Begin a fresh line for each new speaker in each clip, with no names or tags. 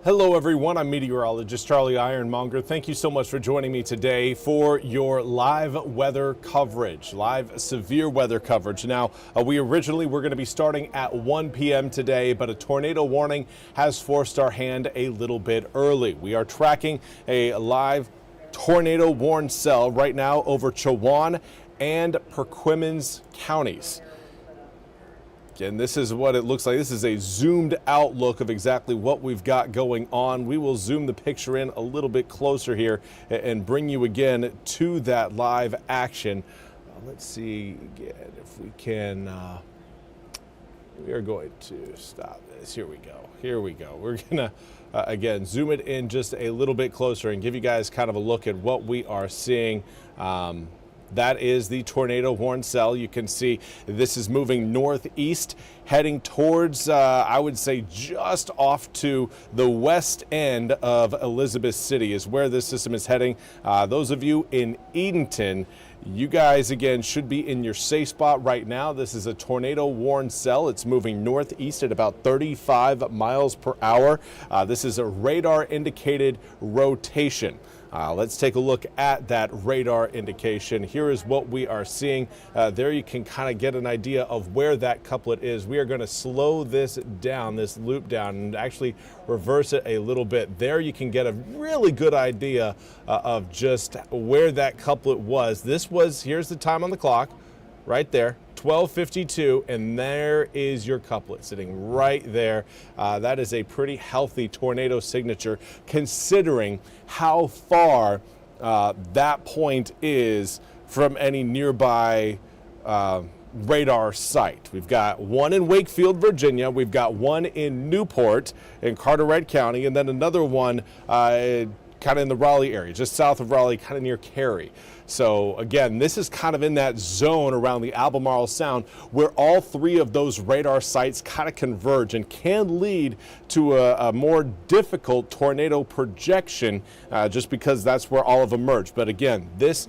Hello everyone, I'm Meteorologist Charlie Ironmonger. Thank you so much for joining me today for your live weather coverage, live severe weather coverage. Now, we originally were going to be starting at 1 p.m. today, but a tornado warning has forced our hand a little bit early. We are tracking a live tornado warn cell right now over Chowan and Perquimans counties. And this is what it looks like. This is a zoomed out look of exactly what we've got going on. We will zoom the picture in a little bit closer here and bring you again to that live action. Let's see again if we can. We are going to stop this. Here we go. Here we go. We're going to, again, zoom it in just a little bit closer and give you guys kind of a look at what we are seeing. That is the tornado warn cell. You can see this is moving northeast, heading towards, I would say, just off to the west end of Elizabeth City is where this system is heading. Those of you in Edenton, you guys, again, should be in your safe spot right now. This is a tornado warn cell. It's moving northeast at about 35 miles per hour. This is a radar indicated rotation. Let's take a look at that radar indication. Here is what we are seeing. There you can kind of get an idea of where that couplet is. We are going to slow this down, this loop down, and actually reverse it a little bit. There you can get a really good idea of just where that couplet was. This was, here's the time on the clock, right there. 12:52, and there is your couplet sitting right there. That is a pretty healthy tornado signature considering how far that point is from any nearby radar site. We've got one in Wakefield, Virginia. We've got one in Newport in Carteret County, and then another one kind of in the Raleigh area, just south of Raleigh, kind of near Cary. So again, this is kind of in that zone around the Albemarle Sound where all three of those radar sites kind of converge and can lead to a more difficult tornado projection just because that's where all of them merge. But again, this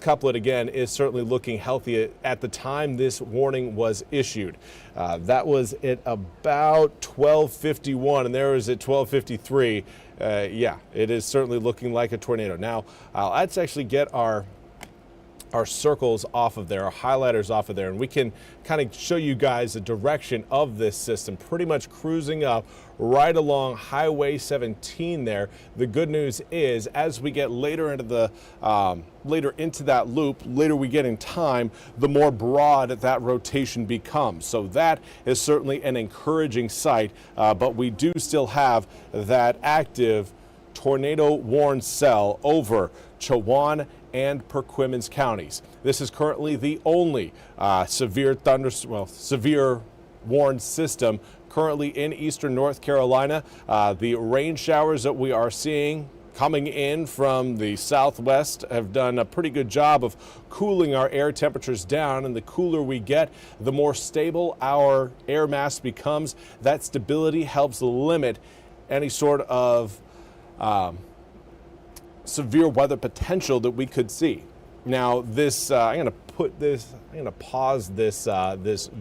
couplet, again, is certainly looking healthy at the time this warning was issued. That was at about 12:51, and there was at 12:53. Yeah, it is certainly looking like a tornado. Now, let's actually get our circles off of there, our highlighters off of there, and we can kind of show you guys the direction of this system, pretty much cruising up right along Highway 17 there. The good news is, as we get later into the that loop, later we get in time, the more broad that rotation becomes. So that is certainly an encouraging sight, but we do still have that active tornado warn cell over Chowan and Perquimans counties. This is currently the only severe warn system currently in eastern North Carolina. The rain showers that we are seeing coming in from the southwest have done a pretty good job of cooling our air temperatures down, and the cooler we get, the more stable our air mass becomes. That stability helps limit any sort of severe weather potential that we could see. Now, this I'm going to pause this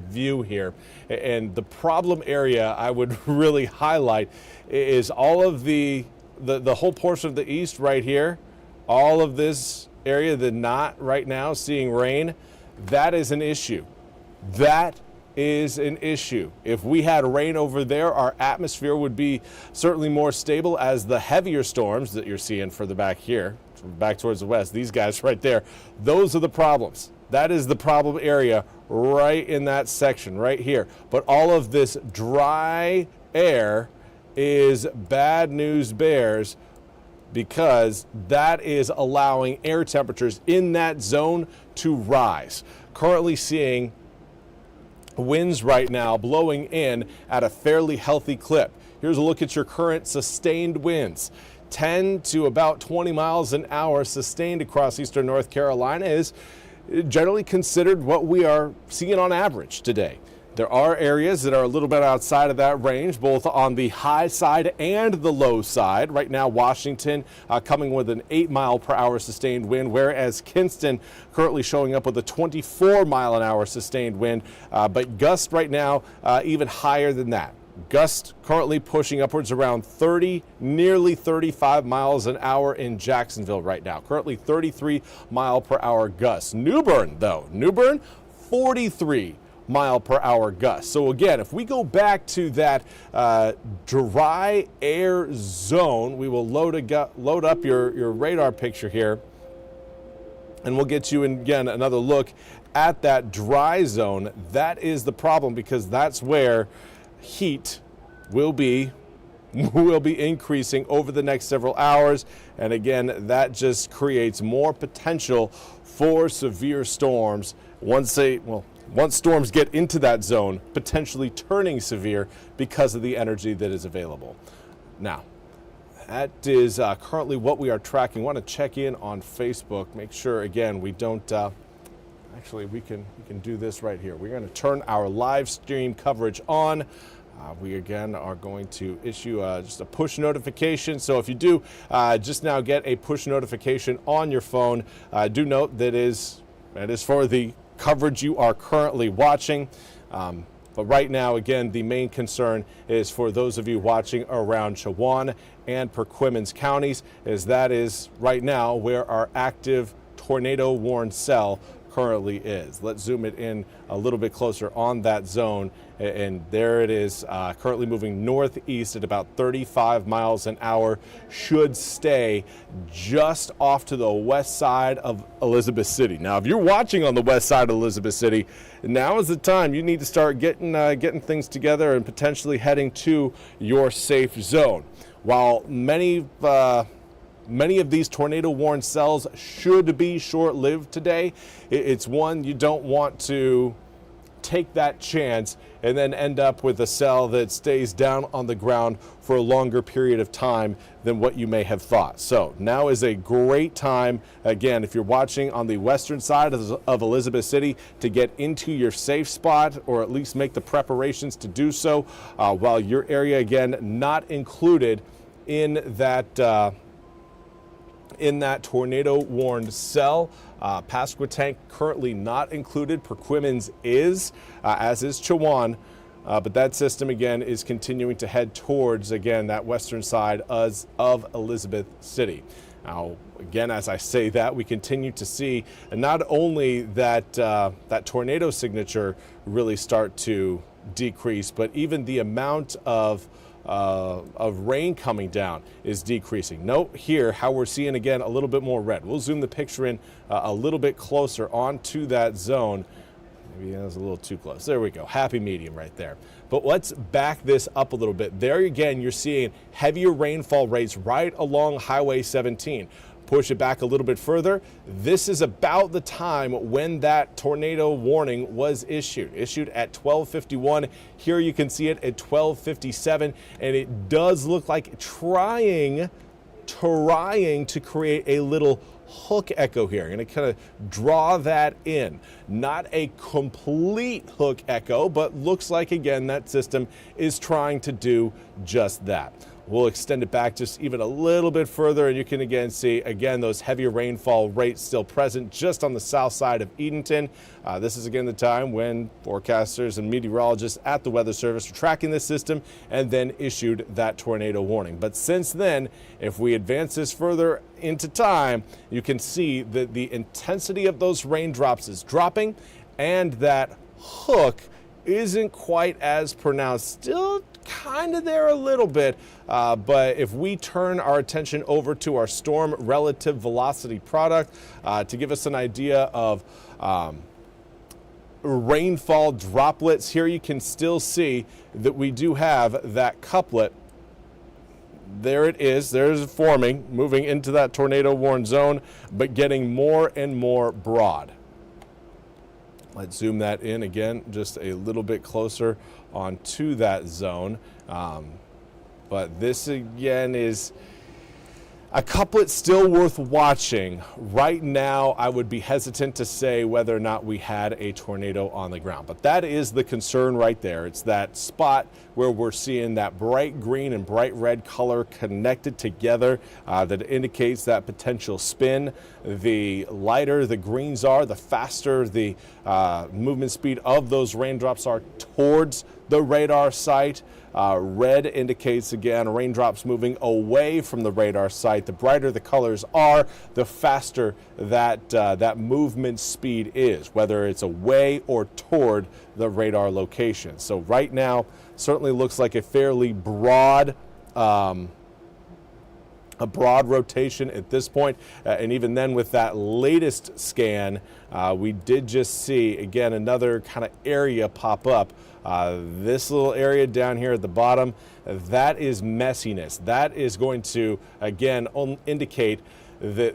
view here, and the problem area I would really highlight is all of the whole portion of the east right here, all of this area that not right now seeing rain. That is an issue. That is an issue. If we had rain over there, our atmosphere would be certainly more stable, as the heavier storms that you're seeing further back here, back towards the west, these guys right there, those are the problems. That is the problem area right in that section right here. But all of this dry air is bad news bears, because that is allowing air temperatures in that zone to rise. Currently seeing winds right now blowing in at a fairly healthy clip. Here's a look at your current sustained winds. 10 to about 20 miles an hour sustained across eastern North Carolina is generally considered what we are seeing on average today. There are areas that are a little bit outside of that range, both on the high side and the low side. Right now, Washington coming with an 8-mile-per-hour sustained wind, whereas Kinston currently showing up with a 24-mile-an-hour sustained wind, but gusts right now even higher than that. Gusts currently pushing upwards around 30, nearly 35 miles an hour in Jacksonville right now. Currently 33 mile per hour gusts. New Bern, 43 mile per hour gusts. So again, if we go back to that dry air zone, we will load up your radar picture here, and we'll get you again another look at that dry zone. That is the problem, because that's where heat will be increasing over the next several hours. And again, that just creates more potential for severe storms once storms get into that zone, potentially turning severe because of the energy that is available. Now, that is currently what we are tracking. I want to check in on Facebook, make sure again we don't actually we can do this right here. We're going to turn our live stream coverage on. We again are going to issue just a push notification. So if you do just now get a push notification on your phone, do note that is for the coverage you are currently watching. But right now, again, the main concern is for those of you watching around Chowan and Perquimans counties, as that is right now where our active tornado warned cell currently is. Let's zoom it in a little bit closer on that zone, and there it is, currently moving northeast at about 35 miles an hour, should stay just off to the west side of Elizabeth City. Now, if you're watching on the west side of Elizabeth City, now is the time you need to start getting things together and potentially heading to your safe zone. While many of these tornado warned cells should be short-lived today, it's one you don't want to take that chance and then end up with a cell that stays down on the ground for a longer period of time than what you may have thought. So now is a great time, again, if you're watching on the western side of Elizabeth City, to get into your safe spot, or at least make the preparations to do so, while your area, again, not included in that tornado warned cell. Pasquotank currently not included. Perquimans is, as is Chowan, but that system again is continuing to head towards, again, that western side of Elizabeth City. Now, again, as I say that, we continue to see not only that tornado signature really start to decrease, but even the amount of rain coming down is decreasing. Note here how we're seeing again a little bit more red. We'll zoom the picture in a little bit closer onto that zone. Maybe that was a little too close. There we go. Happy medium right there. But let's back this up a little bit. There again, you're seeing heavier rainfall rates right along Highway 17. Push it back a little bit further. This is about the time when that tornado warning was issued at 12:51. Here you can see it at 12:57, and it does look like trying to create a little hook echo here. I'm going to kind of draw that in. Not a complete hook echo, but looks like, again, that system is trying to do just that. We'll extend it back just even a little bit further, and you can again see, again, those heavier rainfall rates still present just on the south side of Edenton. This is again the time when forecasters and meteorologists at the Weather Service are tracking this system and then issued that tornado warning. But since then, if we advance this further into time, you can see that the intensity of those raindrops is dropping, and that hook isn't quite as pronounced. Still kind of there a little bit, but if we turn our attention over to our storm relative velocity product to give us an idea of rainfall droplets, here you can still see that we do have that couplet. There it is. There's it forming, moving into that tornado warned zone, but getting more and more broad. Let's zoom that in again, just a little bit closer onto that zone. But this again is a couplet still worth watching. Right now, I would be hesitant to say whether or not we had a tornado on the ground, but that is the concern right there. It's that spot where we're seeing that bright green and bright red color connected together that indicates that potential spin. The lighter the greens are, the faster the movement speed of those raindrops are towards the radar site. Red indicates, again, raindrops moving away from the radar site. The brighter the colors are, the faster that movement speed is, whether it's away or toward the radar location. So right now, certainly looks like a fairly broad rotation at this point. And even then, with that latest scan, we did just see, again, another kind of area pop up. This little area down here at the bottom, that is messiness. That is going to, again, indicate that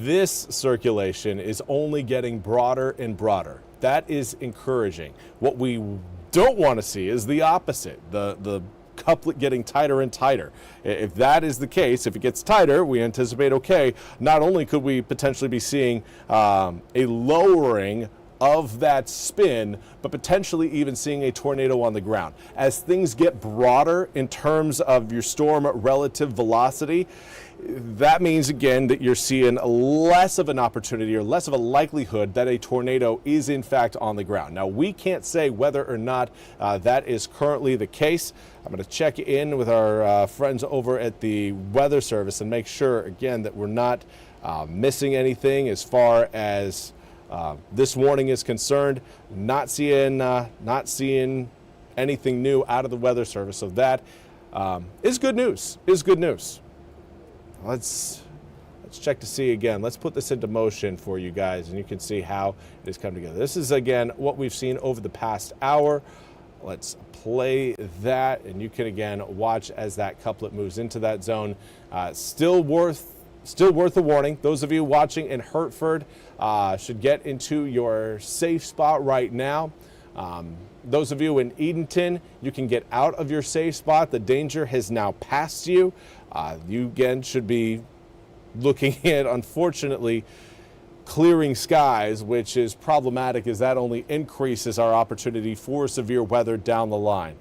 this circulation is only getting broader and broader. That is encouraging. What we don't want to see is the opposite, the couplet getting tighter and tighter. If that is the case, if it gets tighter, we anticipate, okay, not only could we potentially be seeing a lowering of that spin, but potentially even seeing a tornado on the ground. As things get broader in terms of your storm relative velocity, that means, again, that you're seeing less of an opportunity or less of a likelihood that a tornado is in fact on the ground. Now, we can't say whether or not that is currently the case. I'm going to check in with our friends over at the Weather Service and make sure, again, that we're not missing anything as far as this warning is concerned. Not seeing anything new out of the Weather Service. So that is good news. Let's check to see again. Let's put this into motion for you guys, and you can see how it has come together. This is, again, what we've seen over the past hour. Let's play that, and you can, again, watch as that couplet moves into that zone. Still worth a warning. Those of you watching in Hertford should get into your safe spot right now. Those of you in Edenton, you can get out of your safe spot. The danger has now passed you. You, again, should be looking at, unfortunately, clearing skies, which is problematic as that only increases our opportunity for severe weather down the line.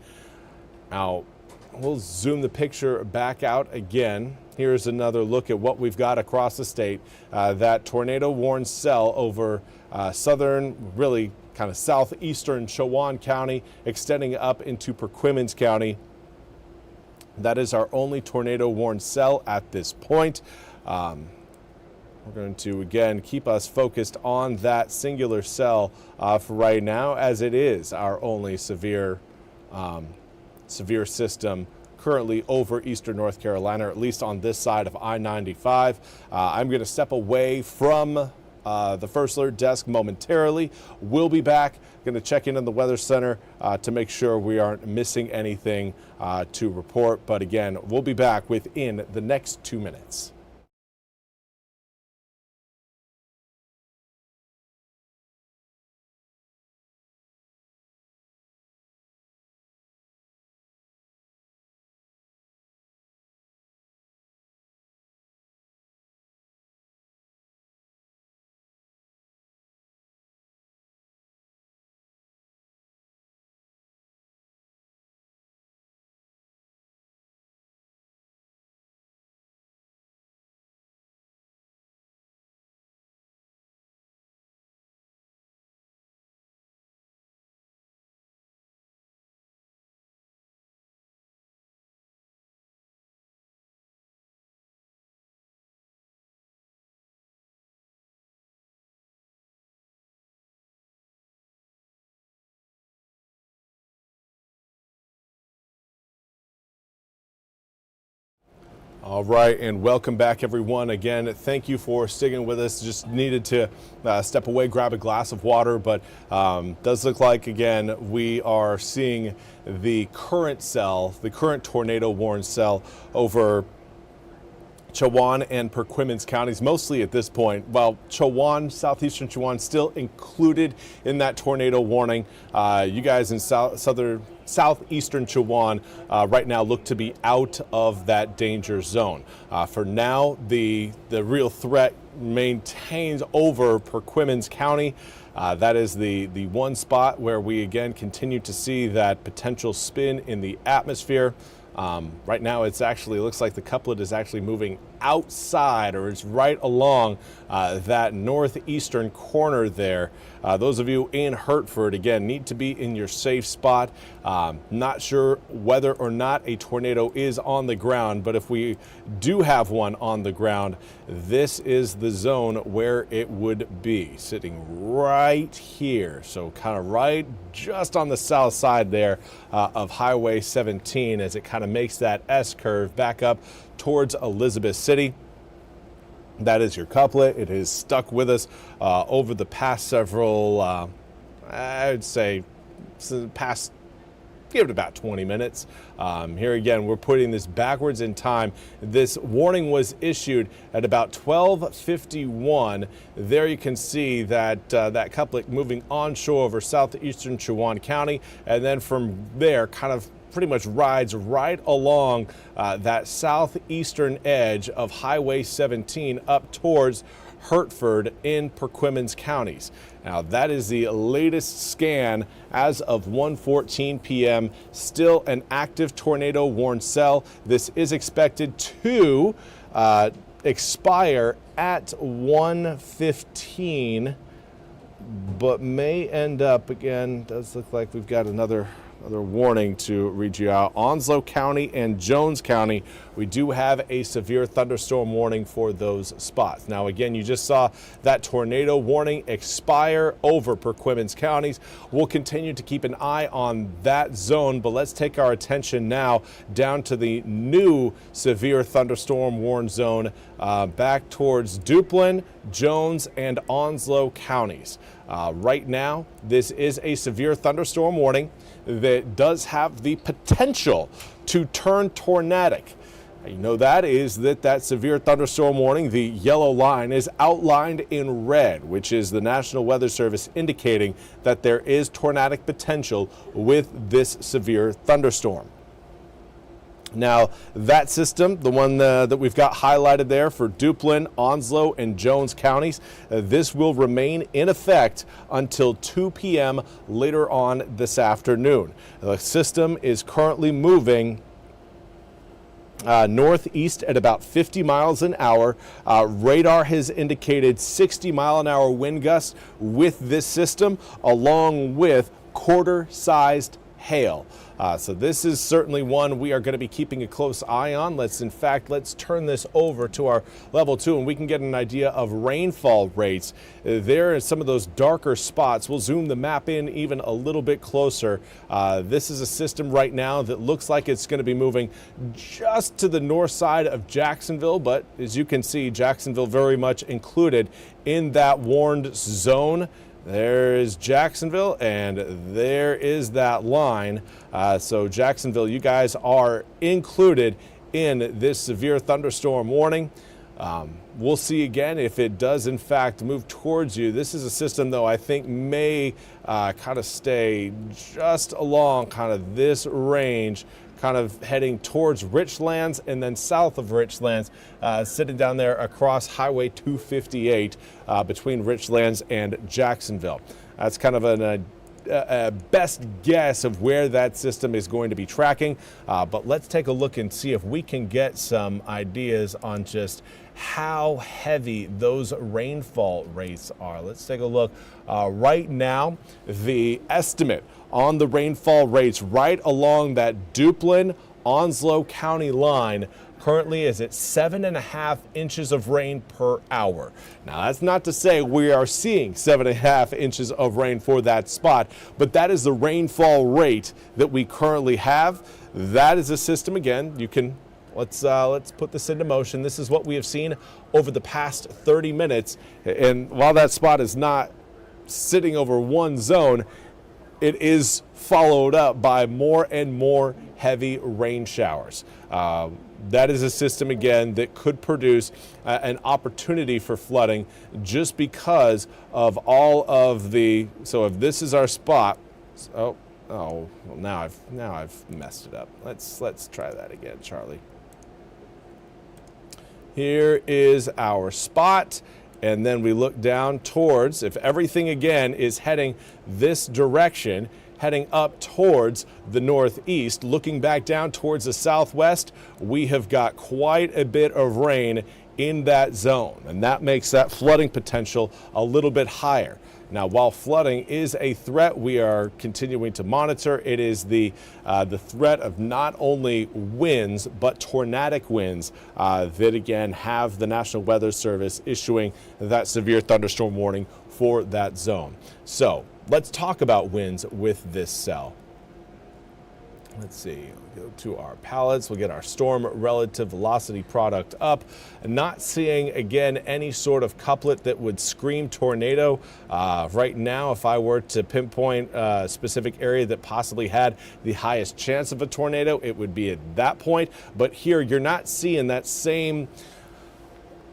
Now, we'll zoom the picture back out again. Here's another look at what we've got across the state. That tornado-warned cell over southern, really kind of southeastern Chowan County, extending up into Perquimans County. That is our only tornado-warned cell at this point. We're going to, again, keep us focused on that singular cell for right now, as it is our only severe system currently over eastern North Carolina, or at least on this side of I-95. I'm going to step away from the First Alert desk momentarily. We'll be back. Going to check in on the Weather Center to make sure we aren't missing anything to report. But again, we'll be back within the next 2 minutes. All right, and welcome back, everyone. Again, thank you for sticking with us. Just needed to step away, grab a glass of water, but does look like, again, we are seeing the current cell, the current tornado-warned cell over Chowan and Perquimans counties, mostly at this point. Well, Chowan, southeastern Chowan, still included in that tornado warning. You guys in southeastern Chowan right now look to be out of that danger zone. For now, the real threat maintains over Perquimans County. That is the one spot where we again continue to see that potential spin in the atmosphere. Right now, it's actually looks like the couplet is actually moving outside, or it's right along that northeastern corner there. Those of you in Hertford, again, need to be in your safe spot. Not sure whether or not a tornado is on the ground, but if we do have one on the ground, this is the zone where it would be, sitting right here. So kind of right just on the south side there of Highway 17 as it kind of makes that S-curve back up towards Elizabeth City. That is your couplet. It has stuck with us over the past several, I would say, past, give it about 20 minutes. Here again, we're putting this backwards in time. This warning was issued at about 12:51. There you can see that that couplet moving onshore over southeastern Chowan County, and then from there kind of pretty much rides right along that southeastern edge of Highway 17 up towards Hertford in Perquimans counties. Now that is the latest scan as of 1:14 p.m. Still an active tornado warn cell. This is expected to expire at 1:15, but may end up, again, does look like we've got another warning to read you out. Onslow County and Jones County, we do have a severe thunderstorm warning for those spots. Now again, you just saw that tornado warning expire over Perquimans counties. We'll continue to keep an eye on that zone, but let's take our attention now down to the new severe thunderstorm warn zone back towards Duplin, Jones, and Onslow counties. Right now, this is a severe thunderstorm warning that does have the potential to turn tornadic. You know that is that severe thunderstorm warning, the yellow line, is outlined in red, which is the National Weather Service indicating that there is tornadic potential with this severe thunderstorm. Now, that system, the one that we've got highlighted there for Duplin, Onslow, and Jones counties, this will remain in effect until 2 p.m. later on this afternoon. The system is currently moving northeast at about 50 miles an hour. Radar has indicated 60-mile-an-hour wind gusts with this system, along with quarter-sized hail. So this is certainly one we are going to be keeping a close eye on. Let's turn this over to our level 2 and we can get an idea of rainfall rates. There are some of those darker spots. We'll zoom the map in even a little bit closer. This is a system right now that looks like it's going to be moving just to the north side of Jacksonville, but as you can see, Jacksonville very much included in that warned zone. There is Jacksonville, and there is that line. So Jacksonville, you guys are included in this severe thunderstorm warning. We'll see again if it does in fact move towards you. This is a system, though, I think may kind of stay just along kind of this range, kind of heading towards Richlands and then south of Richlands, sitting down there across Highway 258 between Richlands and Jacksonville. That's kind of a best guess of where that system is going to be tracking, but let's take a look and see if we can get some ideas on just how heavy those rainfall rates are. Let's take a look. Right now, the estimate on the rainfall rates right along that Duplin Onslow County line currently is at 7.5 inches of rain per hour. Now, that's not to say we are seeing 7.5 inches of rain for that spot, but that is the rainfall rate that we currently have. That is a system, again, you can, let's put this into motion. This is what we have seen over the past 30 minutes. And while that spot is not sitting over one zone, it is followed up by more and more heavy rain showers. That is a system, again, that could produce an opportunity for flooding just because of all of the, so if this is our spot, well, now I've messed it up. Let's try that again, Charlie. Here is our spot. And then we look down towards, if everything again is heading this direction, heading up towards the northeast. Looking back down towards the southwest, we have got quite a bit of rain in that zone, and that makes that flooding potential a little bit higher. Now, while flooding is a threat we are continuing to monitor, it is the threat of not only winds, but tornadic winds that, again, have the National Weather Service issuing that severe thunderstorm warning for that zone. So let's talk about winds with this cell. Let's see, we'll go to our palettes, we'll get our storm relative velocity product up. Not seeing, again, any sort of couplet that would scream tornado. Right now, if I were to pinpoint a specific area that possibly had the highest chance of a tornado, it would be at that point. But here, you're not seeing that same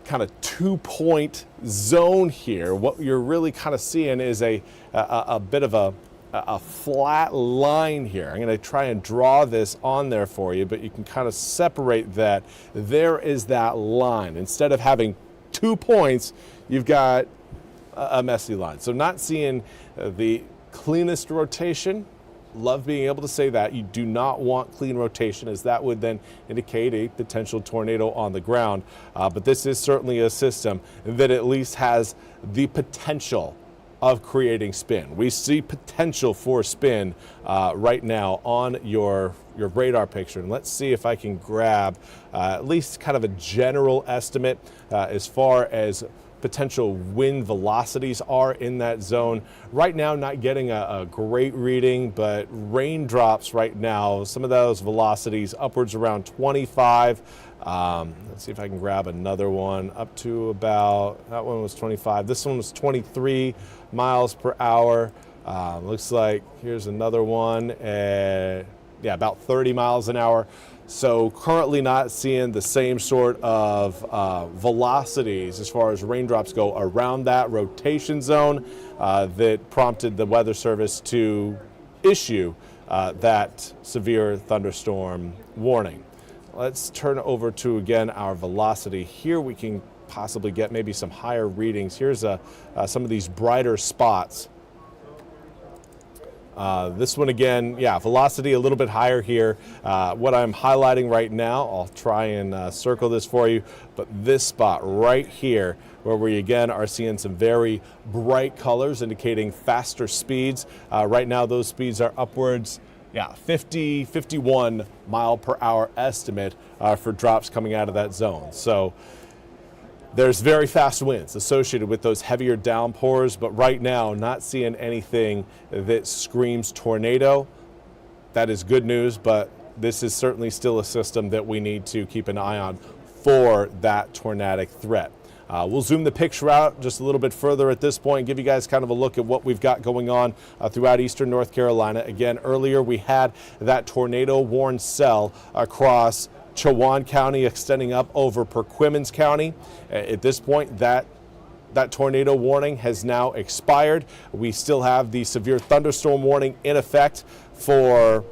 kind of 2-point zone here. What you're really kind of seeing is a bit of a flat line here. I'm going to try and draw this on there for you, but you can kind of separate that. There is that line. Instead of having 2 points, you've got a messy line. So not seeing the cleanest rotation. Love being able to say that. You do not want clean rotation, as that would then indicate a potential tornado on the ground. But this is certainly a system that at least has the potential of creating spin. We see potential for spin right now on your radar picture. And let's see if I can grab at least kind of a general estimate as far as potential wind velocities are in that zone. Right now, not getting a great reading, but raindrops right now, some of those velocities upwards around 25. Let's see if I can grab another one up to about, that one was 25. This one was 23 miles per hour. Looks like here's another one at, yeah, about 30 miles an hour. So currently not seeing the same sort of velocities as far as raindrops go around that rotation zone that prompted the Weather Service to issue that severe thunderstorm warning. Let's turn over to, again, our velocity. Here we can possibly get maybe some higher readings. Here's some of these brighter spots. This one, again, yeah, velocity a little bit higher here. What I'm highlighting right now, I'll try and circle this for you, but this spot right here, where we again are seeing some very bright colors indicating faster speeds. Right now, those speeds are upwards, yeah, 50, 51 mile per hour estimate for drops coming out of that zone. So there's very fast winds associated with those heavier downpours, but right now not seeing anything that screams tornado. That is good news, but this is certainly still a system that we need to keep an eye on for that tornadic threat. We'll zoom the picture out just a little bit further at this point, give you guys kind of a look at what we've got going on throughout eastern North Carolina. Again, earlier we had that tornado warned cell across Chowan County extending up over Perquimans County. At this point, that tornado warning has now expired. We still have the severe thunderstorm warning in effect for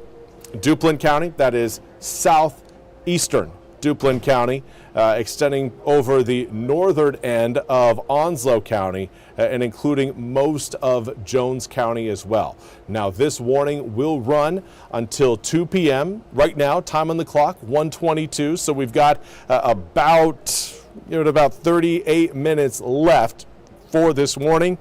Duplin County, that is southeastern Duplin County, extending over the northern end of Onslow County and including most of Jones County as well. Now, this warning will run until 2 p.m. Right now, time on the clock, 1:22. So we've got about 38 minutes left for this warning.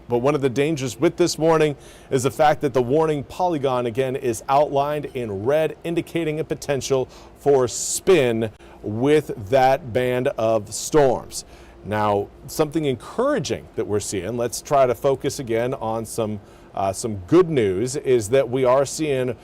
But one of the dangers with this warning is the fact that the warning polygon, again, is outlined in red, indicating a potential for spin with that band of storms. Now, something encouraging that we're seeing, let's try to focus again on some good news, is that we are seeing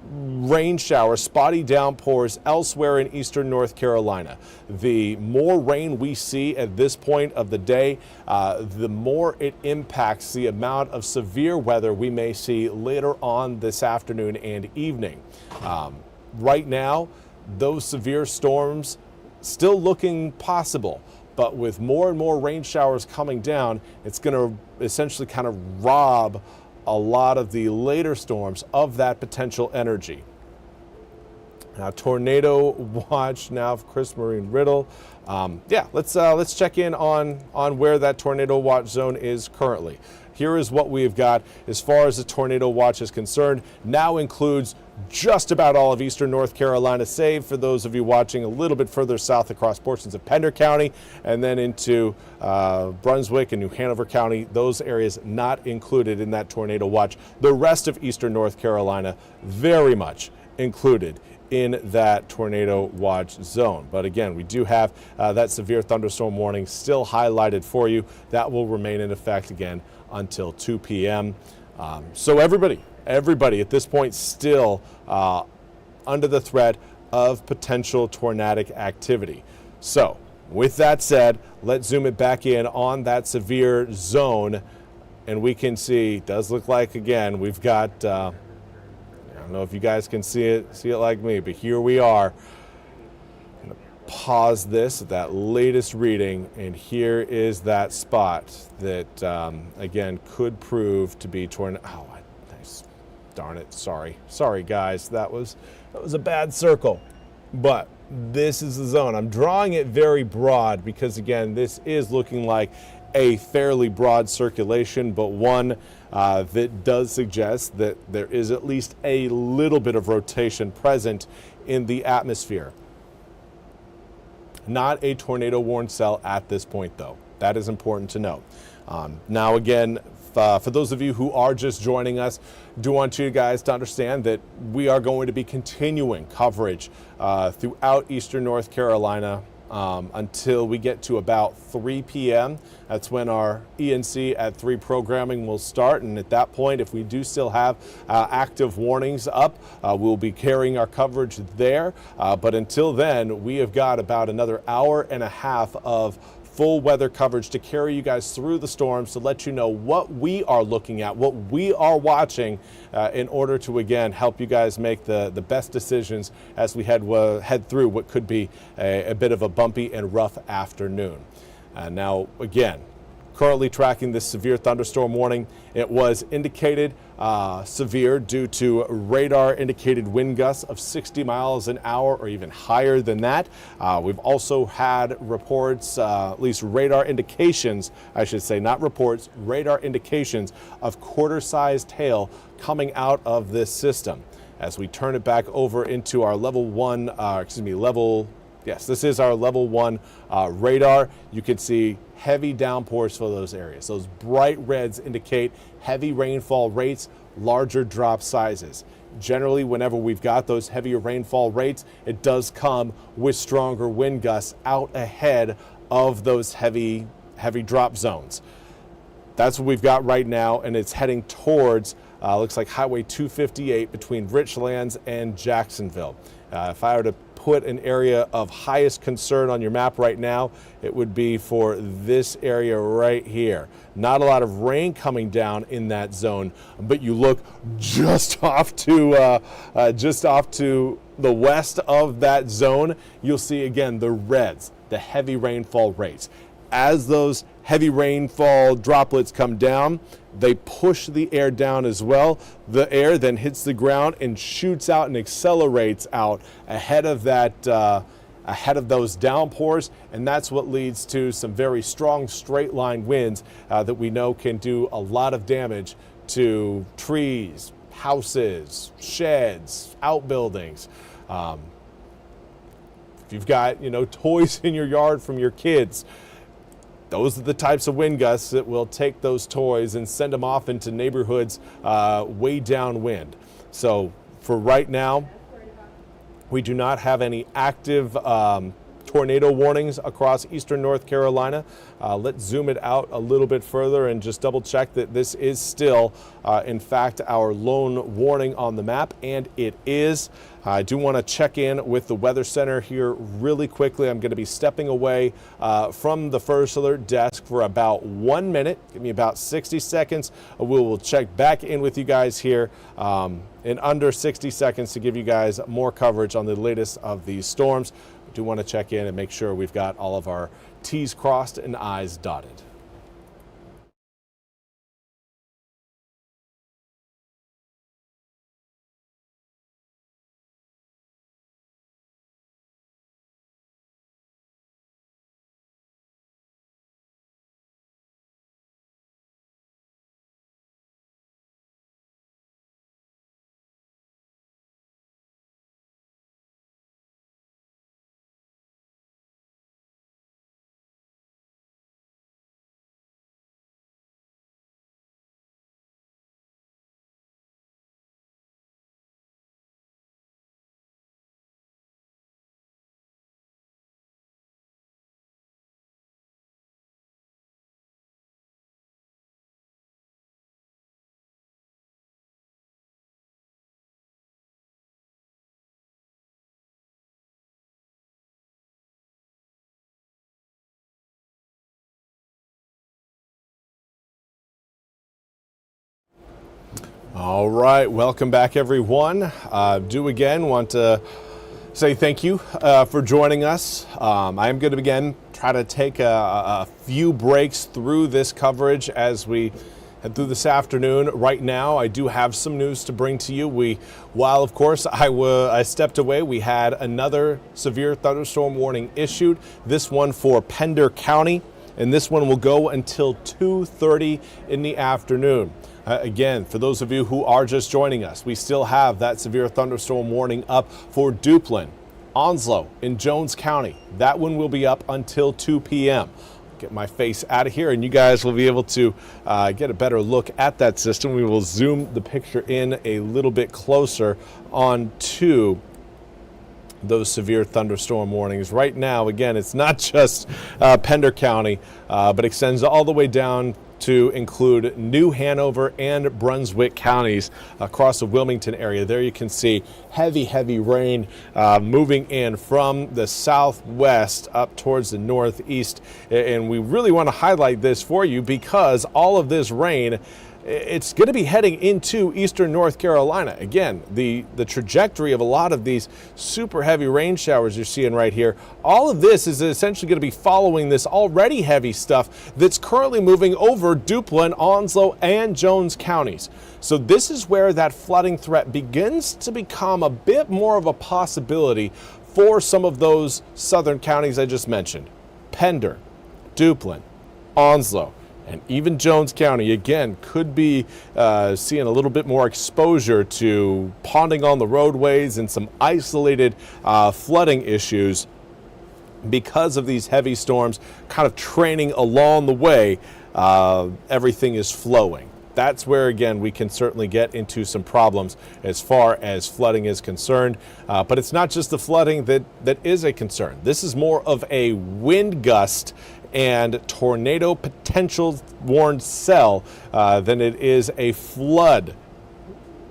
rain showers, spotty downpours elsewhere in eastern North Carolina. The more rain we see at this point of the day, the more it impacts the amount of severe weather we may see later on this afternoon and evening. Right now, those severe storms still looking possible, but with more and more rain showers coming down, it's going to essentially kind of rob a lot of the later storms of that potential energy. Now, tornado watch now for Chris Marine Riddle. Let's check in on where that tornado watch zone is currently. here is what we've got as far as the tornado watch is concerned. Now includes just about all of eastern North Carolina, save for those of you watching a little bit further south across portions of Pender County and then into Brunswick and New Hanover County. Those areas not included in that tornado watch. The rest of eastern North Carolina very much included in that tornado watch zone. But again, we do have that severe thunderstorm warning still highlighted for you. That will remain in effect again until 2 p.m. So everybody at this point still under the threat of potential tornadic activity. So with that said, let's zoom it back in on that severe zone, and we can see, it does look like, again, we've got, I don't know if you guys can see it like me, but here we are. I'm going to pause this at that latest reading, and here is that spot that, again, could prove to be tornado. Oh, nice. Darn it. Sorry, guys. That was a bad circle. But this is the zone. I'm drawing it very broad because, again, this is looking like a fairly broad circulation, but one that does suggest that there is at least a little bit of rotation present in the atmosphere. Not a tornado warning cell at this point, though. That is important to know. Now, again, for those of you who are just joining us, do want you guys to understand that we are going to be continuing coverage throughout eastern North Carolina until we get to about 3 p.m. That's when our ENC at 3 programming will start, and at that point, if we do still have active warnings up, we'll be carrying our coverage there. But until then, we have got about another hour and a half of full weather coverage to carry you guys through the storms, to let you know what we are looking at, what we are watching, in order to, again, help you guys make the best decisions as we head through what could be a bit of a bumpy and rough afternoon. Now, again, currently tracking this severe thunderstorm warning. It was indicated severe due to radar indicated wind gusts of 60 miles an hour or even higher than that. We've also had reports, at least radar indications, I should say, not reports, radar indications of quarter-sized hail coming out of this system. As we turn it back over into our this is our level 1 radar. You can see heavy downpours for those areas. Those bright reds indicate heavy rainfall rates, larger drop sizes. Generally, whenever we've got those heavier rainfall rates, it does come with stronger wind gusts out ahead of those heavy drop zones. That's what we've got right now, and it's heading towards, looks like Highway 258 between Richlands and Jacksonville. If I were to put an area of highest concern on your map right now, it would be for this area right here. Not a lot of rain coming down in that zone, but you look just off to the west of that zone, you'll see again the reds, the heavy rainfall rates. As those heavy rainfall droplets come down, they push the air down as well. The air then hits the ground and shoots out and accelerates out ahead of that, ahead of those downpours, and that's what leads to some very strong straight line winds that we know can do a lot of damage to trees, houses, sheds, outbuildings. If you've got, toys in your yard from your kids, those are the types of wind gusts that will take those toys and send them off into neighborhoods way downwind. So for right now, we do not have any active tornado warnings across eastern North Carolina. Let's zoom it out a little bit further and just double check that this is still, in fact, our lone warning on the map, and it is. I do want to check in with the Weather Center here really quickly. I'm going to be stepping away from the first alert desk for about 1 minute. Give me about 60 seconds. We will check back in with you guys here in under 60 seconds to give you guys more coverage on the latest of these storms. I do want to check in and make sure we've got all of our T's crossed and I's dotted. All right, welcome back, everyone. Do again want to say thank you for joining us. I am going to again try to take a few breaks through this coverage as we head through this afternoon. Right now, I do have some news to bring to you. While of course I stepped away, we had another severe thunderstorm warning issued. This one for Pender County, and this one will go until 2:30 in the afternoon. Again, for those of you who are just joining us, we still have that severe thunderstorm warning up for Duplin, Onslow, in Jones County. That one will be up until 2 p.m. Get my face out of here and you guys will be able to get a better look at that system. We will zoom the picture in a little bit closer onto those severe thunderstorm warnings. Right now, again, it's not just Pender County, but extends all the way down to include New Hanover and Brunswick counties across the Wilmington area. There you can see heavy rain moving in from the southwest up towards the northeast. And we really want to highlight this for you because all of this rain, it's going to be heading into eastern North Carolina. Again, the trajectory of a lot of these super heavy rain showers you're seeing right here, all of this is essentially going to be following this already heavy stuff that's currently moving over Duplin, Onslow, and Jones counties. So this is where that flooding threat begins to become a bit more of a possibility for some of those southern counties I just mentioned. Pender, Duplin, Onslow, and even Jones County, again, could be seeing a little bit more exposure to ponding on the roadways and some isolated flooding issues because of these heavy storms kind of training along the way. Everything is flowing. That's where, again, we can certainly get into some problems as far as flooding is concerned. But it's not just the flooding that is a concern. This is more of a wind gust and tornado potential warned cell than it is a flood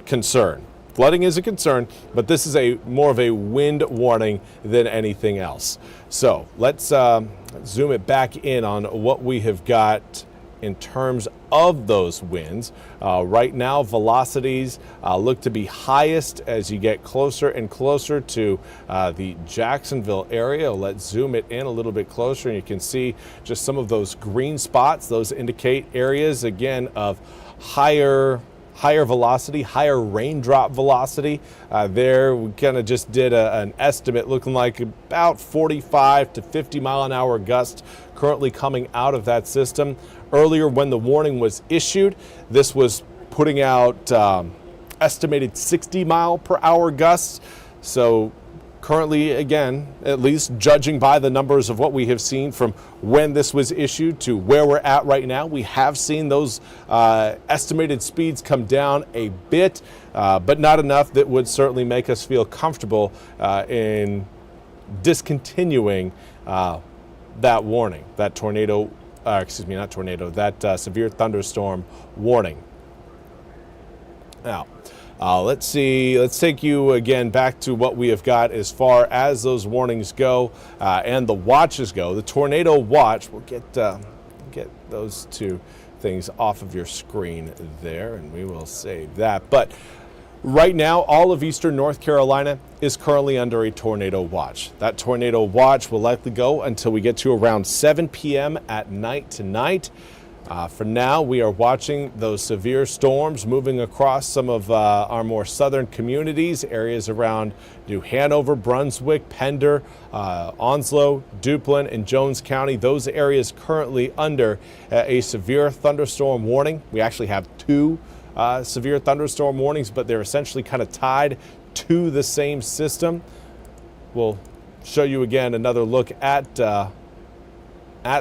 concern. Flooding is a concern, but this is more of a wind warning than anything else. So let's zoom it back in on what we have got in terms of those winds. Right now, velocities look to be highest as you get closer and closer to the Jacksonville area. Let's zoom it in a little bit closer and you can see just some of those green spots. Those indicate areas, again, of higher velocity, higher raindrop velocity. There we kind of just did an estimate looking like about 45 to 50 mile an hour gusts currently coming out of that system. Earlier when the warning was issued, this was putting out estimated 60 mile per hour gusts. So currently, again, at least judging by the numbers of what we have seen from when this was issued to where we're at right now, we have seen those estimated speeds come down a bit, but not enough that would certainly make us feel comfortable in discontinuing that warning, that tornado, not tornado, that severe thunderstorm warning. Now, let's see. Let's take you again back to what we have got as far as those warnings go and the watches go. The tornado watch. We'll get those two things off of your screen there, and we will save that. But right now, all of eastern North Carolina is currently under a tornado watch. That tornado watch will likely go until we get to around 7 p.m. at night tonight. For now, we are watching those severe storms moving across some of our more southern communities, areas around New Hanover, Brunswick, Pender, Onslow, Duplin, and Jones County. Those areas currently under a severe thunderstorm warning. We actually have two severe thunderstorm warnings, but they're essentially kind of tied to the same system. We'll show you again another look at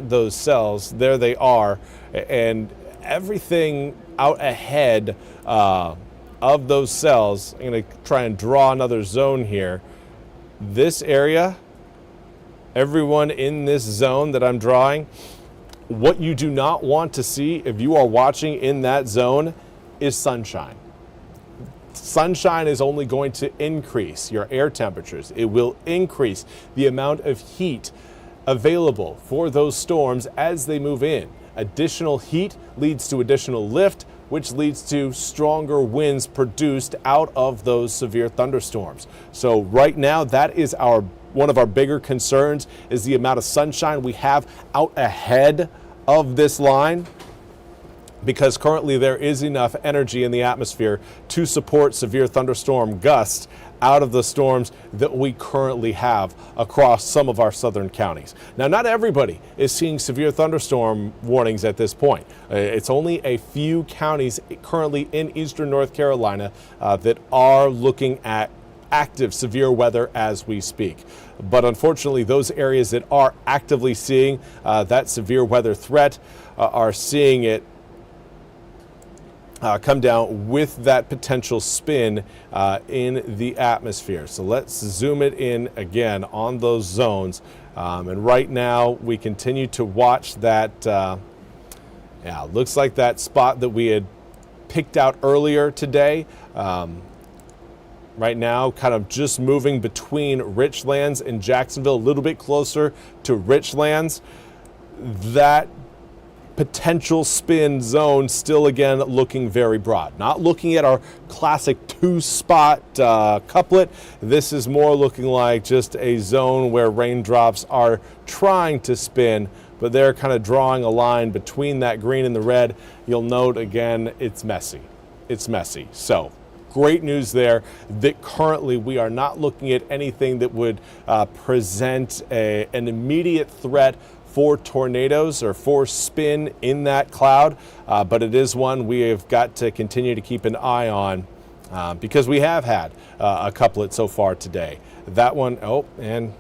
those cells. There they are, and everything out ahead of those cells. I'm going to try and draw another zone here. This area, everyone in this zone that I'm drawing, what you do not want to see if you are watching in that zone is sunshine. Sunshine is only going to increase your air temperatures. It will increase the amount of heat available for those storms as they move in. Additional heat leads to additional lift, which leads to stronger winds produced out of those severe thunderstorms. So right now, that is one of our bigger concerns, is the amount of sunshine we have out ahead of this line, because currently there is enough energy in the atmosphere to support severe thunderstorm gusts out of the storms that we currently have across some of our southern counties. Now, not everybody is seeing severe thunderstorm warnings at this point. It's only a few counties currently in eastern North Carolina that are looking at active severe weather as we speak. But unfortunately, those areas that are actively seeing that severe weather threat are seeing it come down with that potential spin in the atmosphere. So let's zoom it in again on those zones. And right now we continue to watch that. Looks like that spot that we had picked out earlier today. Right now, kind of just moving between Richlands and Jacksonville, a little bit closer to Richlands. That potential spin zone still again looking very broad. Not looking at our classic 2-spot couplet. This is more looking like just a zone where raindrops are trying to spin, but they're kind of drawing a line between that green and the red. You'll note again, it's messy. It's messy. So great news there that currently we are not looking at anything that would present an immediate threat for tornadoes or for spin in that cloud, but it is one we have got to continue to keep an eye on because we have had a couplet so far today. That one, oh, and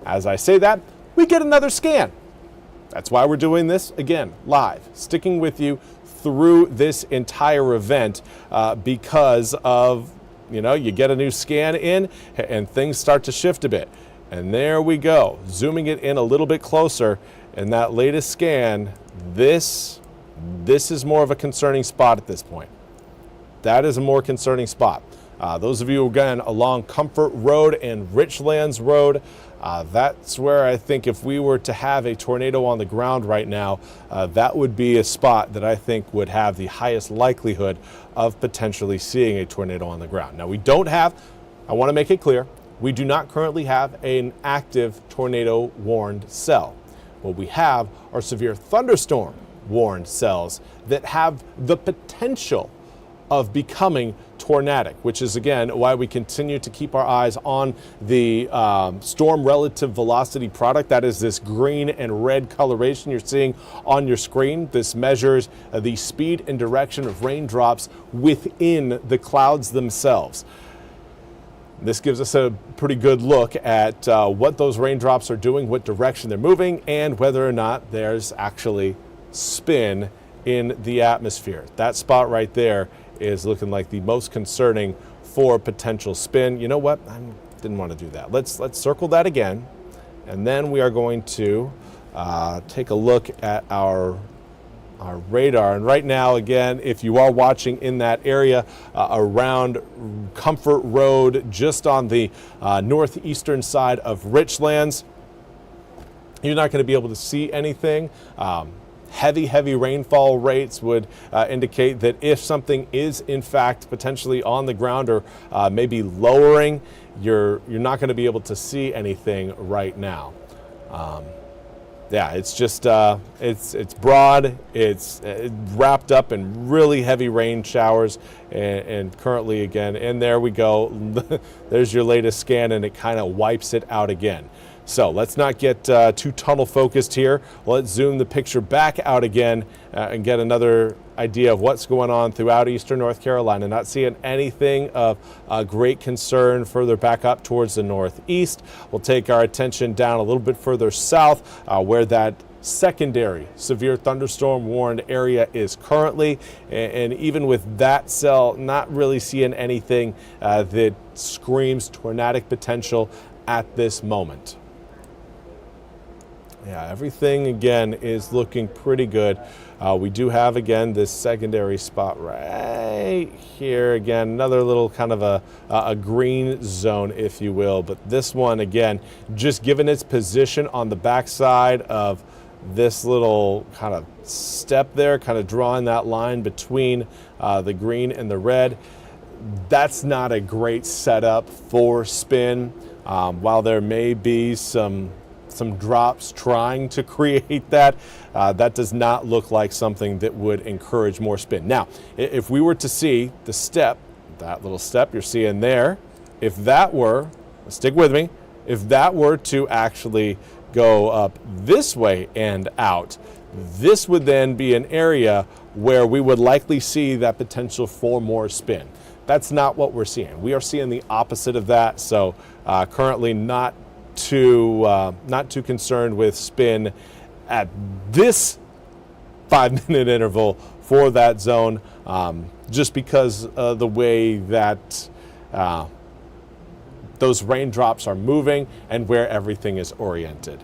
as I say that, we get another scan. That's why we're doing this again live, sticking with you through this entire event because of, you get a new scan in and things start to shift a bit. And there we go, zooming it in a little bit closer. In that latest scan, this is more of a concerning spot at this point. That is a more concerning spot. Those of you, again, along Comfort Road and Richlands Road, that's where I think if we were to have a tornado on the ground right now, that would be a spot that I think would have the highest likelihood of potentially seeing a tornado on the ground. Now, we don't have, I want to make it clear, we do not currently have an active tornado warned cell. What we have are severe thunderstorm warned cells that have the potential of becoming tornadic, which is again why we continue to keep our eyes on the storm relative velocity product. That is this green and red coloration you're seeing on your screen. This measures the speed and direction of raindrops within the clouds themselves. This gives us a pretty good look at what those raindrops are doing, what direction they're moving, and whether or not there's actually spin in the atmosphere. That spot right there is looking like the most concerning for potential spin. You know what? I didn't want to do that. Let's circle that again, and then we are going to take a look at our radar. And right now, again, if you are watching in that area around Comfort Road, just on the northeastern side of Richlands, you're not going to be able to see anything. Heavy rainfall rates would indicate that if something is in fact potentially on the ground or maybe lowering, you're not going to be able to see anything right now. Yeah, it's just it's broad. It's wrapped up in really heavy rain showers, and currently again, and there we go. There's your latest scan, and it kind of wipes it out again. So let's not get too tunnel focused here. Let's zoom the picture back out again and get another idea of what's going on throughout eastern North Carolina. Not seeing anything of great concern further back up towards the northeast. We'll take our attention down a little bit further south where that secondary severe thunderstorm warned area is currently, and even with that cell, not really seeing anything that screams tornadic potential at this moment. Yeah, everything again is looking pretty good. We do have again this secondary spot right here. Again, another little kind of a green zone, if you will. But this one again, just given its position on the backside of this little kind of step there, kind of drawing that line between the green and the red. That's not a great setup for spin. While there may be some drops trying to create that, that does not look like something that would encourage more spin. Now, if we were to see the step, that little step you're seeing there, if that were, stick with me, if that were to actually go up this way and out, this would then be an area where we would likely see that potential for more spin. That's not what we're seeing. We are seeing the opposite of that. So currently not too concerned with spin at this 5-minute interval for that zone, just because of the way that those raindrops are moving and where everything is oriented.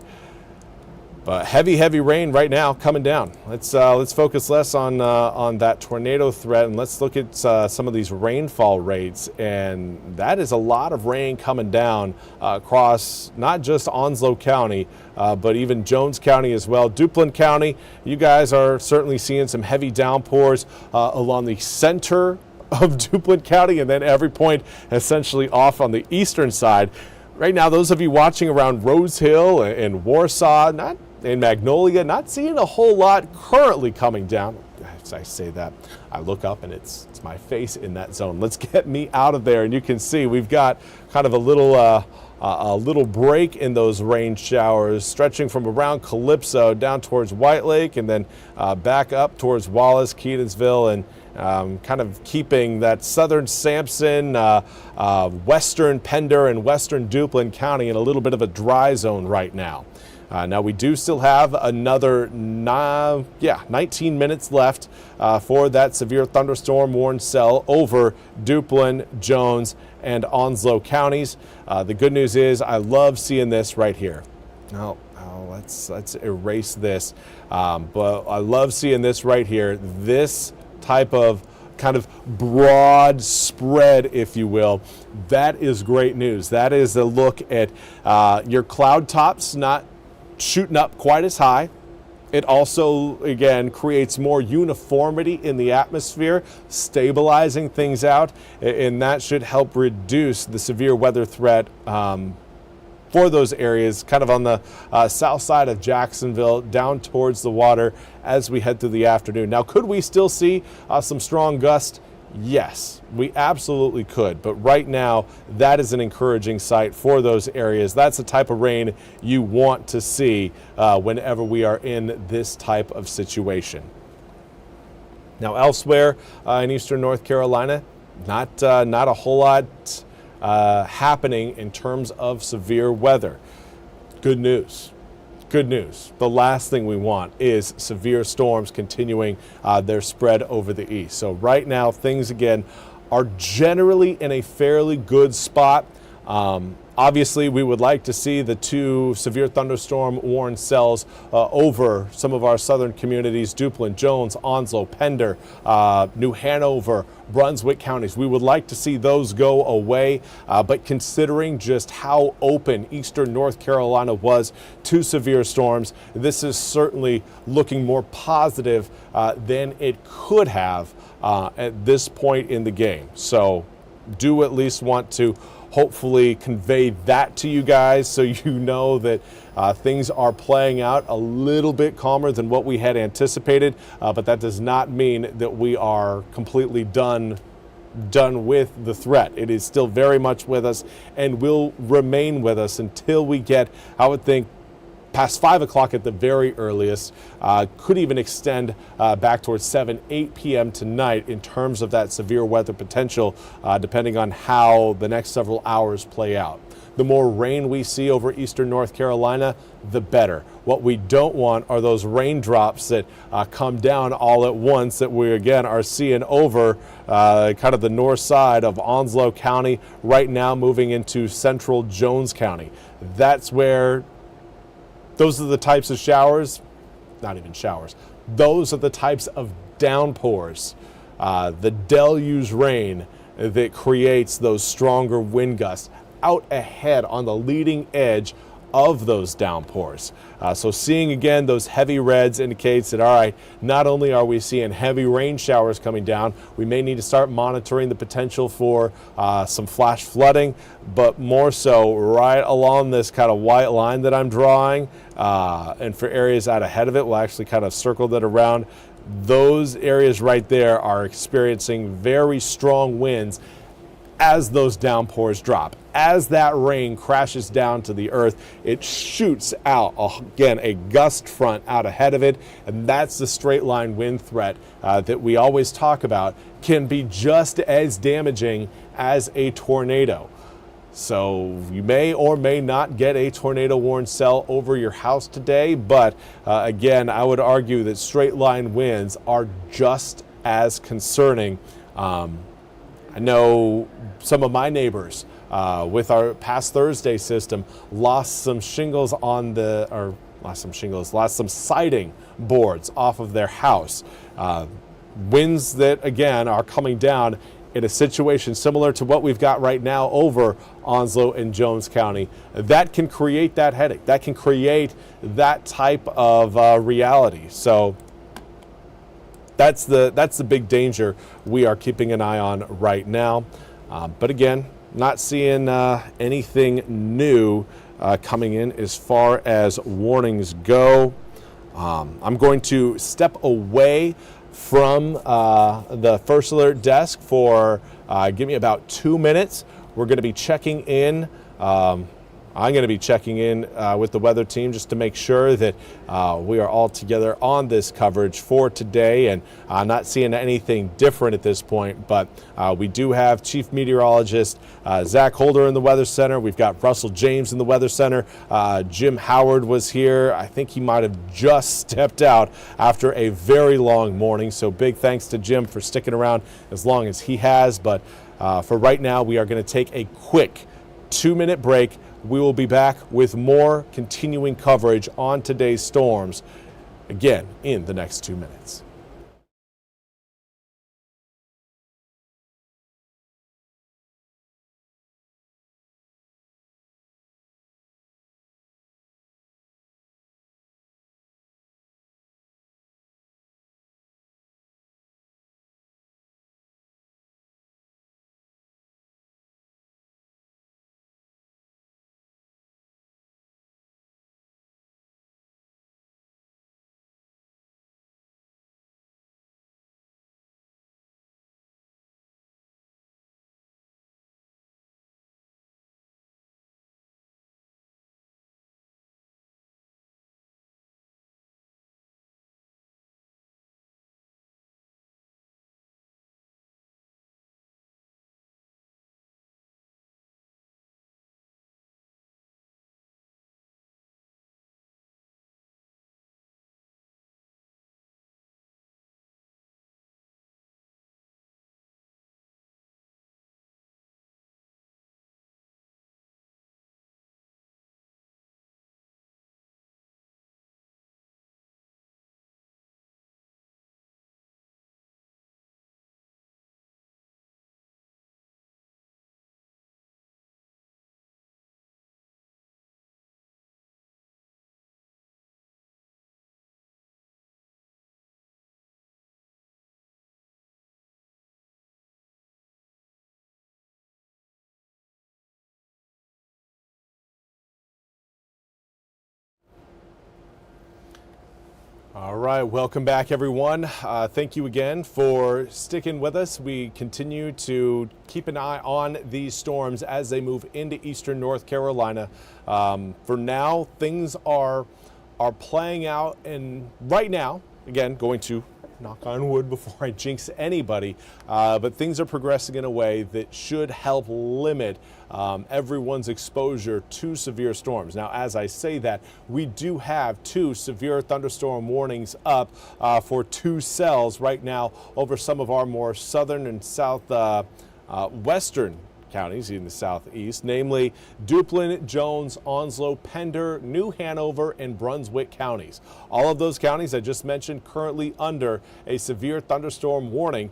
But heavy rain right now coming down. Let's focus less on that tornado threat, and let's look at some of these rainfall rates. And that is a lot of rain coming down across not just Onslow County, but even Jones County as well. Duplin County, you guys are certainly seeing some heavy downpours along the center of Duplin County, and then every point essentially off on the eastern side. Right now, those of you watching around Rose Hill and Warsaw, not in Magnolia, not seeing a whole lot currently coming down. As I say that, I look up and it's my face in that zone. Let's get me out of there, and you can see we've got kind of a little break in those rain showers, stretching from around Calypso down towards White Lake, and then back up towards Wallace, Keaton'sville, and kind of keeping that southern Sampson, western Pender, and western Duplin County in a little bit of a dry zone right now. Now we do still have another 19 minutes left for that severe thunderstorm warning cell over Duplin, Jones, and Onslow counties. The good news is I love seeing this right here. Now, let's erase this. But I love seeing this right here. This type of kind of broad spread, if you will. That is great news. That is a look at your cloud tops not shooting up quite as high. It also, again, creates more uniformity in the atmosphere, stabilizing things out, and that should help reduce the severe weather threat for those areas, kind of on the south side of Jacksonville, down towards the water as we head through the afternoon. Now, could we still see some strong gusts? Yes, we absolutely could. But right now, that is an encouraging sight for those areas. That's the type of rain you want to see whenever we are in this type of situation. Now, elsewhere in eastern North Carolina, not a whole lot happening in terms of severe weather. Good news. Good news. The last thing we want is severe storms continuing their spread over the east. So right now, things again are generally in a fairly good spot. Obviously, we would like to see the 2 severe thunderstorm warning cells over some of our southern communities, Duplin, Jones, Onslow, Pender, New Hanover, Brunswick counties. We would like to see those go away, but considering just how open eastern North Carolina was to severe storms, this is certainly looking more positive than it could have at this point in the game. So do at least want to hopefully convey that to you guys so you know that things are playing out a little bit calmer than what we had anticipated, but that does not mean that we are completely done with the threat. It is still very much with us and will remain with us until we get, I would think, past 5 o'clock at the very earliest. Could even extend back towards 8 p.m. tonight in terms of that severe weather potential, depending on how the next several hours play out. The more rain we see over eastern North Carolina, the better. What we don't want are those raindrops that come down all at once that we, again, are seeing over kind of the north side of Onslow County right now, moving into central Jones County. That's where those are the types of showers, not even showers, those are the types of downpours, the deluge rain that creates those stronger wind gusts out ahead on the leading edge of those downpours. So seeing again those heavy reds indicates that, all right, not only are we seeing heavy rain showers coming down, we may need to start monitoring the potential for some flash flooding, but more so right along this kind of white line that I'm drawing, and for areas out ahead of it, we'll actually kind of circle that around. Those areas right there are experiencing very strong winds as those downpours drop. As that rain crashes down to the earth, it shoots out, again, a gust front out ahead of it, and that's the straight line wind threat that we always talk about, can be just as damaging as a tornado. So you may or may not get a tornado warning cell over your house today, but again, I would argue that straight line winds are just as concerning. I know some of my neighbors with our past Thursday system lost some shingles on the, or lost some siding boards off of their house. Winds that, again, are coming down in a situation similar to what we've got right now over Onslow and Jones County, that can create that headache. That can create that type of reality. So that's the big danger we are keeping an eye on right now. But again, not seeing anything new coming in as far as warnings go. I'm going to step away from the first alert desk for give me about 2 minutes. We're going to be checking in. I'm going to be checking in with the weather team just to make sure that we are all together on this coverage for today, and not seeing anything different at this point. But we do have Chief Meteorologist Zach Holder in the Weather Center. We've got Russell James in the Weather Center. Jim Howard was here. I think he might have just stepped out after a very long morning. So big thanks to Jim for sticking around as long as he has. But for right now, we are going to take a quick 2-minute break. We will be back with more continuing coverage on today's storms, again, in the next 2 minutes. All right, welcome back, everyone. Thank you again for sticking with us. We continue to keep an eye on these storms as they move into eastern North Carolina. For now, things are playing out, and right now, again, going to knock on wood before I jinx anybody, but things are progressing in a way that should help limit everyone's exposure to severe storms. Now, as I say that, we do have 2 severe thunderstorm warnings up for 2 cells right now over some of our more southern and southwestern counties in the southeast, namely Duplin, Jones, Onslow, Pender, New Hanover, and Brunswick counties. All of those counties I just mentioned currently under a severe thunderstorm warning.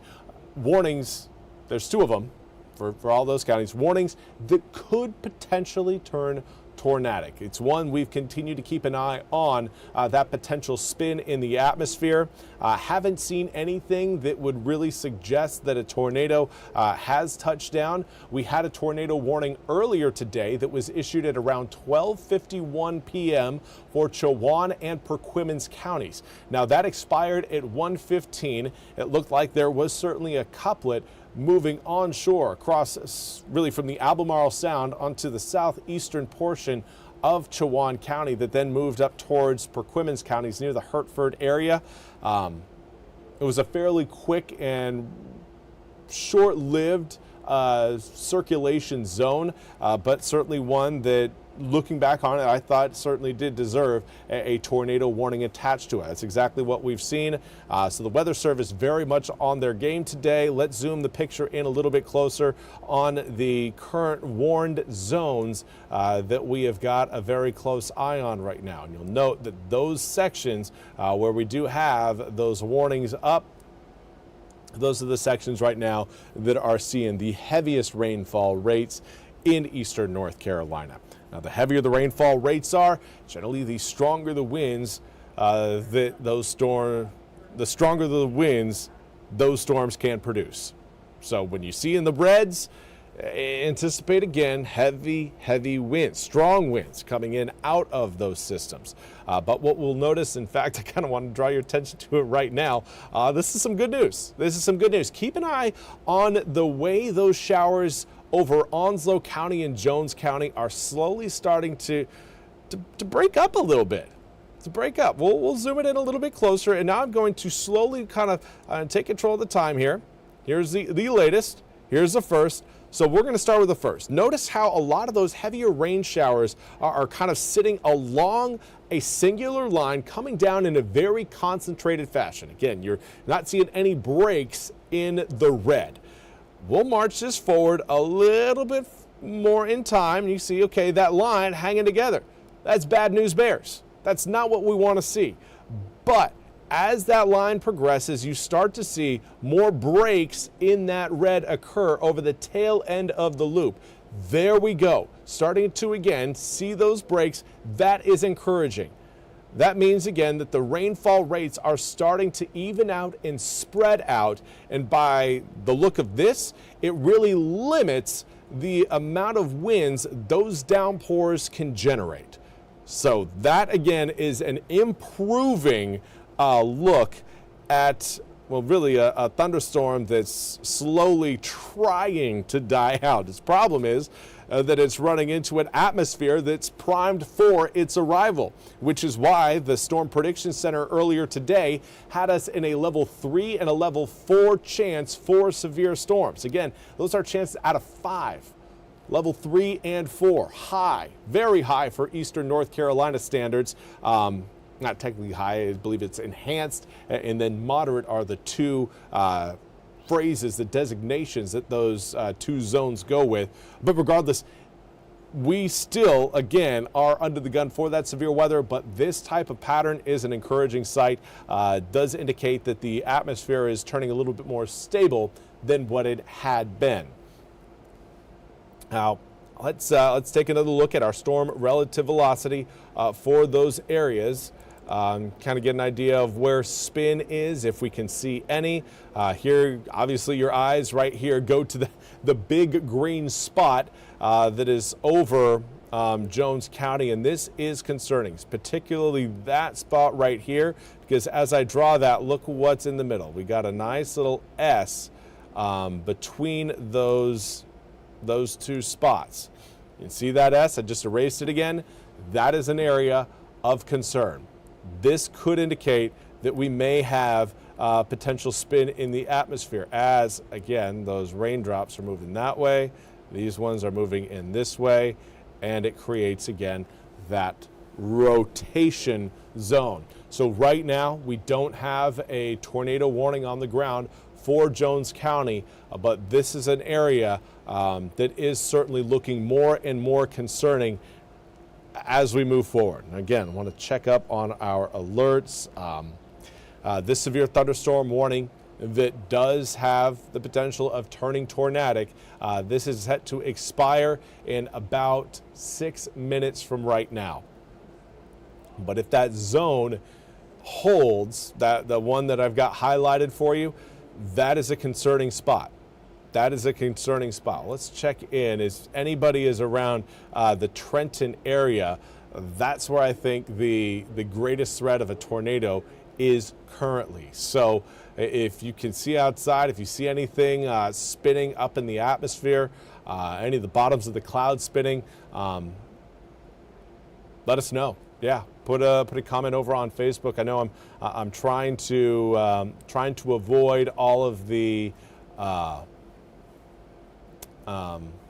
Warnings, there's 2 of them for all those counties. Warnings that could potentially turn Tornadic. It's one we've continued to keep an eye on, that potential spin in the atmosphere. Haven't seen anything that would really suggest that a tornado has touched down. We had a tornado warning earlier today that was issued at around 12:51 p.m. for Chowan and Perquimans counties. Now that expired at 1:15. It looked like there was certainly a couplet moving onshore across really from the Albemarle Sound onto the southeastern portion of Chowan County that then moved up towards Perquimans counties near the Hertford area. It was a fairly quick and short-lived circulation zone, but certainly one that, looking back on it, I thought certainly did deserve a tornado warning attached to it. That's exactly what we've seen. So the Weather Service very much on their game today. Let's zoom the picture in a little bit closer on the current warned zones that we have got a very close eye on right now. And you'll note that those sections where we do have those warnings up, those are the sections right now that are seeing the heaviest rainfall rates in eastern North Carolina. Now, the heavier the rainfall rates are, generally the stronger the winds, the stronger the winds those storms can produce. So when you see in the reds, anticipate again heavy winds, strong winds coming in out of those systems. But what we'll notice, in fact, I kind of want to draw your attention to it right now. This is some good news. This is some good news. Keep an eye on the way those showers over Onslow County and Jones County are slowly starting to break up a little bit. To break up. We'll zoom it in a little bit closer, and now I'm going to slowly kind of take control of the time here. Here's the latest. Here's the first. So we're going to start with the first. Notice how a lot of those heavier rain showers are kind of sitting along a singular line, coming down in a very concentrated fashion. Again, you're not seeing any breaks in the red. We'll march this forward a little bit more in time. You see, okay, that line hanging together. That's bad news bears. That's not what we want to see. But as that line progresses, you start to see more breaks in that red occur over the tail end of the loop. There we go. Starting to again see those breaks. That is encouraging. That means again that the rainfall rates are starting to even out and spread out, and by the look of this, it really limits the amount of winds those downpours can generate. So that again is an improving look at, well, really a thunderstorm that's slowly trying to die out. Its problem is that it's running into an atmosphere that's primed for its arrival, which is why the Storm Prediction Center earlier today had us in a level 3 and a level 4 chance for severe storms. Again, those are chances out of 5. Level 3 and 4, high, very high for eastern North Carolina standards. Not technically high, I believe it's enhanced, and then moderate are the two phrases, the designations that those two zones go with. But regardless, we still, again, are under the gun for that severe weather, but this type of pattern is an encouraging sight. Does indicate that the atmosphere is turning a little bit more stable than what it had been. Now, let's take another look at our storm relative velocity for those areas. Kind of get an idea of where spin is, if we can see any. Here, obviously, your eyes right here go to the big green spot that is over Jones County, and this is concerning, particularly that spot right here, because as I draw that, look what's in the middle. We got a nice little S between those two spots. You can see that S? I just erased it again. That is an area of concern. This could indicate that we may have potential spin in the atmosphere as, again, those raindrops are moving that way. These ones are moving in this way, and it creates, again, that rotation zone. So right now, we don't have a tornado warning on the ground for Jones County, but this is an area that is certainly looking more and more concerning as we move forward. And again, I want to check up on our alerts. This severe thunderstorm warning that does have the potential of turning tornadic. This is set to expire in about 6 minutes from right now. But if that zone holds, the one that I've got highlighted for you, that is a concerning spot. That is a concerning spot. Let's check in. If anybody is around the Trenton area, that's where I think the greatest threat of a tornado is currently. So if you can see outside, if you see anything spinning up in the atmosphere, any of the bottoms of the clouds spinning, let us know. Yeah, put a comment over on Facebook. I know I'm trying to avoid all of the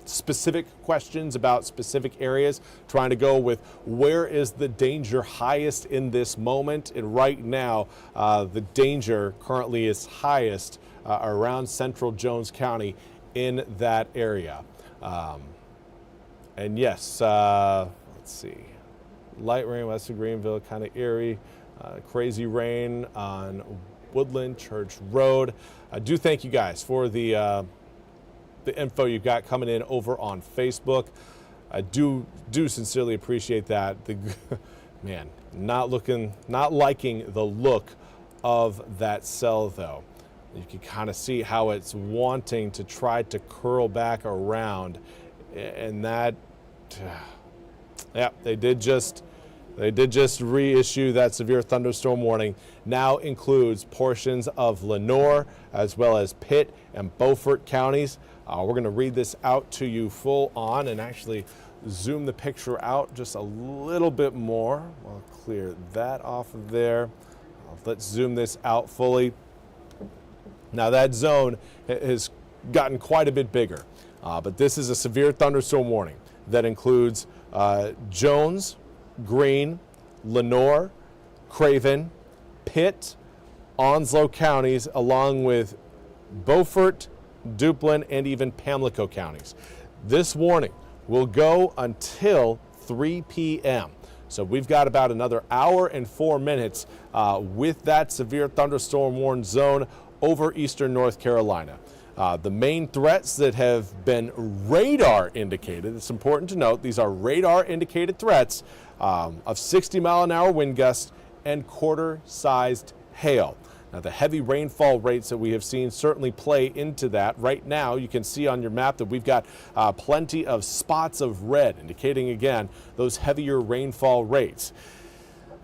specific questions about specific areas, trying to go with where is the danger highest in this moment. And right now, the danger currently is highest around central Jones County in that area. And yes, let's see. Light rain west of Greenville, kind of eerie. Crazy rain on Woodland Church Road. I do thank you guys for the info you've got coming in over on Facebook. I do sincerely appreciate that. Man, not liking the look of that cell though. You can kind of see how it's wanting to try to curl back around, and that, yeah, they did just reissue that severe thunderstorm warning. Now includes portions of Lenoir as well as Pitt and Beaufort counties. We're going to read this out to you full on and actually zoom the picture out just a little bit more. I'll clear that off of there. Let's zoom this out fully. Now that zone has gotten quite a bit bigger, but this is a severe thunderstorm warning that includes Jones, Greene, Lenoir, Craven, Pitt, Onslow counties, along with Beaufort, Duplin, and even Pamlico counties. This warning will go until 3 p.m. So we've got about another hour and 4 minutes with that severe thunderstorm warning zone over eastern North Carolina. The main threats that have been radar indicated, it's important to note, these are radar indicated threats of 60-mile-an-hour wind gusts and quarter-sized hail. Now, the heavy rainfall rates that we have seen certainly play into that. Right now, you can see on your map that we've got plenty of spots of red, indicating, again, those heavier rainfall rates.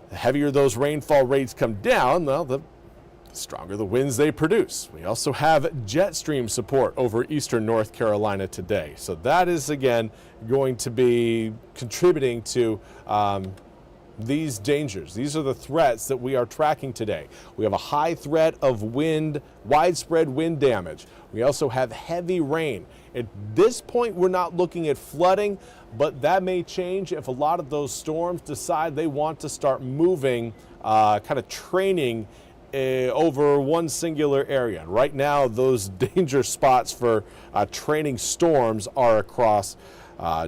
The heavier those rainfall rates come down, well, the stronger the winds they produce. We also have jet stream support over eastern North Carolina today. So that is, again, going to be contributing to these dangers. These are the threats that we are tracking today. We have a high threat of wind, widespread wind damage. We also have heavy rain. At this point, we're not looking at flooding, but that may change if a lot of those storms decide they want to start moving, kind of training over one singular area. Right now, those danger spots for training storms are across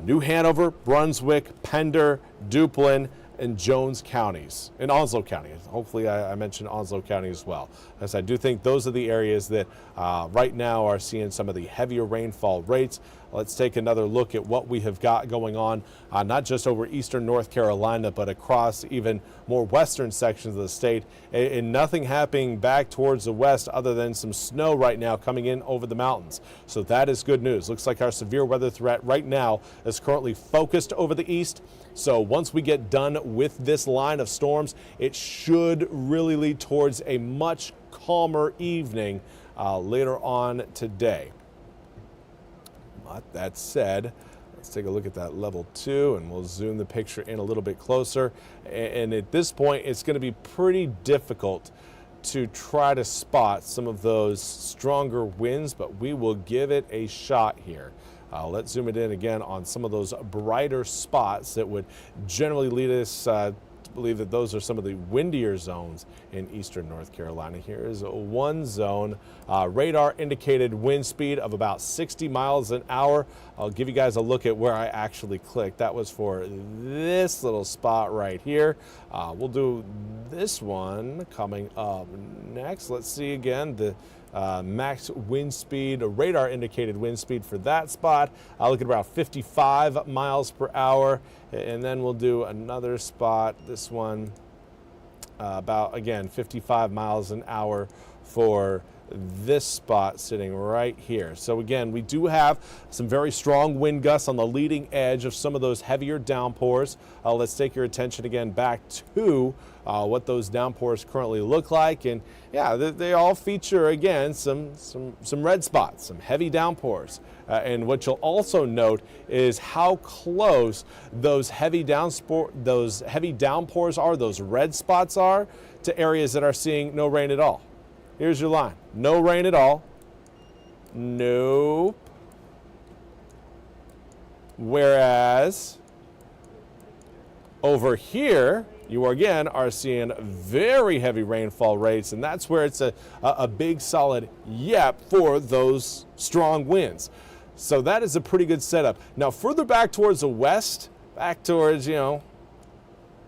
New Hanover, Brunswick, Pender, Duplin, and Jones counties, and Onslow County. Hopefully I mentioned Onslow County as well, as I do think those are the areas that right now are seeing some of the heavier rainfall rates. Let's take another look at what we have got going on, not just over eastern North Carolina, but across even more western sections of the state, and nothing happening back towards the west other than some snow right now coming in over the mountains. So that is good news. Looks like our severe weather threat right now is currently focused over the east. So once we get done with this line of storms, it should really lead towards a much calmer evening later on today. But that said, let's take a look at that level 2 and we'll zoom the picture in a little bit closer. And at this point, it's going to be pretty difficult to try to spot some of those stronger winds, but we will give it a shot here. Let's zoom it in again on some of those brighter spots that would generally lead us to believe that those are some of the windier zones in eastern North Carolina. Here is one zone, radar indicated wind speed of about 60 miles an hour. I'll give you guys a look at where I actually clicked. That was for this little spot right here. We'll do this one coming up next. Let's see again max wind speed, a radar indicated wind speed for that spot. I'll look at about 55 miles per hour. And then we'll do another spot, this one, about, again, 55 miles an hour for this spot sitting right here. So again, we do have some very strong wind gusts on the leading edge of some of those heavier downpours. Let's take your attention again back to what those downpours currently look like. And yeah, they all feature, again, some red spots, some heavy downpours. And what you'll also note is how close those heavy downpours are, those red spots are, to areas that are seeing no rain at all. Here's your line. No rain at all. Nope. Whereas over here, you again are seeing very heavy rainfall rates, and that's where it's a big solid yep for those strong winds. So that is a pretty good setup. Now further back towards the west, back towards,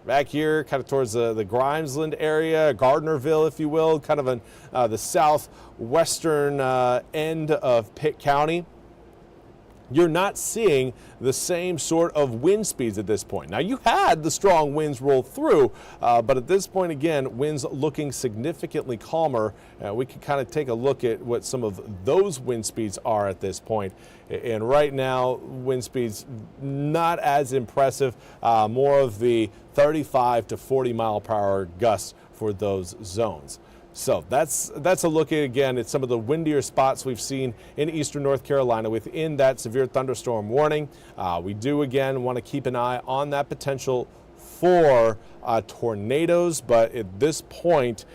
back here, kind of towards the Grimesland area, Gardnerville, if you will, kind of on the southwestern end of Pitt County, you're not seeing the same sort of wind speeds at this point. Now, you had the strong winds roll through, but at this point, again, winds looking significantly calmer. We can kind of take a look at what some of those wind speeds are at this point. And right now, wind speeds not as impressive, more of the 35 to 40 mile per hour gusts for those zones. So that's a look at, again, at some of the windier spots we've seen in eastern North Carolina within that severe thunderstorm warning. We do, again, want to keep an eye on that potential for tornadoes, but at this point,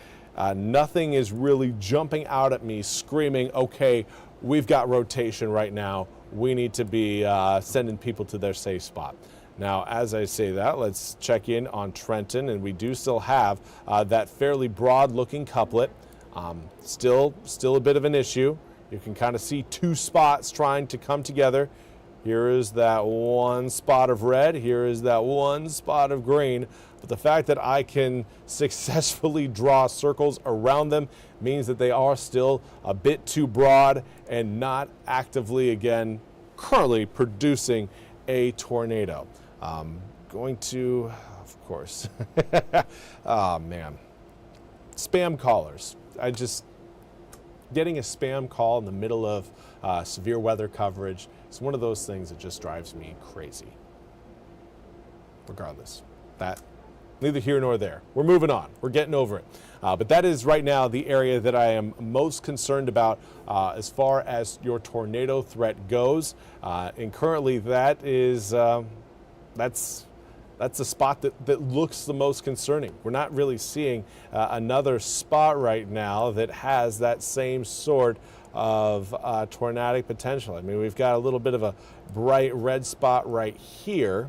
nothing is really jumping out at me screaming, okay, we've got rotation right now. We need to be sending people to their safe spot. Now, as I say that, let's check in on Trenton, and we do still have that fairly broad-looking couplet. Still a bit of an issue. You can kind of see two spots trying to come together. Here is that one spot of red. Here is that one spot of green. But the fact that I can successfully draw circles around them means that they are still a bit too broad and not actively, again, currently producing a tornado. Going to, of course, oh man, spam callers. Getting a spam call in the middle of severe weather coverage is one of those things that just drives me crazy. Regardless, that neither here nor there. We're moving on. We're getting over it. But that is right now the area that I am most concerned about as far as your tornado threat goes. And currently that is, that's the spot that looks the most concerning. We're not really seeing another spot right now that has that same sort of tornadic potential. I mean, we've got a little bit of a bright red spot right here,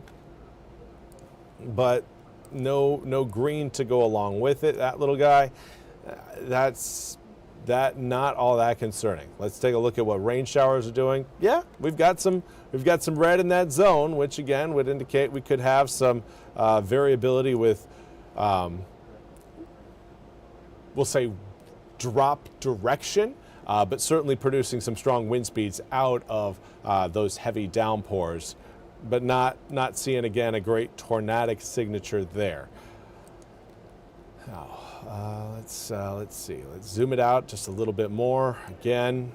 but no green to go along with it. That little guy, that's not all that concerning. Let's take a look at what rain showers are doing. Yeah, we've got some red in that zone, which again would indicate we could have some variability with, we'll say, drop direction, but certainly producing some strong wind speeds out of those heavy downpours, but not seeing, again, a great tornadic signature there. Now, let's see. Let's zoom it out just a little bit more. Again,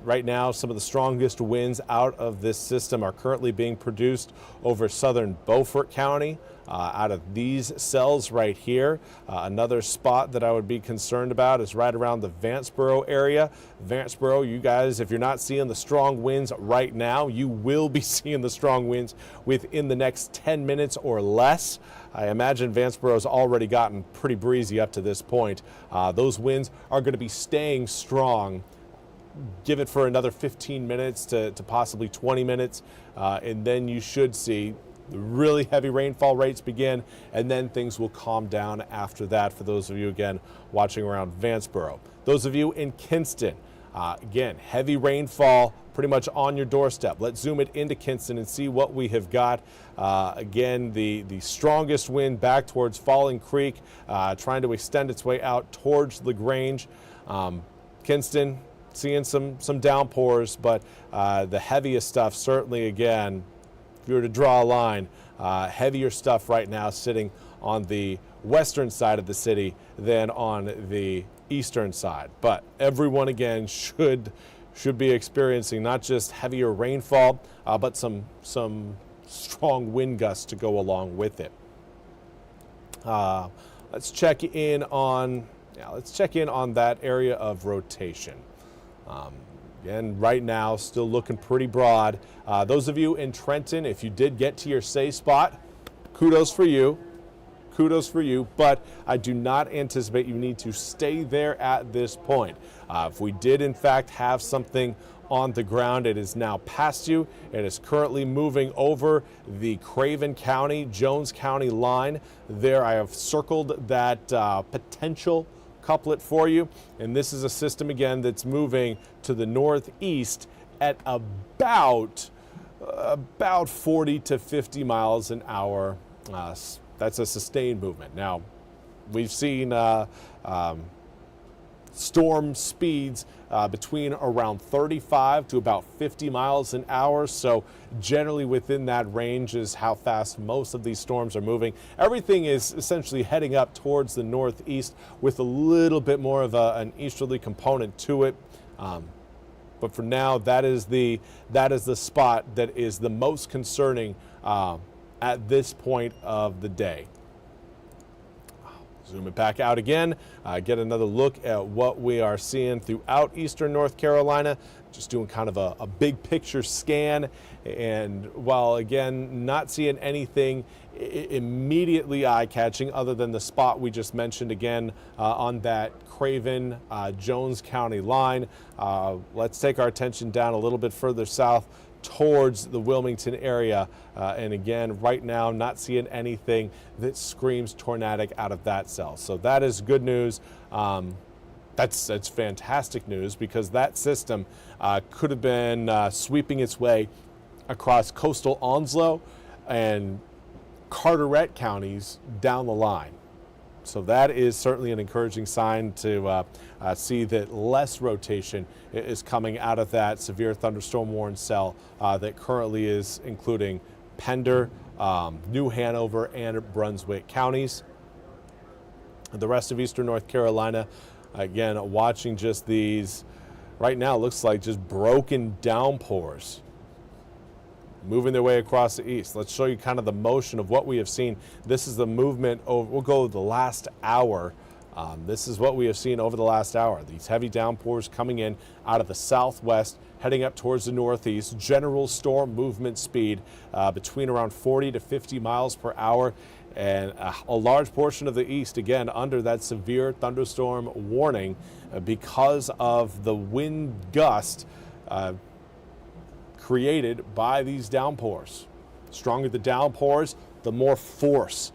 right now, some of the strongest winds out of this system are currently being produced over southern Beaufort County, out of these cells right here. Another spot that I would be concerned about is right around the Vanceboro area. Vanceboro, you guys, if you're not seeing the strong winds right now, you will be seeing the strong winds within the next 10 minutes or less. I imagine Vanceboro's already gotten pretty breezy up to this point. Those winds are going to be staying strong. Give it for another 15 minutes to possibly 20 minutes, and then you should see the really heavy rainfall rates begin, and then things will calm down after that for those of you, again, watching around Vanceboro. Those of you in Kinston, again, heavy rainfall pretty much on your doorstep. Let's zoom it into Kinston and see what we have got. Again, the strongest wind back towards Falling Creek, trying to extend its way out towards LaGrange. Kind Kinston, seeing some downpours, but the heaviest stuff certainly, again, if you were to draw a line, heavier stuff right now sitting on the western side of the city than on the eastern side. But everyone, again, should be experiencing not just heavier rainfall, but some strong wind gusts to go along with it. Let's check in on that area of rotation. Again, right now, still looking pretty broad. Those of you in Trenton, if you did get to your safe spot, kudos for you. Kudos for you, but I do not anticipate you need to stay there at this point. If we did, in fact, have something on the ground, it is now past you. It is currently moving over the Craven County, Jones County line. There, I have circled that potential couplet for you, and this is a system, again, that's moving to the northeast at about 40 to 50 miles an hour. That's a sustained movement. Now, we've seen storm speeds between around 35 to about 50 miles an hour. So generally within that range is how fast most of these storms are moving. Everything is essentially heading up towards the northeast with a little bit more of an easterly component to it. But for now, that is the spot that is the most concerning at this point of the day. Zoom it back out again, get another look at what we are seeing throughout eastern North Carolina. Just doing kind of a big picture scan, and while again not seeing anything immediately eye-catching other than the spot we just mentioned again on that Craven Jones County line, let's take our attention down a little bit further south towards the Wilmington area, and again right now not seeing anything that screams tornadic out of that cell. So that is good news. That's fantastic news, because that system could have been sweeping its way across coastal Onslow and Carteret counties down the line. So that is certainly an encouraging sign to see that less rotation is coming out of that severe thunderstorm warning cell that currently is including Pender, New Hanover, and Brunswick counties. The rest of eastern North Carolina, again, watching just these, right now it looks like just broken downpours moving their way across the east. Let's show you kind of the motion of what we have seen. This is the movement over, we'll go the last hour. This is what we have seen over the last hour. These heavy downpours coming in out of the southwest, heading up towards the northeast. General storm movement speed between around 40 to 50 miles per hour. And a large portion of the east, again, under that severe thunderstorm warning because of the wind gust created by these downpours. Stronger the downpours, the more force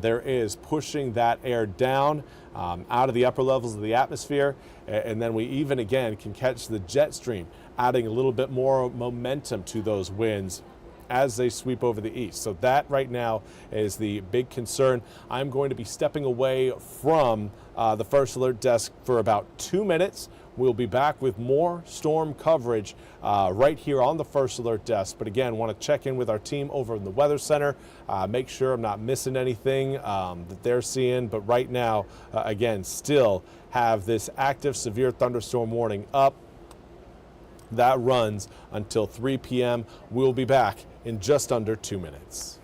there is pushing that air down out of the upper levels of the atmosphere. And then we even again can catch the jet stream, adding a little bit more momentum to those winds as they sweep over the east. So that right now is the big concern. I'm going to be stepping away from the first alert desk for about 2 minutes. We'll be back with more storm coverage right here on the first alert desk. But again, want to check in with our team over in the Weather Center, make sure I'm not missing anything that they're seeing. But right now, again, still have this active severe thunderstorm warning up. That runs until 3 p.m. We'll be back in just under 2 minutes.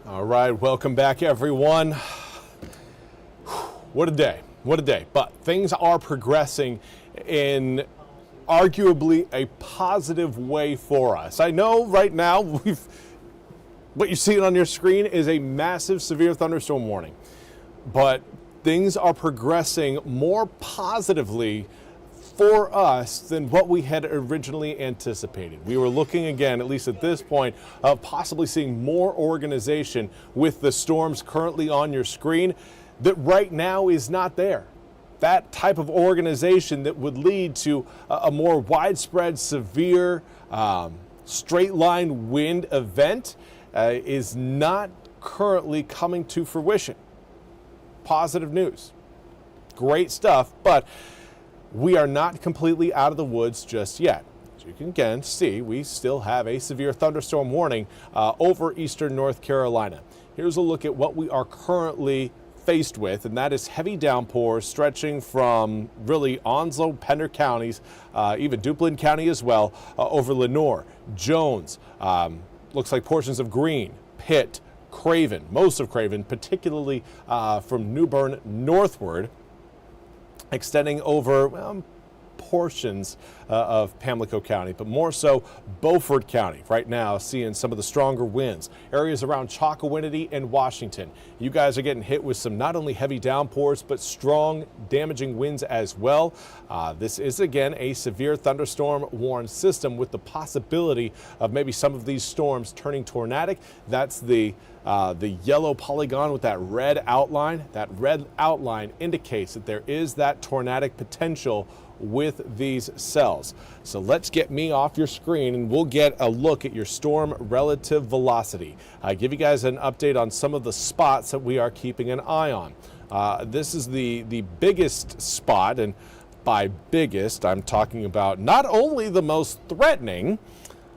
All right, welcome back, everyone. What a day, what a day. But things are progressing in arguably a positive way for us. I know right now what you're seeing on your screen is a massive severe thunderstorm warning, but things are progressing more positively for us than what we had originally anticipated. We were looking again, at least at this point, of possibly seeing more organization with the storms currently on your screen that right now is not there. That type of organization that would lead to a more widespread, severe, straight line wind event is not currently coming to fruition. Positive news. Great stuff, but we are not completely out of the woods just yet. As you can again see, we still have a severe thunderstorm warning over eastern North Carolina. Here's a look at what we are currently faced with, and that is heavy downpours stretching from really Onslow, Pender counties, even Duplin County as well, over Lenoir, Jones, looks like portions of Greene, Pitt, Craven, most of Craven, particularly from New Bern northward, extending over portions of Pamlico County, but more so Beaufort County right now, seeing some of the stronger winds. Areas around Chocowinity and Washington. You guys are getting hit with some not only heavy downpours, but strong damaging winds as well. This is again a severe thunderstorm warned system with the possibility of maybe some of these storms turning tornadic. That's the yellow polygon with that red outline. That red outline indicates that there is that tornadic potential with these cells. So let's get me off your screen and we'll get a look at your storm relative velocity. Give you guys an update on some of the spots that we are keeping an eye on. This is the biggest spot, and by biggest I'm talking about not only the most threatening,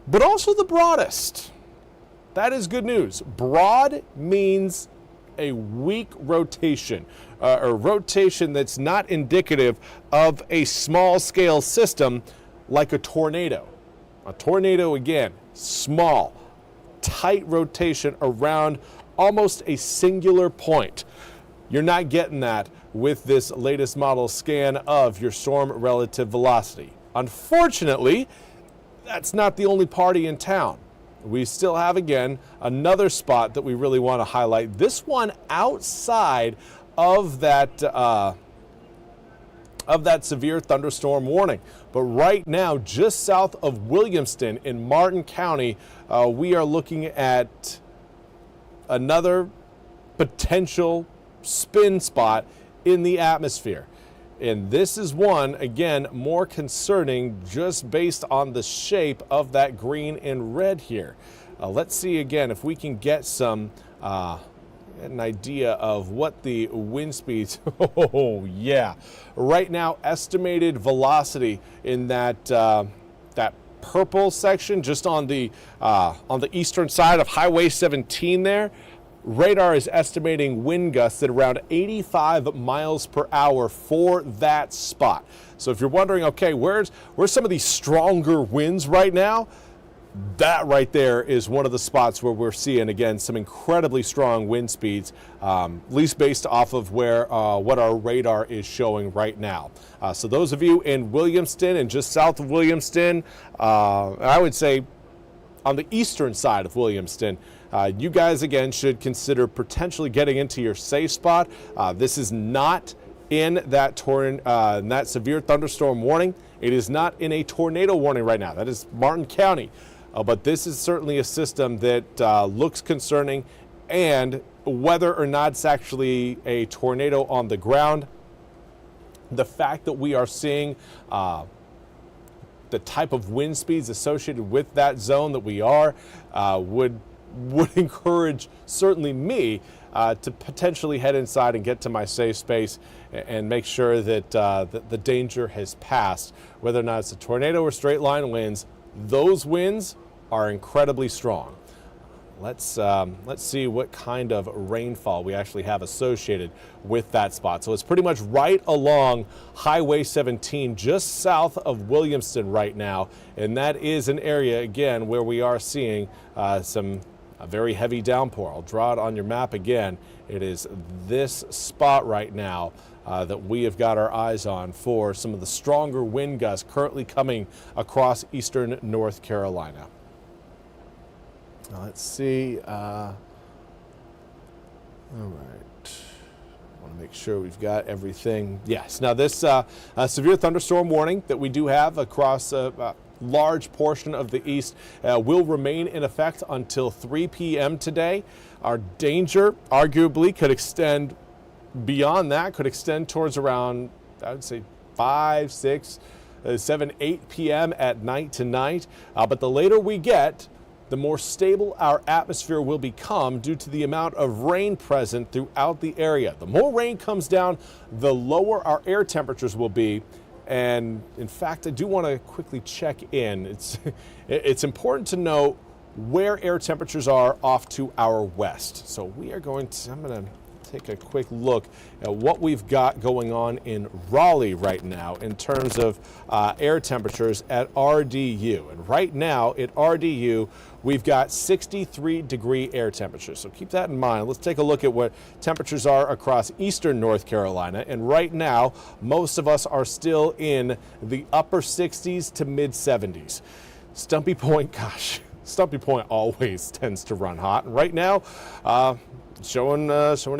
but also the broadest. That is good news. Broad means a weak rotation, a rotation that's not indicative of a small scale system like a tornado. A tornado, again, small, tight rotation around almost a singular point. You're not getting that with this latest model scan of your storm relative velocity. Unfortunately, that's not the only party in town. We still have, again, another spot that we really want to highlight. This one outside of that severe thunderstorm warning. But right now, just south of Williamston in Martin County, we are looking at another potential spin spot in the atmosphere. And this is one, again, more concerning just based on the shape of that green and red here. Let's see again if we can get some an idea of what the wind speeds. Oh yeah, right now estimated velocity in that that purple section just on the eastern side of Highway 17 there. Radar is estimating wind gusts at around 85 miles per hour for that spot. So if you're wondering, okay, where's some of these stronger winds right now? That right there is one of the spots where we're seeing, again, some incredibly strong wind speeds, at least based off of where what our radar is showing right now. So those of you in Williamston and just south of Williamston, I would say on the eastern side of Williamston, you guys, again, should consider potentially getting into your safe spot. This is not in that severe thunderstorm warning. It is not in a tornado warning right now. That is Martin County. But this is certainly a system that looks concerning, and whether or not it's actually a tornado on the ground, the fact that we are seeing the type of wind speeds associated with that zone that we are would encourage certainly me to potentially head inside and get to my safe space and make sure that the danger has passed. Whether or not it's a tornado or straight line winds, those winds are incredibly strong. Let's see what kind of rainfall we actually have associated with that spot. So it's pretty much right along Highway 17, just south of Williamston right now. And that is an area, again, where we are seeing some a very heavy downpour. I'll draw it on your map again. It is this spot right now that we have got our eyes on for some of the stronger wind gusts currently coming across eastern North Carolina. Now let's see. All right. I want to make sure we've got everything. Yes. Now this severe thunderstorm warning that we do have across a large portion of the east will remain in effect until 3 p.m. today. Our danger arguably could extend beyond that, could extend towards around, I would say, 5, 6, 7, 8 p.m. at night tonight. But the later we get, the more stable our atmosphere will become due to the amount of rain present throughout the area. The more rain comes down, the lower our air temperatures will be. And in fact, I do want to quickly check in. It's important to know where air temperatures are off to our west. So we are going to, I'm going to take a quick look at what we've got going on in Raleigh right now in terms of air temperatures at RDU. And right now at RDU, we've got 63-degree air temperatures. So keep that in mind. Let's take a look at what temperatures are across eastern North Carolina. And right now, most of us are still in the upper 60s to mid 70s. Stumpy Point, gosh, Stumpy Point always tends to run hot. And right now, showing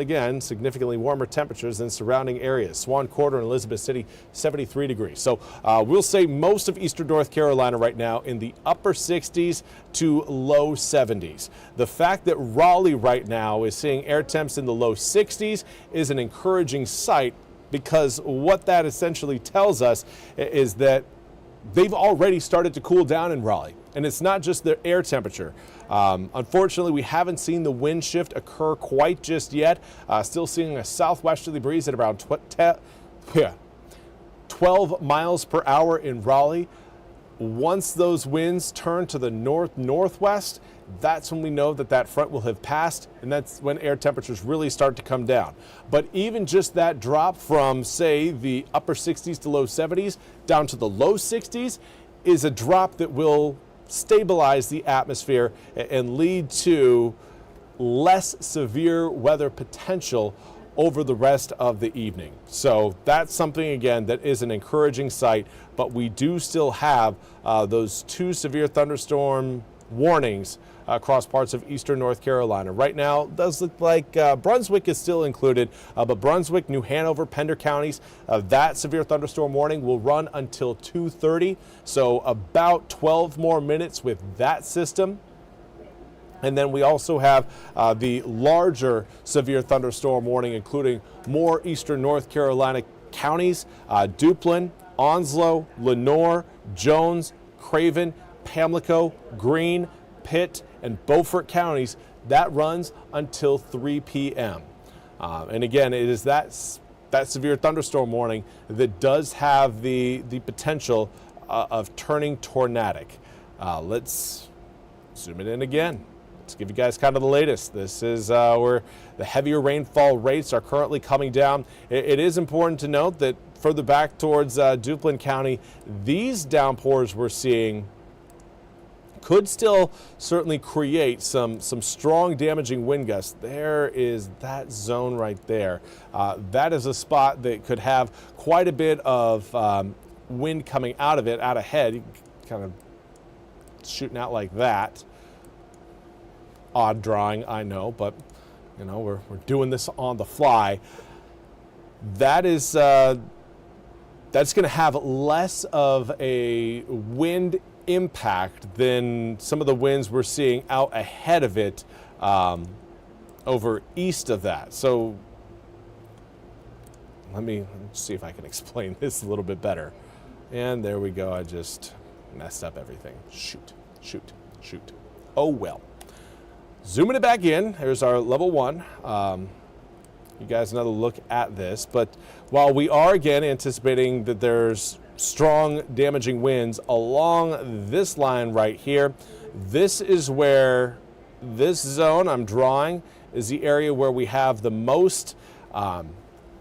again significantly warmer temperatures than surrounding areas. Swan Quarter and Elizabeth City, 73 degrees. So we'll say most of eastern North Carolina right now in the upper 60s to low 70s. The fact that Raleigh right now is seeing air temps in the low 60s is an encouraging sight, because what that essentially tells us is that they've already started to cool down in Raleigh. And it's not just the air temperature. Unfortunately, we haven't seen the wind shift occur quite just yet. Still seeing a southwesterly breeze at around 12 miles per hour in Raleigh. Once those winds turn to the north-northwest, that's when we know that that front will have passed, and that's when air temperatures really start to come down. But even just that drop from, say, the upper 60s to low 70s down to the low 60s is a drop that will stabilize the atmosphere and lead to less severe weather potential over the rest of the evening. So that's something, again, that is an encouraging sight, but we do still have those 2 severe thunderstorm warnings across parts of eastern North Carolina. Right now, it does look like Brunswick is still included, but Brunswick, New Hanover, Pender counties, that severe thunderstorm warning will run until 2:30, so about 12 more minutes with that system. And then we also have the larger severe thunderstorm warning, including more eastern North Carolina counties, Duplin, Onslow, Lenoir, Jones, Craven, Pamlico, Greene, Pitt, and Beaufort counties. That runs until 3 p.m. And again, it is that severe thunderstorm warning that does have the potential of turning tornadic. Let's zoom it in again. Let's give you guys kind of the latest. This is where the heavier rainfall rates are currently coming down. It is important to note that further back towards Duplin County, these downpours we're seeing could still certainly create some strong damaging wind gusts. There is that zone right there. That is a spot that could have quite a bit of wind coming out of it, out ahead, kind of shooting out like that. Odd drawing, I know, but you know, we're doing this on the fly. That is that's going to have less of a wind impact than some of the winds we're seeing out ahead of it over east of that. So let me see if I can explain this a little bit better. And there we go. I just messed up everything. Shoot. Oh well. Zooming it back in, there's our level 1. You guys another look at this, but while we are again anticipating that there's strong damaging winds along this line right here, this is where this zone I'm drawing is the area where we have the most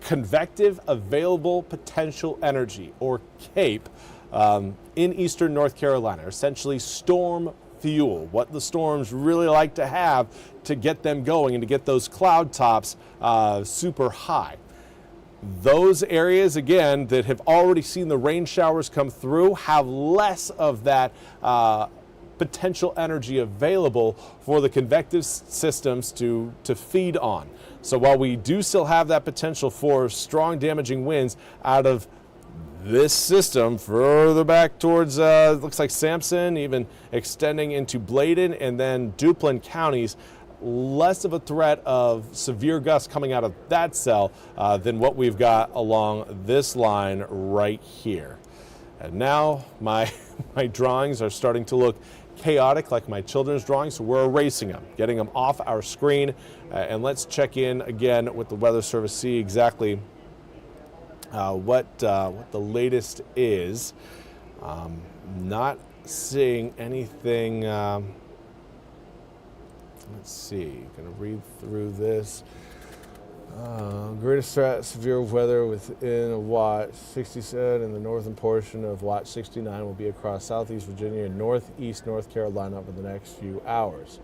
convective available potential energy, or CAPE, in eastern North Carolina, essentially storm fuel, what the storms really like to have to get them going and to get those cloud tops super high. Those areas, again, that have already seen the rain showers come through have less of that potential energy available for the convective systems to feed on. So while we do still have that potential for strong damaging winds out of this system further back towards, looks like Sampson, even extending into Bladen and then Duplin counties, less of a threat of severe gusts coming out of that cell than what we've got along this line right here. And now my drawings are starting to look chaotic like my children's drawings, so we're erasing them, getting them off our screen, and let's check in again with the Weather Service, see exactly what the latest is. Not seeing anything. Let's see, gonna read through this. Greatest threat, severe weather within a watt 67 in the northern portion of watt 69 will be across southeast Virginia and northeast North Carolina over the next few hours.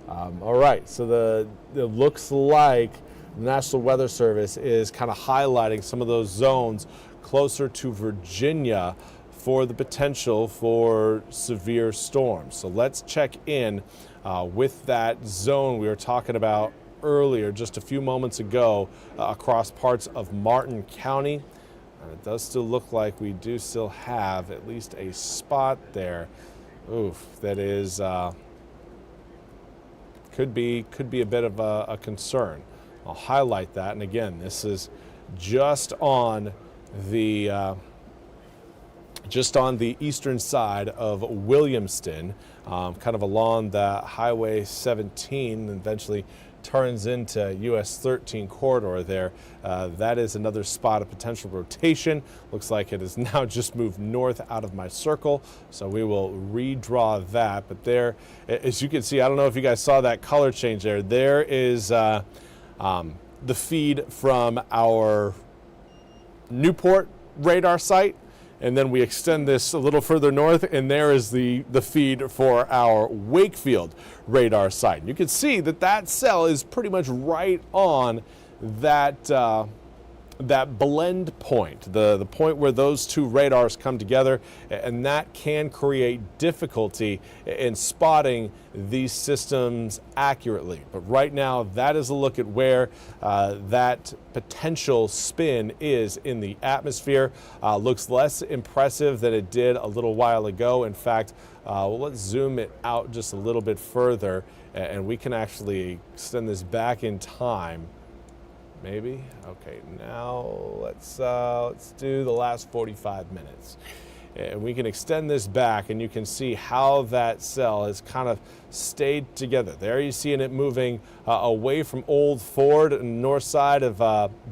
All right, so it looks like the National Weather Service is kind of highlighting some of those zones closer to Virginia for the potential for severe storms. So let's check in with that zone we were talking about earlier, just a few moments ago, across parts of Martin County. And it does still look like we do still have at least a spot there. Oof, that is, could be a bit of a concern. I'll highlight that. And again, this is just on the eastern side of Williamston, kind of along the Highway 17, and eventually turns into US 13 corridor there. That is another spot of potential rotation. Looks like it has now just moved north out of my circle, so we will redraw that. But there, as you can see, I don't know if you guys saw that color change there. There is the feed from our Newport radar site, and then we extend this a little further north, and there is the feed for our Wakefield radar site. You can see that cell is pretty much right on that that blend point, the point where those two radars come together, and that can create difficulty in spotting these systems accurately. But right now, that is a look at where that potential spin is in the atmosphere. Looks less impressive than it did a little while ago. In fact, well, let's zoom it out just a little bit further, and we can actually extend this back in time. Maybe. Okay, now let's do the last 45 minutes. And we can extend this back, and you can see how that cell has kind of stayed together. There you see it moving away from Old Ford and the north side of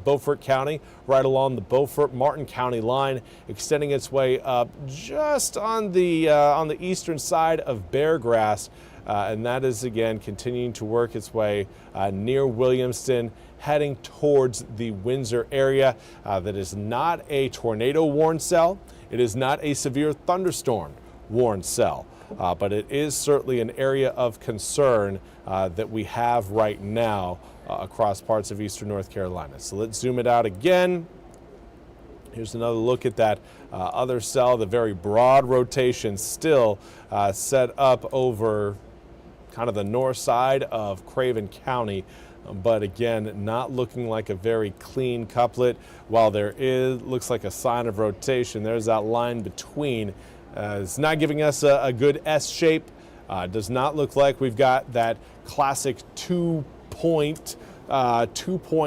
Beaufort County, right along the Beaufort-Martin County line, extending its way up just on the eastern side of Beargrass. And that is, again, continuing to work its way near Williamston, heading towards the Windsor area. That is not a tornado warn cell. It is not a severe thunderstorm warn cell, but it is certainly an area of concern that we have right now across parts of eastern North Carolina. So let's zoom it out again. Here's another look at that other cell, the very broad rotation still set up over kind of the north side of Craven County. But again, not looking like a very clean couplet. While there looks like a sign of rotation, there's that line between. It's not giving us a good S shape. Does not look like we've got that classic two-point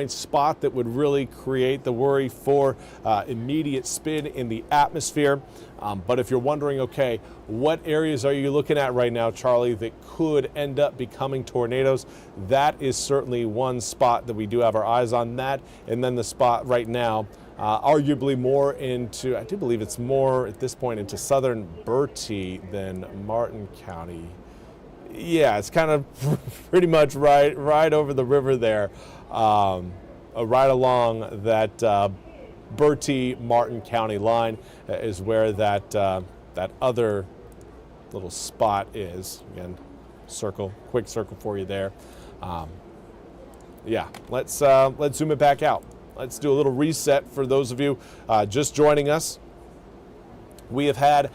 spot that would really create the worry for immediate spin in the atmosphere. But if you're wondering, okay, what areas are you looking at right now, Charlie, that could end up becoming tornadoes? That is certainly one spot that we do have our eyes on, that. And then the spot right now, arguably more into, I do believe it's more at this point into southern Bertie than Martin County. Yeah, it's kind of pretty much right over the river there, right along that Bertie-Martin County line is where that other little spot is. Again, circle, quick circle for you there. Yeah, let's zoom it back out. Let's do a little reset for those of you just joining us. We have had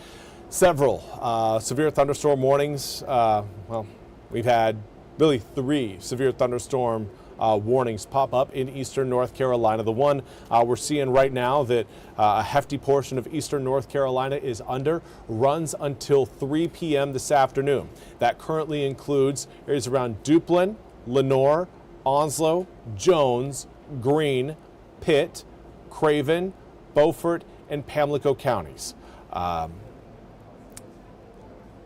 several severe thunderstorm warnings. Well, we've had really 3 severe thunderstorm warnings pop up in eastern North Carolina. The one we're seeing right now that a hefty portion of eastern North Carolina is under runs until 3 p.m. this afternoon. That currently includes areas around Duplin, Lenoir, Onslow, Jones, Greene, Pitt, Craven, Beaufort, and Pamlico counties.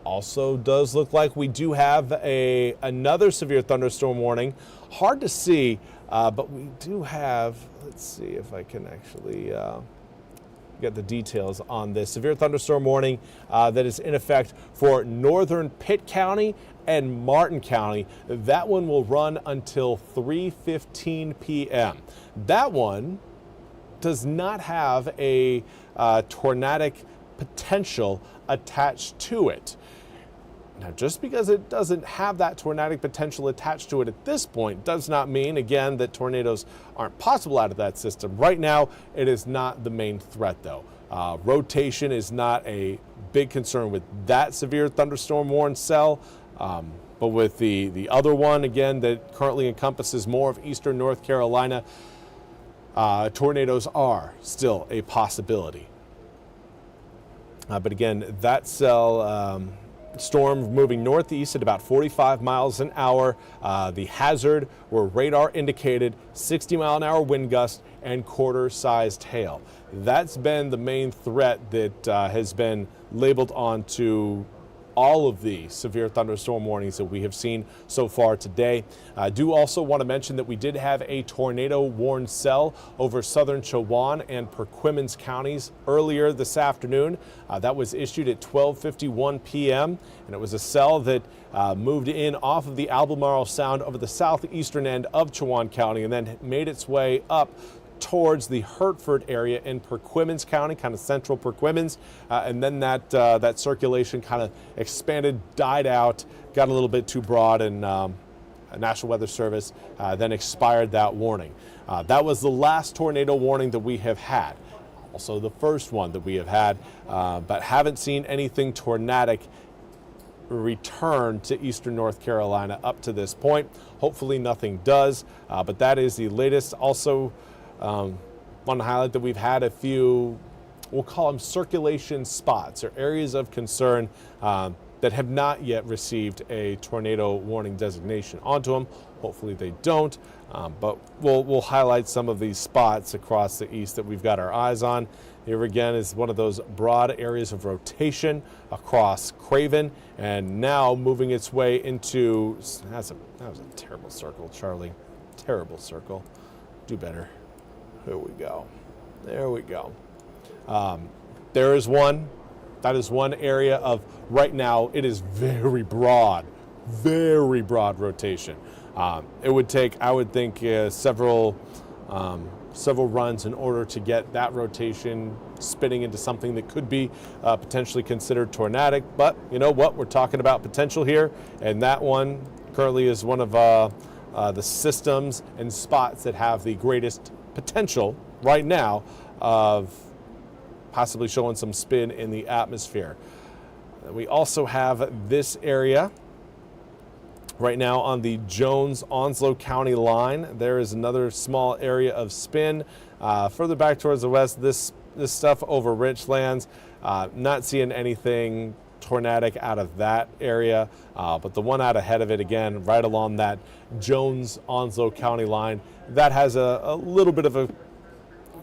Also does look like we do have another severe thunderstorm warning. Hard to see, but we do have, let's see if I can actually get the details on this. Severe thunderstorm warning that is in effect for northern Pitt County and Martin County. That one will run until 3:15 p.m. That one does not have a tornadic potential attached to it. Now, just because it doesn't have that tornadic potential attached to it at this point does not mean, again, that tornadoes aren't possible out of that system. Right now, it is not the main threat, though. Rotation is not a big concern with that severe thunderstorm warning cell, but with the other one, again, that currently encompasses more of eastern North Carolina, tornadoes are still a possibility. But again, that cell storm moving northeast at about 45 miles an hour. The hazard were radar indicated 60-mile-an-hour wind gust and quarter-sized hail. That's been the main threat that has been labeled onto all of the severe thunderstorm warnings that we have seen so far today. I do also want to mention that we did have a tornado warn cell over southern Chowan and Perquimans counties earlier this afternoon. That was issued at 12:51 p.m. and it was a cell that moved in off of the Albemarle Sound over the southeastern end of Chowan County and then made its way up towards the Hertford area in Perquimans County, kind of central Perquimans, and then that circulation kind of expanded, died out, got a little bit too broad, and National Weather Service then expired that warning. That was the last tornado warning that we have had, also the first one that we have had, but haven't seen anything tornadic return to eastern North Carolina up to this point. Hopefully nothing does, but that is the latest. Also, want to highlight that we've had a few, we'll call them circulation spots or areas of concern that have not yet received a tornado warning designation onto them. Hopefully they don't, but we'll highlight some of these spots across the east that we've got our eyes on. Here again is one of those broad areas of rotation across Craven, and now moving its way into, that was a terrible circle, Charlie, terrible circle, do better. Here we go. There we go. There is one. That is one area of, right now, it is very broad rotation. It would take, I would think, several runs in order to get that rotation spinning into something that could be potentially considered tornadic. But you know what? We're talking about potential here, and that one currently is one of the systems and spots that have the greatest potential right now of possibly showing some spin in the atmosphere. We also have this area right now on the Jones-Onslow County line. There is another small area of spin. Further back towards the west, this stuff over Richlands, not seeing anything tornadic out of that area, but the one out ahead of it, again, right along that Jones-Onslow County line, that has a little bit of a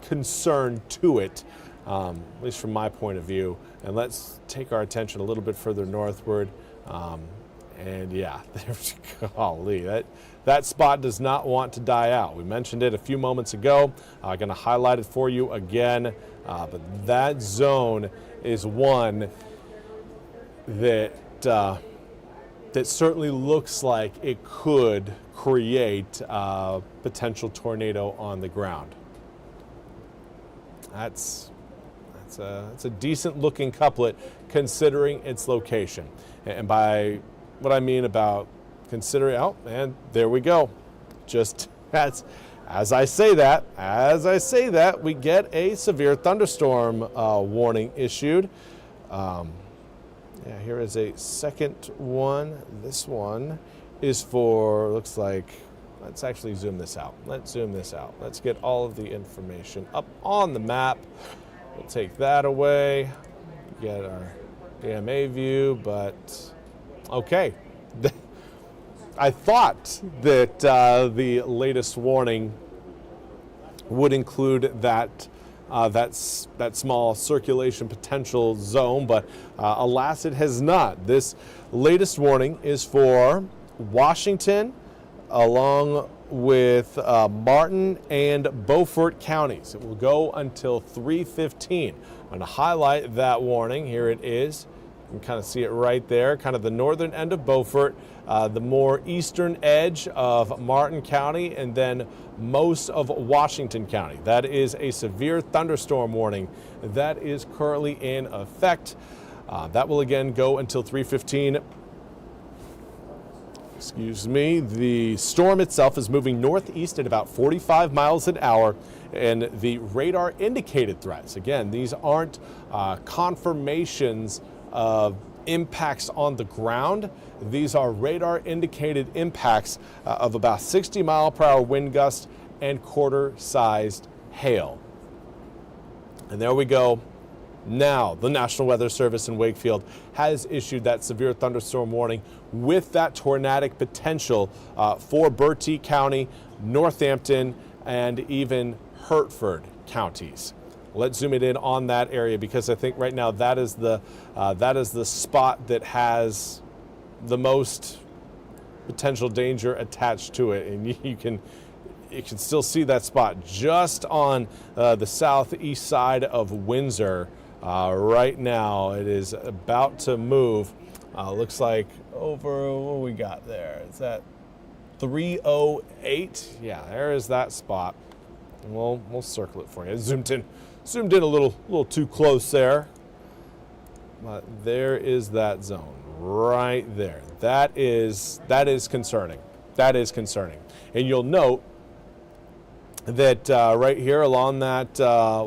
concern to it, at least from my point of view. And let's take our attention a little bit further northward. And yeah, there's, golly, that spot does not want to die out. We mentioned it a few moments ago. I'm going to highlight it for you again. But that zone is one that certainly looks like it could create a potential tornado on the ground. That's It's a decent looking couplet considering its location. And by what I mean about considering, oh, and there we go. Just as I say that, we get a severe thunderstorm warning issued. Yeah, here is a second one. This one is for, looks like, let's actually zoom this out. Let's zoom this out. Let's get all of the information up on the map. We'll take that away, get our DMA view, but okay. I thought that the latest warning would include that small circulation potential zone, but alas, it has not. This latest warning is for Washington, along with Martin and Beaufort counties. It will go until 3:15. I'm going to highlight that warning. Here it is. You can kind of see it right there, kind of the northern end of Beaufort, the more eastern edge of Martin County, and then most of Washington County. That is a severe thunderstorm warning that is currently in effect. That will again go until 3:15. Excuse me. The storm itself is moving northeast at about 45 miles an hour, and the radar indicated threats. Again, these aren't confirmations of impacts on the ground. These are radar indicated impacts of about 60-mile-per-hour wind gusts and quarter-sized hail. And there we go. Now, the National Weather Service in Wakefield has issued that severe thunderstorm warning with that tornadic potential for Bertie County, Northampton, and even Hertford counties. Let's zoom it in on that area, because I think right now that is the spot that has the most potential danger attached to it, and you can still see that spot just on the southeast side of Windsor. Right now, it is about to move. Looks like over, what we got there? Is that 308? Yeah, there is that spot. We'll circle it for you. Zoomed in a little too close there. But there is that zone right there. That is concerning. That is concerning. And you'll note that right here along that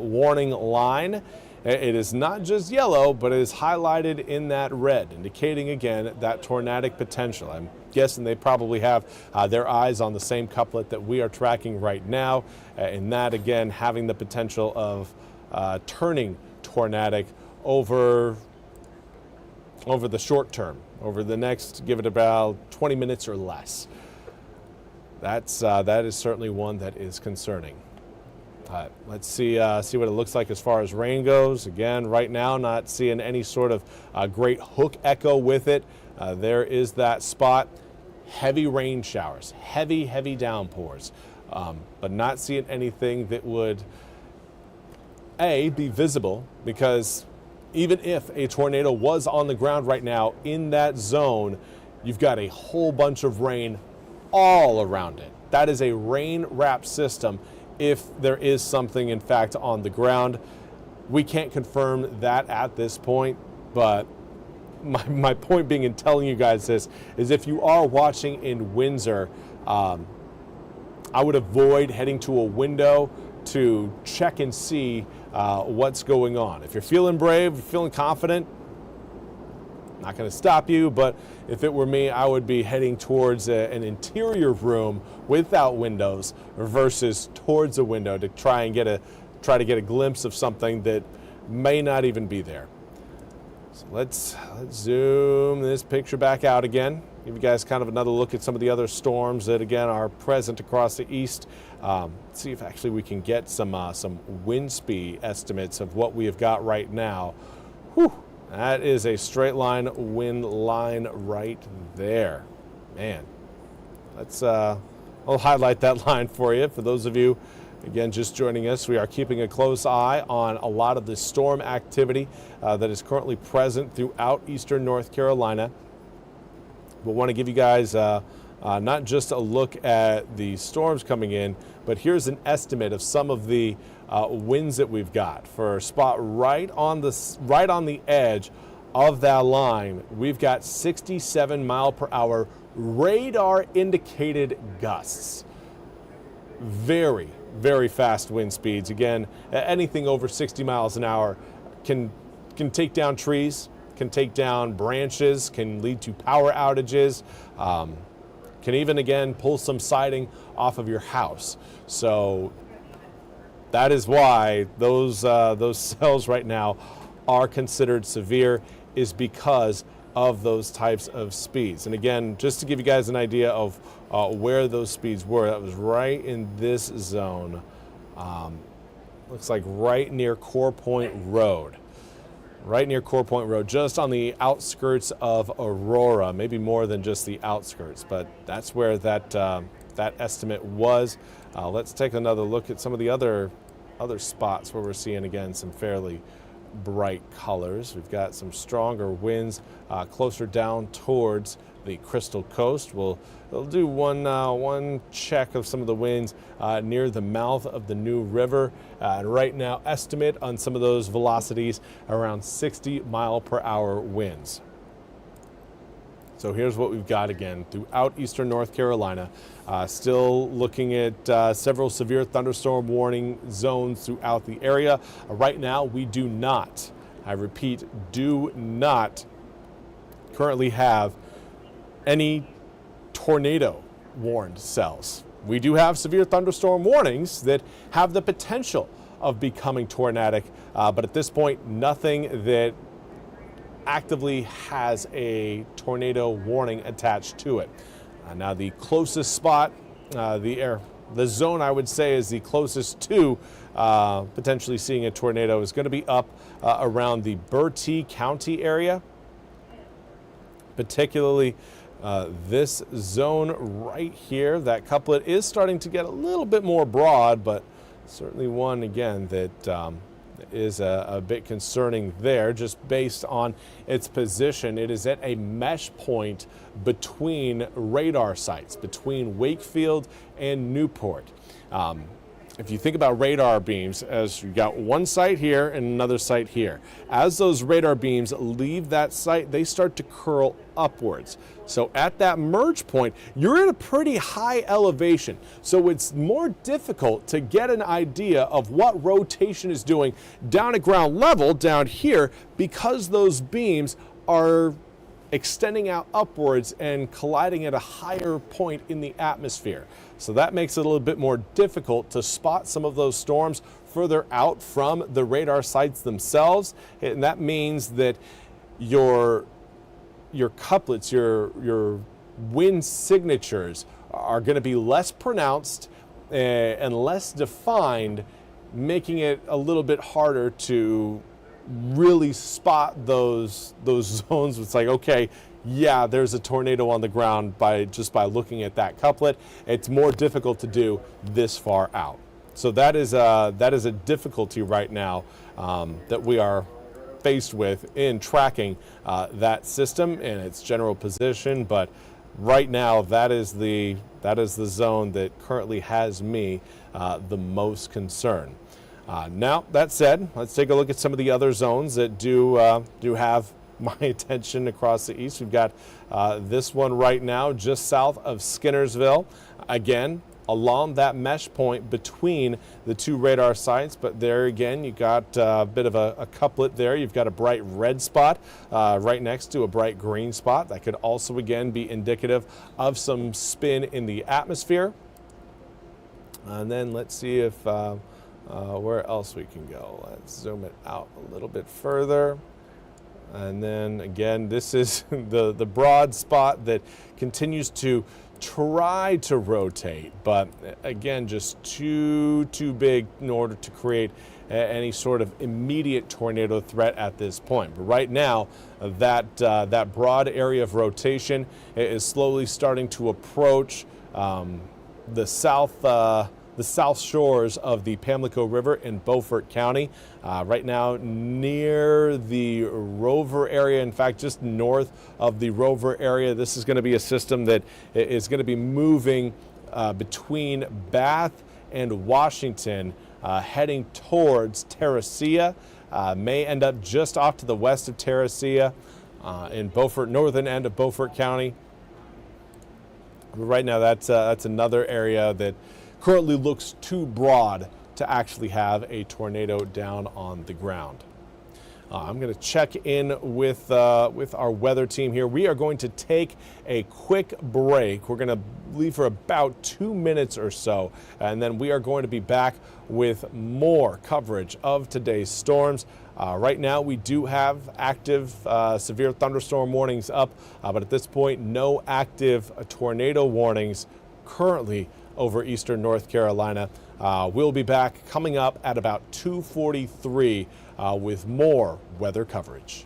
warning line, it is not just yellow, but it is highlighted in that red, indicating again that tornadic potential. I'm guessing they probably have their eyes on the same couplet that we are tracking right now, and that again having the potential of turning tornadic over the short term, over the next, give it about 20 minutes or less. That is certainly one that is concerning. Let's see what it looks like as far as rain goes. Again, right now, not seeing any sort of great hook echo with it. There is that spot. Heavy rain showers, heavy downpours, but not seeing anything that would, be visible, because even if a tornado was on the ground right now in that zone, you've got a whole bunch of rain all around it. That is a rain-wrapped system. If there is something, in fact, on the ground, we can't confirm that at this point, but my point being in telling you guys this is if you are watching in Windsor, I would avoid heading to a window to check and see what's going on. If you're feeling brave, feeling confident, not going to stop you, but if it were me, I would be heading towards an interior room without windows versus towards a window to try to get a glimpse of something that may not even be there. So let's zoom this picture back out again. Give you guys kind of another look at some of the other storms that again are present across the east. See if actually we can get some wind speed estimates of what we have got right now. Whew. That is a straight line wind line right there. Man, I'll highlight that line for you. For those of you, again, just joining us, we are keeping a close eye on a lot of the storm activity that is currently present throughout eastern North Carolina. We'll want to give you guys not just a look at the storms coming in, but here's an estimate of some of the winds that we've got. For a spot right on the edge of that line, we've got 67 mile per hour radar indicated gusts. Very, very fast wind speeds. Again, anything over 60 miles an hour can take down trees, can take down branches, can lead to power outages, can even, again, pull some siding off of your house. So that is why those cells right now are considered severe, is because of those types of speeds. And again, just to give you guys an idea of where those speeds were, that was right in this zone. Looks like right near Core Point Road. Right near Core Point Road, just on the outskirts of Aurora, maybe more than just the outskirts, but that's where that estimate was. Let's take another look at some of the other spots where we're seeing, again, some fairly bright colors. We've got some stronger winds closer down towards the Crystal Coast. We'll do one check of some of the winds near the mouth of the New River. And right now, estimate on some of those velocities around 60 mile per hour winds. So here's what we've got again throughout eastern North Carolina. Still looking at several severe thunderstorm warning zones throughout the area. Right now, we do not, I repeat, do not currently have any tornado warned cells. We do have severe thunderstorm warnings that have the potential of becoming tornadic, but at this point, nothing that actively has a tornado warning attached to it. Now the closest spot, the zone I would say is the closest to potentially seeing a tornado is going to be up around the Bertie County area, particularly this zone right here. That couplet is starting to get a little bit more broad, but certainly one, again, that is a bit concerning there, just based on its position. It is at a mesh point between radar sites, between Wakefield and Newport. If you think about radar beams, as you got one site here and another site here, as those radar beams leave that site, they start to curl upwards. So at that merge point, you're at a pretty high elevation. So it's more difficult to get an idea of what rotation is doing down at ground level down here, because those beams are extending out upwards and colliding at a higher point in the atmosphere. So that makes it a little bit more difficult to spot some of those storms further out from the radar sites themselves. And that means that your couplets, your wind signatures are going to be less pronounced and less defined, making it a little bit harder to really spot those zones. It's like, okay, yeah, there's a tornado on the ground by looking at that couplet. It's more difficult to do this far out. So that is a difficulty right now that we are faced with in tracking that system and its general position. But right now, that is the zone that currently has me the most concerned. Now, that said, let's take a look at some of the other zones that do have my attention across the east. We've got this one right now just south of Skinnersville. Again, along that mesh point between the two radar sites, but there again, you got a bit of a couplet there. You've got a bright red spot right next to a bright green spot. That could also, again, be indicative of some spin in the atmosphere. And then let's see if where else we can go. Let's zoom it out a little bit further. And then again, this is the broad spot that continues to try to rotate, but again, just too big in order to create any sort of immediate tornado threat at this point. But right now, that broad area of rotation is slowly starting to approach the south shores of the Pamlico River in Beaufort County. Right now near the Rover area, in fact, just north of the Rover area. This is going to be a system that is going to be moving between Bath and Washington heading towards Terracea. May end up just off to the west of Terracea in Beaufort, northern end of Beaufort County. Right now, that's another area that currently looks too broad to actually have a tornado down on the ground. I'm going to check in with our weather team here. We are going to take a quick break. We're going to leave for about 2 minutes or so, and then we are going to be back with more coverage of today's storms. Right now, we do have active severe thunderstorm warnings up, but at this point, no active tornado warnings currently over eastern North Carolina. We'll be back coming up at about 2:43 with more weather coverage.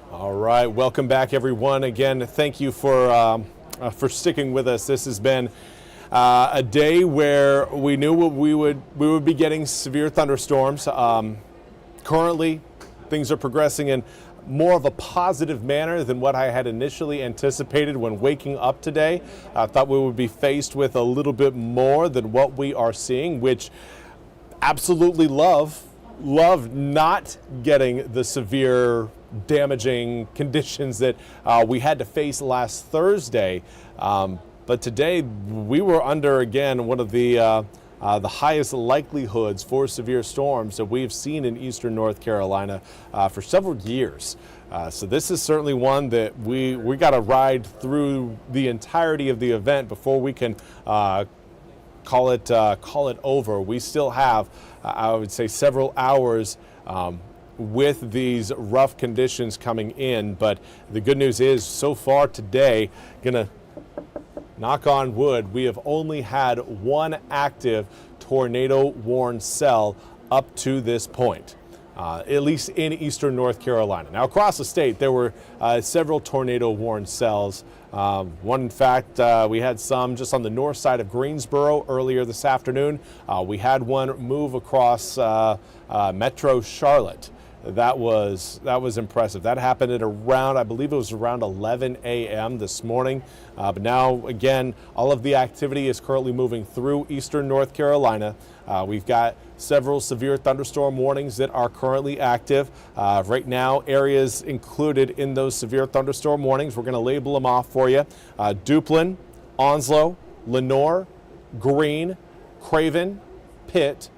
All right, welcome back, everyone. Again, thank you for sticking with us. This has been a day where we knew we would be getting severe thunderstorms. Currently, things are progressing in more of a positive manner than what I had initially anticipated when waking up today. I thought we would be faced with a little bit more than what we are seeing, which absolutely love not getting the severe damaging conditions that we had to face last Thursday. But today we were under, again, one of the highest likelihoods for severe storms that we've seen in eastern North Carolina for several years. So this is certainly one that we got to ride through the entirety of the event before we can call it over. We still have, I would say, several hours with these rough conditions coming in, but the good news is so far today, gonna knock on wood, we have only had one active tornado warned cell up to this point, at least in eastern North Carolina. Now across the state there were several tornado warned cells. One, in fact, we had some just on the north side of Greensboro earlier this afternoon. We had one move across Metro Charlotte. That was impressive. That happened at around, I believe it was around 11 a.m. this morning. But now, again, all of the activity is currently moving through eastern North Carolina. We've got several severe thunderstorm warnings that are currently active. Right now, areas included in those severe thunderstorm warnings, we're going to label them off for you. Duplin, Onslow, Lenoir, Greene, Craven, Pitt,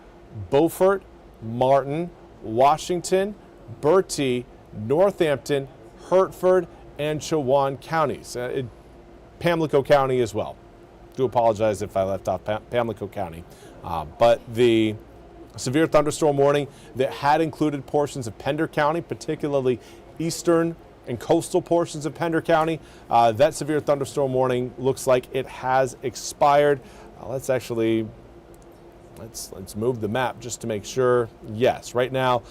Beaufort, Martin, Washington, Bertie, Northampton, Hertford, and Chowan counties. Pamlico County as well. Do apologize if I left off Pamlico County. But the severe thunderstorm warning that had included portions of Pender County, particularly eastern and coastal portions of Pender County, that severe thunderstorm warning looks like it has expired. Let's actually Let's move the map just to make sure. Yes, right now,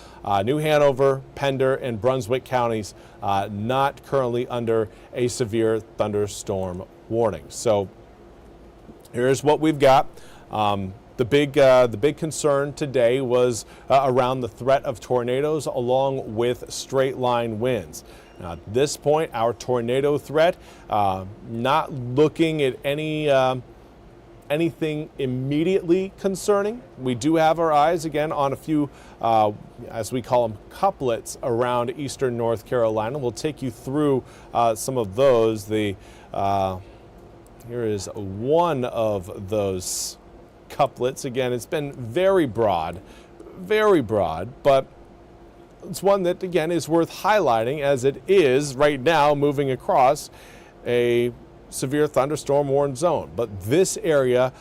New Hanover, Pender, and Brunswick counties not currently under a severe thunderstorm warning. So here's what we've got. The big concern today was around the threat of tornadoes along with straight line winds. Now, at this point, our tornado threat, not looking at anything immediately concerning. We do have our eyes again on a few, as we call them, couplets around eastern North Carolina. We'll take you through some of those. Here is one of those couplets. Again, it's been very broad, but it's one that, again, is worth highlighting as it is right now moving across a severe thunderstorm warning zone. But this area,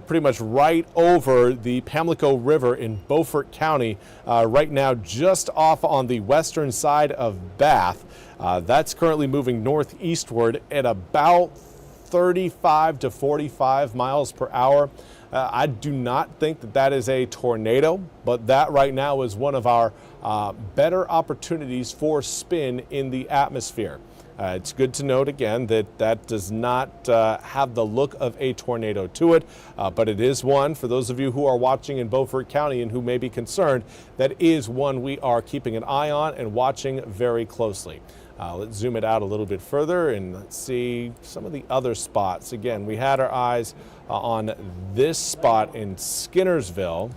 pretty much right over the Pamlico River in Beaufort County, right now just off on the western side of Bath. That's currently moving northeastward at about 35 to 45 miles per hour. I do not think that is a tornado, but that right now is one of our better opportunities for spin in the atmosphere. It's good to note again that does not have the look of a tornado to it, but it is one, for those of you who are watching in Beaufort County and who may be concerned, that is one we are keeping an eye on and watching very closely. Let's zoom it out a little bit further and let's see some of the other spots. Again, we had our eyes on this spot in Skinnersville.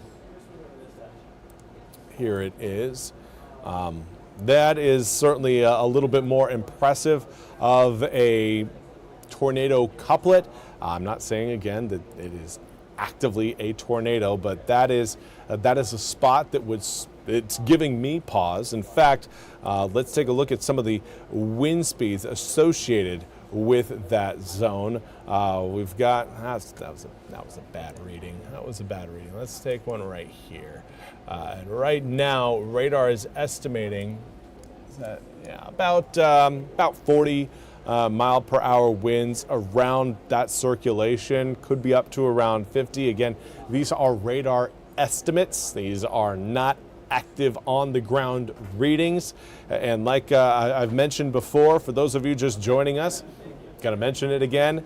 Here it is. That is certainly a little bit more impressive of a tornado couplet. I'm not saying again that it is actively a tornado, but that is a spot that it's giving me pause. In fact, let's take a look at some of the wind speeds associated with that zone. We've got that was a bad reading. That was a bad reading. Let's take one right here. And right now, radar is estimating that about 40 mile per hour winds around that circulation. Could be up to around 50. Again, these are radar estimates. These are not active on the ground readings. And like I've mentioned before, for those of you just joining us, got to mention it again.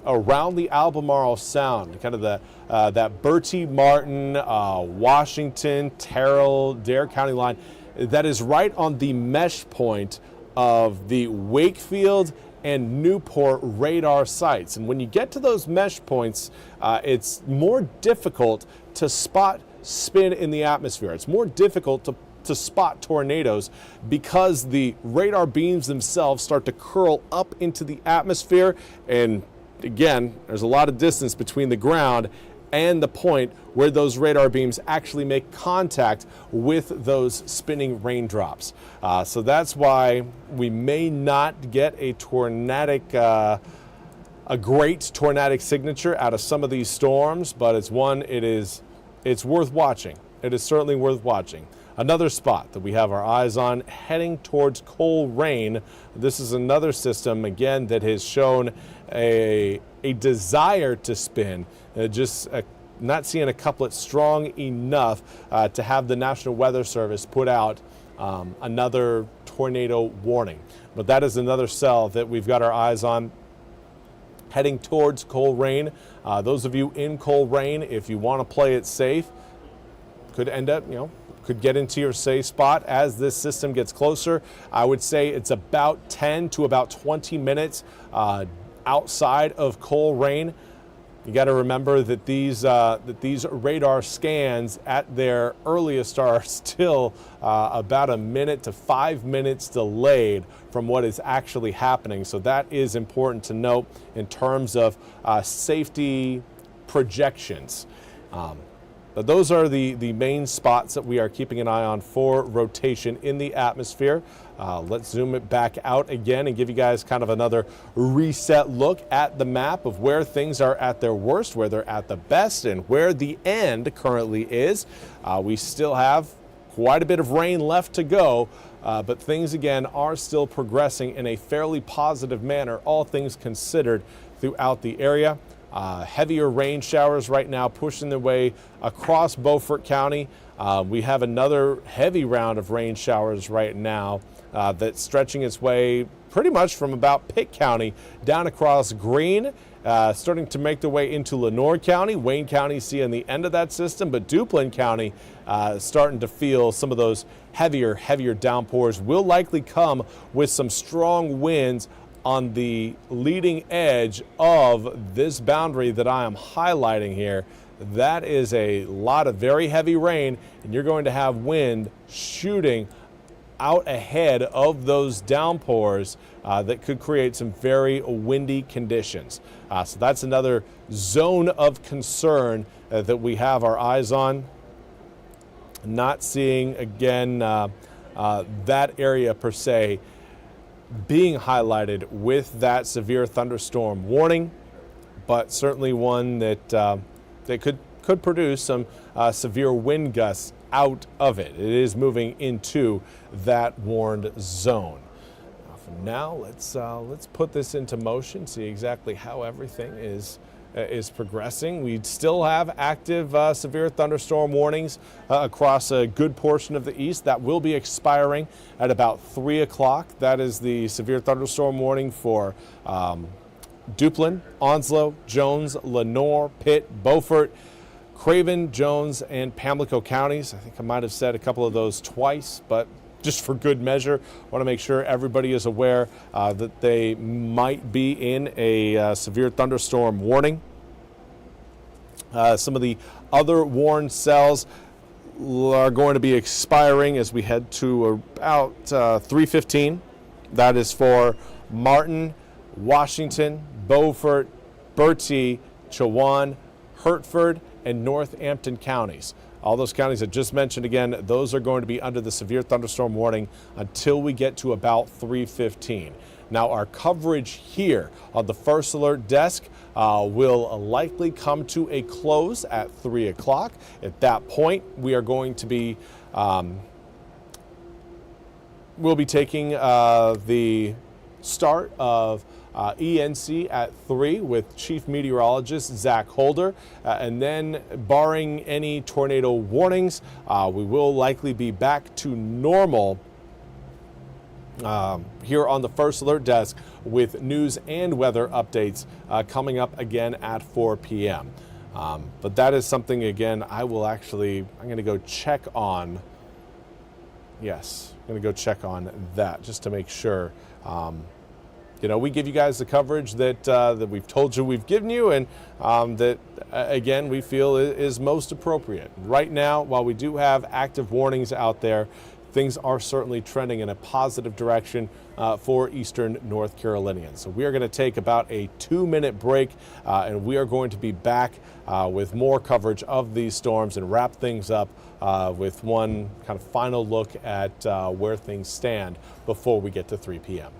Around the Albemarle Sound, kind of that Bertie Martin, Washington, Terrell, Dare County line, that is right on the mesh point of the Wakefield and Newport radar sites. And when you get to those mesh points, it's more difficult to spot spin in the atmosphere. It's more difficult to spot tornadoes because the radar beams themselves start to curl up into the atmosphere, and again, there's a lot of distance between the ground and the point where those radar beams actually make contact with those spinning raindrops. So that's why we may not get a tornadic, a great tornadic signature out of some of these storms, but it's worth watching. It is certainly worth watching. Another spot that we have our eyes on heading towards Coleraine. This is another system, again, that has shown a desire to spin, not seeing a couplet strong enough to have the National Weather Service put out another tornado warning. But that is another cell that we've got our eyes on heading towards Coleraine. Those of you in Coleraine, if you want to play it safe, could end up, could get into your safe spot as this system gets closer. I would say it's about 10 to about 20 minutes outside of Coleraine. You got to remember that these radar scans at their earliest are still about a minute to 5 minutes delayed from what is actually happening. So that is important to note in terms of safety projections. But those are the main spots that we are keeping an eye on for rotation in the atmosphere. Let's zoom it back out again and give you guys kind of another reset look at the map of where things are at their worst, where they're at the best, and where the end currently is. We still have quite a bit of rain left to go, but things again are still progressing in a fairly positive manner, all things considered, throughout the area. heavier rain showers right now pushing their way across Beaufort County. We have another heavy round of rain showers right now that's stretching its way pretty much from about Pitt County down across Greene, starting to make their way into Lenoir County. Wayne County seeing the end of that system, but Duplin County starting to feel some of those heavier downpours. Will likely come with some strong winds on the leading edge of this boundary that I am highlighting here. That is a lot of very heavy rain, and you're going to have wind shooting out ahead of those downpours that could create some very windy conditions. So that's another zone of concern that we have our eyes on. Not seeing, again, that area per se being highlighted with that severe thunderstorm warning, but certainly one that that could produce some severe wind gusts out of it. It is moving into that warned zone. Now let's put this into motion, see exactly how everything is progressing. We still have active severe thunderstorm warnings across a good portion of the east. That will be expiring at about 3 o'clock. That is the severe thunderstorm warning for Duplin, Onslow, Jones, Lenoir, Pitt, Beaufort, Craven, Jones, and Pamlico counties. I think I might have said a couple of those twice, but just for good measure, I want to make sure everybody is aware that they might be in a severe thunderstorm warning. Some of the other warned cells are going to be expiring as we head to about 3:15. That is for Martin, Washington, Beaufort, Bertie, Chowan, Hertford, and Northampton counties. All those counties I just mentioned, again, those are going to be under the severe thunderstorm warning until we get to about 3:15. Now, our coverage here on the first alert desk will likely come to a close at 3 o'clock. At that point, we are going to be we'll be taking the start of ENC at 3 with Chief Meteorologist Zach Holder, and then barring any tornado warnings, we will likely be back to normal here on the first alert desk with news and weather updates coming up again at 4 p.m. But that is something, again, I'm going to go check on. Yes, I'm going to go check on that just to make sure. You know, we give you guys the coverage that we've told you we've given you, and that, again, we feel is most appropriate. Right now, while we do have active warnings out there, things are certainly trending in a positive direction for eastern North Carolinians. So we are going to take about a 2-minute break, and we are going to be back with more coverage of these storms and wrap things up with one kind of final look at where things stand before we get to 3 p.m.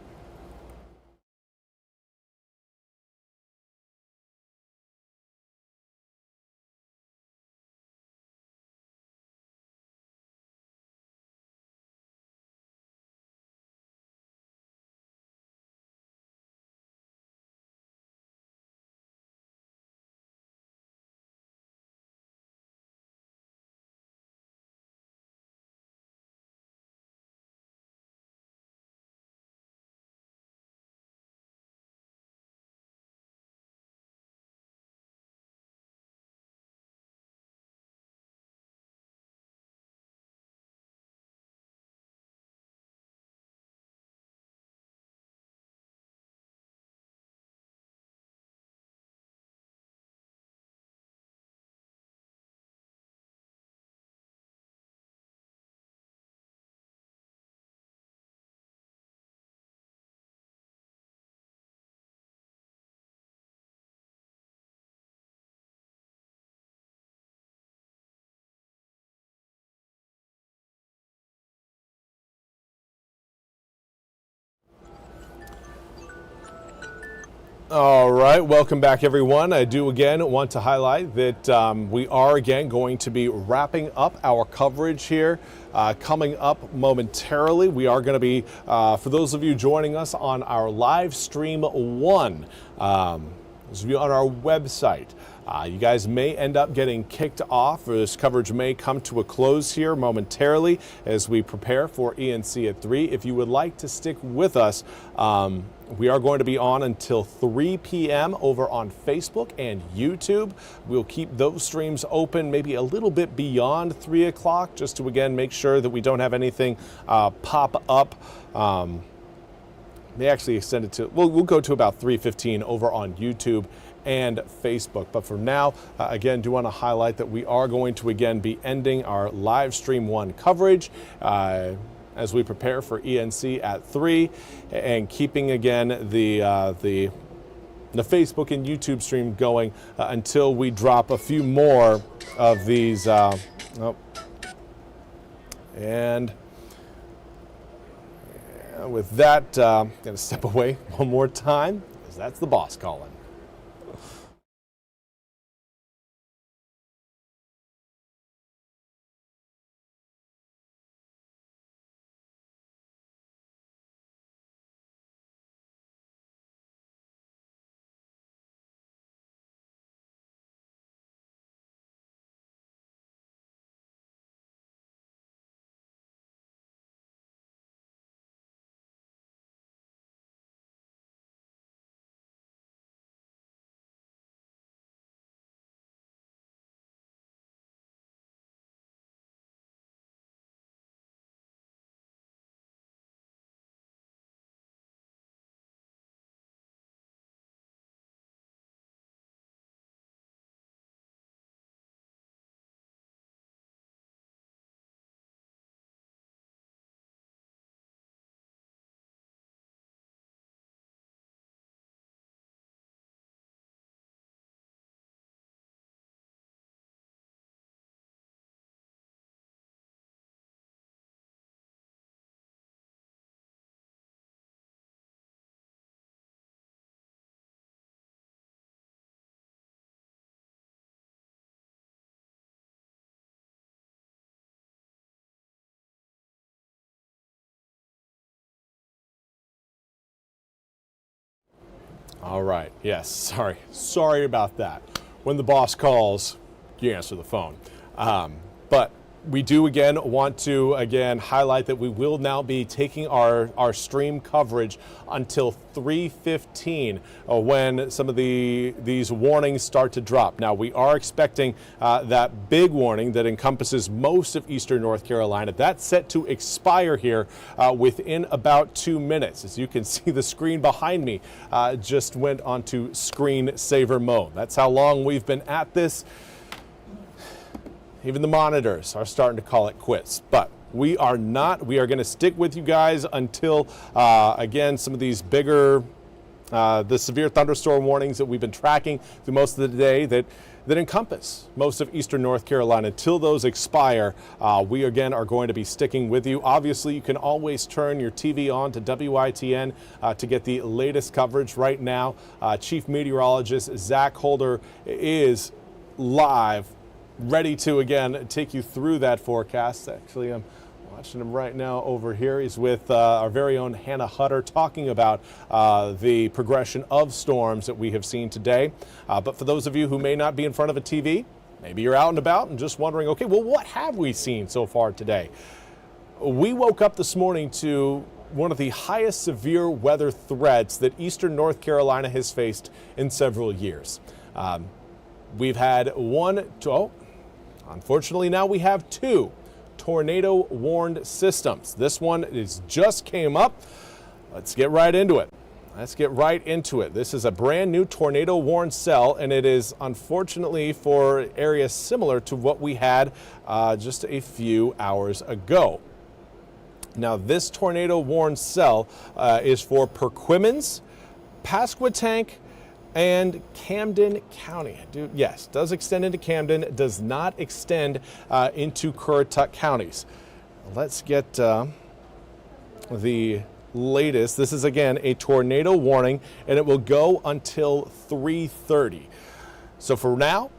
All right, welcome back, everyone. I do again want to highlight that we are again going to be wrapping up our coverage here coming up momentarily. We are going to be, for those of you joining us on our live stream 1, those of you on our website, you guys may end up getting kicked off, or this coverage may come to a close here momentarily as we prepare for ENC at 3. If you would like to stick with us, we are going to be on until 3 p.m. over on Facebook and YouTube. We'll keep those streams open maybe a little bit beyond 3 o'clock just to, again, make sure that we don't have anything pop up. They actually extended to, we'll go to about 3:15 over on YouTube and Facebook. But for now, again, do want to highlight that we are going to again be ending our live stream 1 coverage as we prepare for ENC at 3, and keeping again the Facebook and YouTube stream going until we drop a few more of these. And with that, I'm going to step away one more time, because that's the boss calling. All right. Yes. Sorry about that. When the boss calls, you answer the phone. But we do again want to highlight that we will now be taking our stream coverage until 3:15 when some of these warnings start to drop. Now we are expecting that big warning that encompasses most of eastern North Carolina. That's set to expire here within about 2 minutes. As you can see, the screen behind me just went onto screensaver mode. That's how long we've been at this. Even the monitors are starting to call it quits, but we are not. We are going to stick with you guys until, again, some of these bigger, the severe thunderstorm warnings that we've been tracking through most of the day that encompass most of eastern North Carolina. Until those expire, we again are going to be sticking with you. Obviously, you can always turn your TV on to WITN to get the latest coverage. Right now, Chief Meteorologist Zach Holder is live, ready to again take you through that forecast. Actually, I'm watching him right now over here. He's with our very own Hannah Hutter, talking about the progression of storms that we have seen today. But for those of you who may not be in front of a TV, maybe you're out and about and just wondering, okay, well, what have we seen so far today? We woke up this morning to one of the highest severe weather threats that eastern North Carolina has faced in several years. We've had unfortunately, now we have 2 tornado warned systems. This one just came up. Let's get right into it. This is a brand new tornado warned cell, and it is unfortunately for areas similar to what we had just a few hours ago. Now, this tornado warned cell is for Perquimans, Pasquotank, and Camden County. Yes, does extend into Camden, does not extend into Currituck counties. Let's get the latest. This is again a tornado warning, and it will go until 3:30. So for now,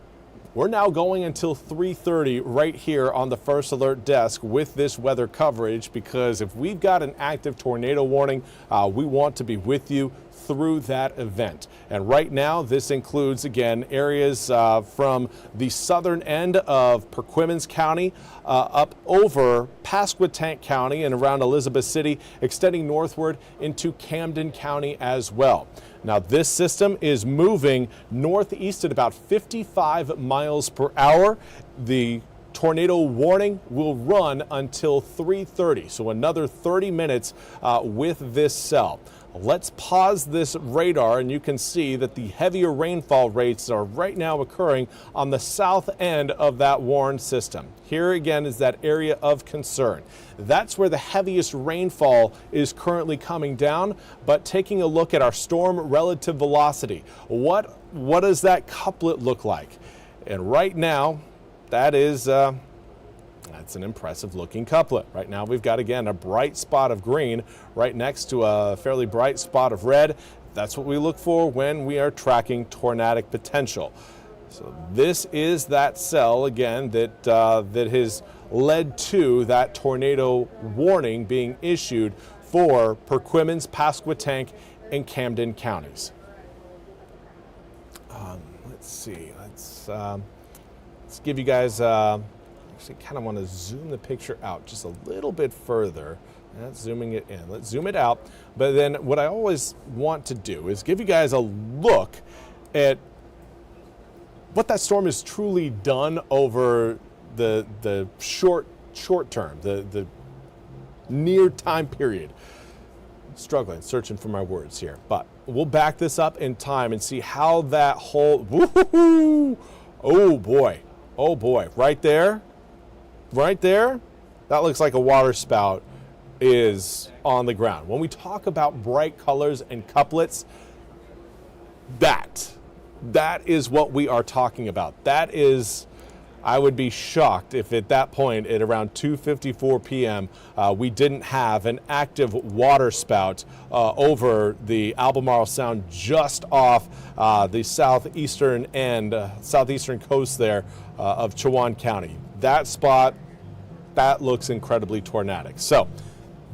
we're now going until 3:30 right here on the First Alert desk with this weather coverage, because if we've got an active tornado warning, we want to be with you through that event. And right now, this includes, again, areas from the southern end of Perquimans County up over Pasquotank County and around Elizabeth City, extending northward into Camden County as well. Now, this system is moving northeast at about 55 miles per hour. The tornado warning will run until 3:30, so another 30 minutes with this cell. Let's pause this radar, and you can see that the heavier rainfall rates are right now occurring on the south end of that warned system. Here again is that area of concern. That's where the heaviest rainfall is currently coming down. But taking a look at our storm relative velocity, what does that couplet look like? And right now, that is that's an impressive looking couplet. Right now we've got, again, a bright spot of green right next to a fairly bright spot of red. That's what we look for when we are tracking tornadic potential. So this is that cell, again, that has led to that tornado warning being issued for Perquimans, Pasquotank, and Camden counties. Let's see. Let's give you guys. Actually, kind of want to zoom the picture out just a little bit further. That's zooming it in. Let's zoom it out. But then what I always want to do is give you guys a look at what that storm has truly done over the short term, the near time period. Searching for my words here, but we'll back this up in time and see how that whole, woo-hoo-hoo, oh boy, right there, that looks like a water spout is on the ground. When we talk about bright colors and couplets, that is what we are talking about. That is, I would be shocked if at that point at around 2:54 p.m. We didn't have an active water spout over the Albemarle Sound just off the southeastern coast there of Chowan County. That spot, that looks incredibly tornadic. So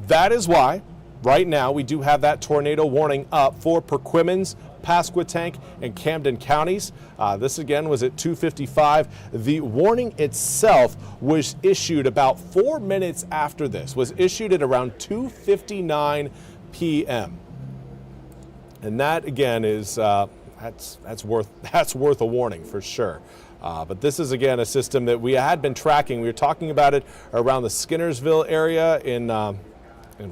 that is why right now we do have that tornado warning up for Perquimans, Pasquotank, and Camden counties. This again was at 2:55. The warning itself was issued about 4 minutes after this, was issued at around 2:59 p.m. And that again is that's worth a warning for sure. But this is again a system that we had been tracking. We were talking about it around the Skinnersville area in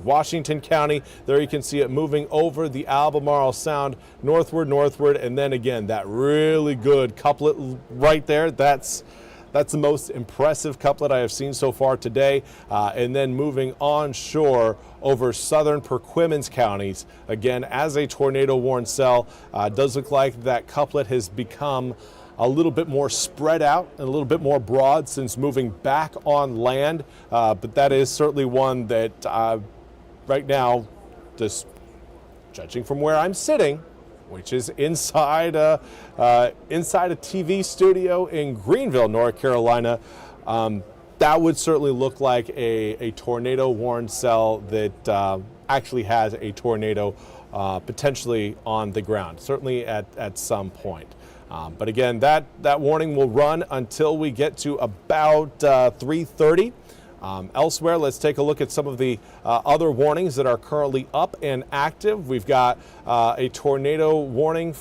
Washington County. There you can see it moving over the Albemarle Sound northward, and then again that really good couplet right there. That's the most impressive couplet I have seen so far today. And then moving onshore over southern Perquimans counties, again as a tornado warned cell. Does look like that couplet has become a little bit more spread out and a little bit more broad since moving back on land. But that is certainly one that right now, just judging from where I'm sitting, which is inside a TV studio in Greenville, North Carolina, that would certainly look like a tornado warned cell that actually has a tornado potentially on the ground, certainly at some point. But again, that warning will run until we get to about 3:30. Elsewhere, let's take a look at some of the other warnings that are currently up and active. We've got a tornado warning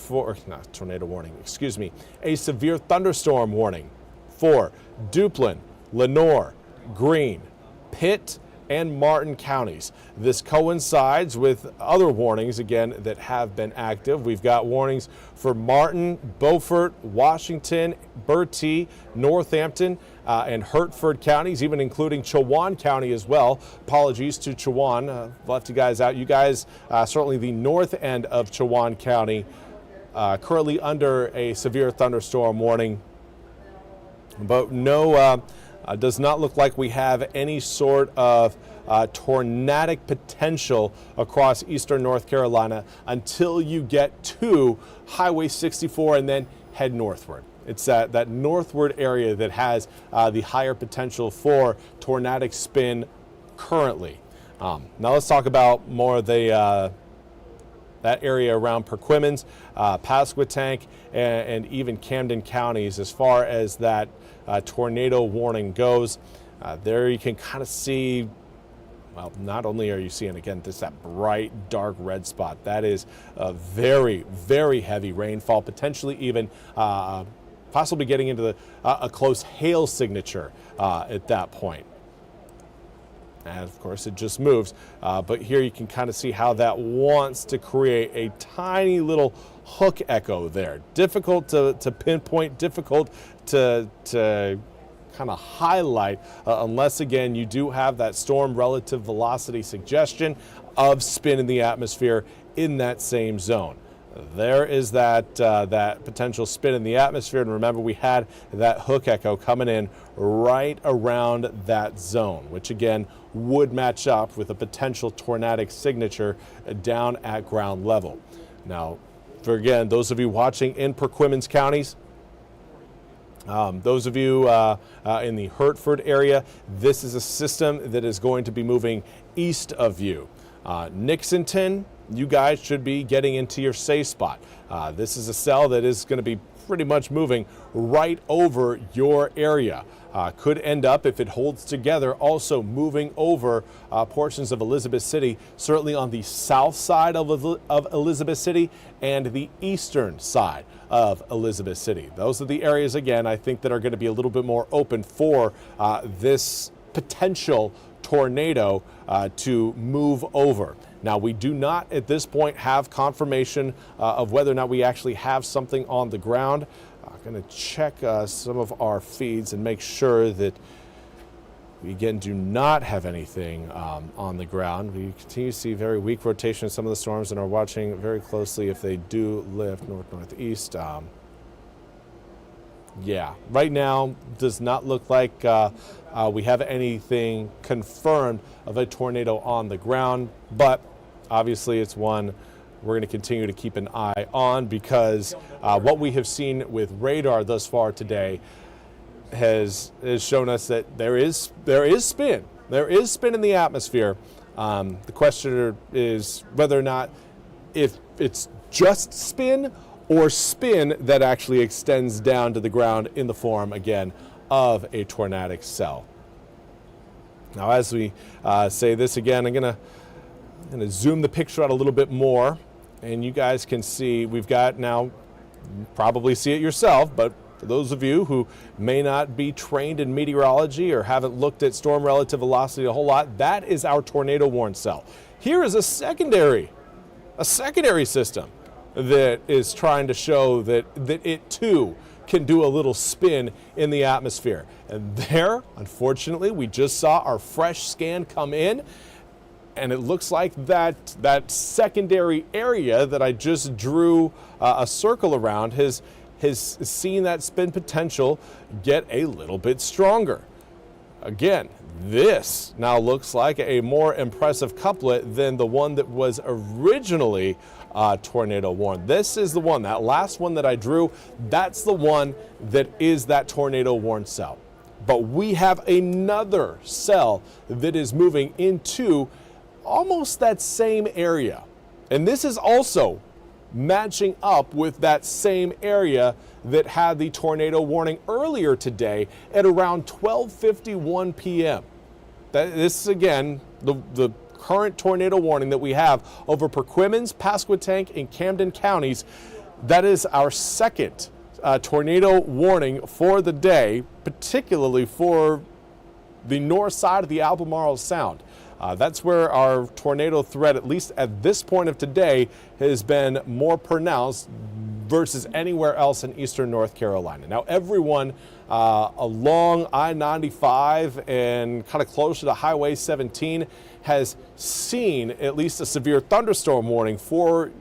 a severe thunderstorm warning for Duplin, Lenoir, Greene, Pitt, and Martin counties. This coincides with other warnings, again, that have been active. We've got warnings for Martin, Beaufort, Washington, Bertie, Northampton, and Hertford counties, even including Chowan County as well. Apologies to Chowan, left you guys out. You guys, certainly the north end of Chowan County, currently under a severe thunderstorm warning. But no, does not look like we have any sort of tornadic potential across eastern North Carolina until you get to Highway 64 and then head northward. It's that northward area that has the higher potential for tornadic spin currently. Now let's talk about more of the that area around Perquimans, Pasquotank, and even Camden counties as far as that tornado warning goes. There you can kind of see, well, not only are you seeing, again, that bright, dark red spot. That is a very, very heavy rainfall, potentially even possibly getting into a close hail signature at that point. And of course, it just moves. But here you can kind of see how that wants to create a tiny little hook echo there. Difficult to pinpoint, difficult to kind of highlight unless, again, you do have that storm relative velocity suggestion of spin in the atmosphere in that same zone. There is that potential spin in the atmosphere, and remember, we had that hook echo coming in right around that zone, which again would match up with a potential tornadic signature down at ground level. Now, for again, those of you watching in Perquimans counties, those of you in the Hertford area, this is a system that is going to be moving east of you. Nixonton, you guys should be getting into your safe spot. This is a cell that is going to be pretty much moving right over your area. Could end up, if it holds together, also moving over portions of Elizabeth City, certainly on the south side of Elizabeth City and the eastern side of Elizabeth City. Those are the areas, again, I think that are going to be a little bit more open for this potential tornado to move over. Now, we do not at this point have confirmation of whether or not we actually have something on the ground. I'm going to check some of our feeds and make sure that we, again, do not have anything on the ground. We continue to see very weak rotation of some of the storms and are watching very closely if they do lift north-northeast. Yeah, right now does not look like we have anything confirmed of a tornado on the ground, but obviously it's one we're going to continue to keep an eye on because what we have seen with radar thus far today has shown us that there is spin. There is spin in the atmosphere. The question is whether or not if it's just spin or spin that actually extends down to the ground in the form, again, of a tornadic cell. Now, as we say this again, I'm going to zoom the picture out a little bit more, and you guys can see we've got now, you probably see it yourself, but for those of you who may not be trained in meteorology or haven't looked at storm relative velocity a whole lot, that is our tornado warn cell. Here is a secondary system that is trying to show that it too can do a little spin in the atmosphere. And there, unfortunately, we just saw our fresh scan come in, and it looks like that secondary area that I just drew a circle around has seen that spin potential get a little bit stronger. Again, this now looks like a more impressive couplet than the one that was originally tornado warned. This is the one, that last one that I drew, that's the one that is that tornado warned cell. But we have another cell that is moving into almost that same area. And this is also matching up with that same area that had the tornado warning earlier today at around 12:51 p.m. This is, again, the current tornado warning that we have over Perquimans, Pasquotank, and Camden counties. That is our second tornado warning for the day, particularly for the north side of the Albemarle Sound. That's where our tornado threat, at least at this point of today, has been more pronounced versus anywhere else in eastern North Carolina. Now, everyone along I-95 and kind of closer to Highway 17 has seen at least a severe thunderstorm warning for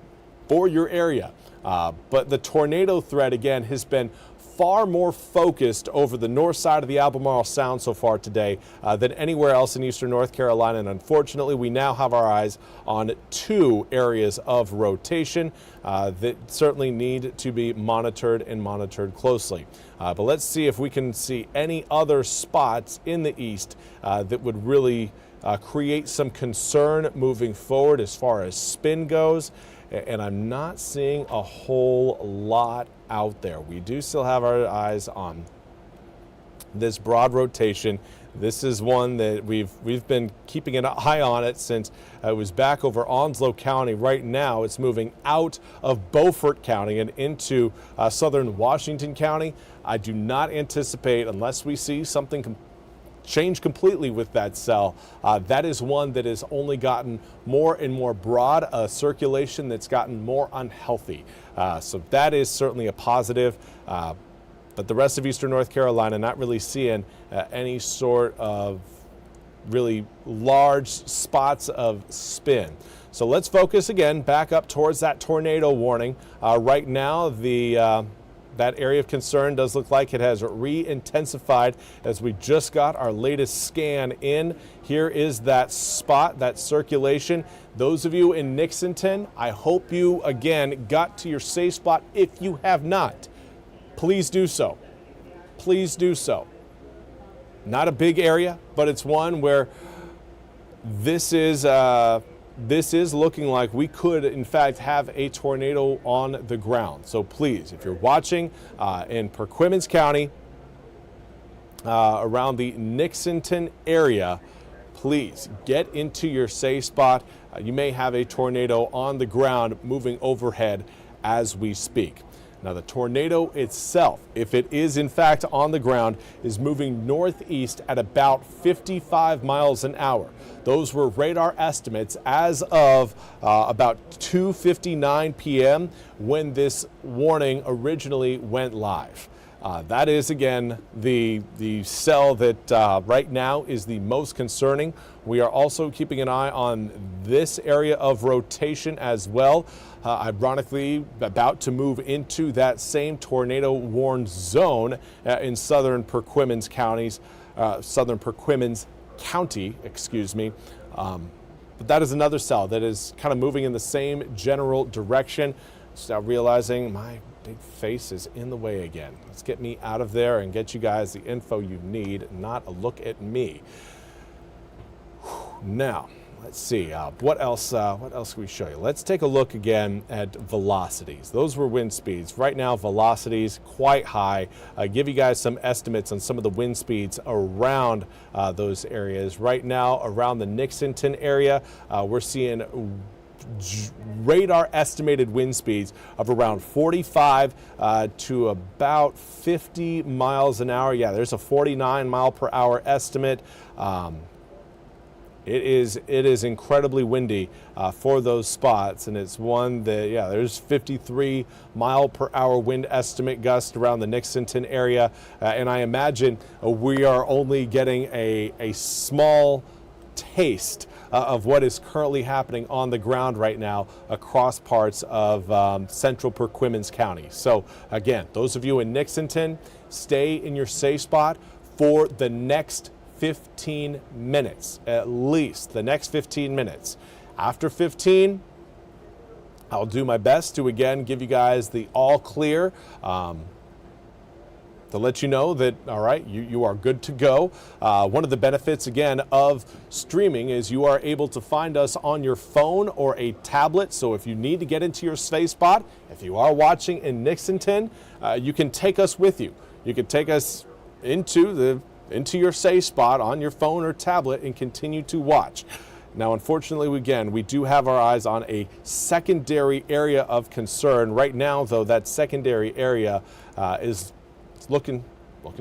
your area. But the tornado threat, again, has been far more focused over the north side of the Albemarle Sound so far today than anywhere else in eastern North Carolina. And unfortunately, we now have our eyes on two areas of rotation that certainly need to be monitored and monitored closely. But let's see if we can see any other spots in the east that would really create some concern moving forward as far as spin goes. and I'm not seeing a whole lot out there. We do still have our eyes on this broad rotation. This is one that we've been keeping an eye on it since it was back over Onslow County. Right now it's moving out of Beaufort County and into southern Washington County. I do not anticipate, unless we see something change completely with that cell, that is one that has only gotten more and more broad, a circulation that's gotten more unhealthy. So that is certainly a positive. But the rest of eastern North Carolina, not really seeing any sort of really large spots of spin. So let's focus again back up towards that tornado warning. Right now, that area of concern does look like it has re-intensified as we just got our latest scan in. Here is that spot, that circulation. Those of you in Nixonton, I hope you again got to your safe spot. If you have not, please do so. Please do so. Not a big area, but it's one where this is looking like we could, in fact, have a tornado on the ground. So please, if you're watching in Perquimans County, around the Nixonton area, please get into your safe spot. You may have a tornado on the ground moving overhead as we speak. Now, the tornado itself, if it is in fact on the ground, is moving northeast at about 55 miles an hour. Those were radar estimates as of about 2:59 p.m. when this warning originally went live. That is, again, the cell that right now is the most concerning. We are also keeping an eye on this area of rotation as well. Ironically, about to move into that same tornado warned zone in southern Perquimans counties, southern Perquimans County, excuse me. But that is another cell that is kind of moving in the same general direction. Just now realizing my big face is in the way again. Let's get me out of there and get you guys the info you need, not a look at me. Now, let's see, what else can we show you? Let's take a look again at velocities. Those were wind speeds. Right now, velocities quite high. Give you guys some estimates on some of the wind speeds around those areas. Right now, around the Nixonton area, we're seeing radar estimated wind speeds of around 45 to about 50 miles an hour. Yeah, there's a 49 mile per hour estimate. It is incredibly windy for those spots, and it's one that, yeah, there's 53 mile per hour wind estimate gust around the Nixonton area, and I imagine we are only getting a small taste of what is currently happening on the ground right now across parts of central Perquimans County. So again, those of you in Nixonton, stay in your safe spot for the next 15 minutes, at least the next 15 minutes. After 15, I'll do my best to again give you guys the all clear to let you know that, all right, you are good to go. One of the benefits, again, of streaming is you are able to find us on your phone or a tablet. So if you need to get into your safe spot, if you are watching in Nixonton, you can take us with you. You can take us into your safe spot on your phone or tablet and continue to watch. Now, unfortunately, again, we do have our eyes on a secondary area of concern. Right now, though, that secondary area is looking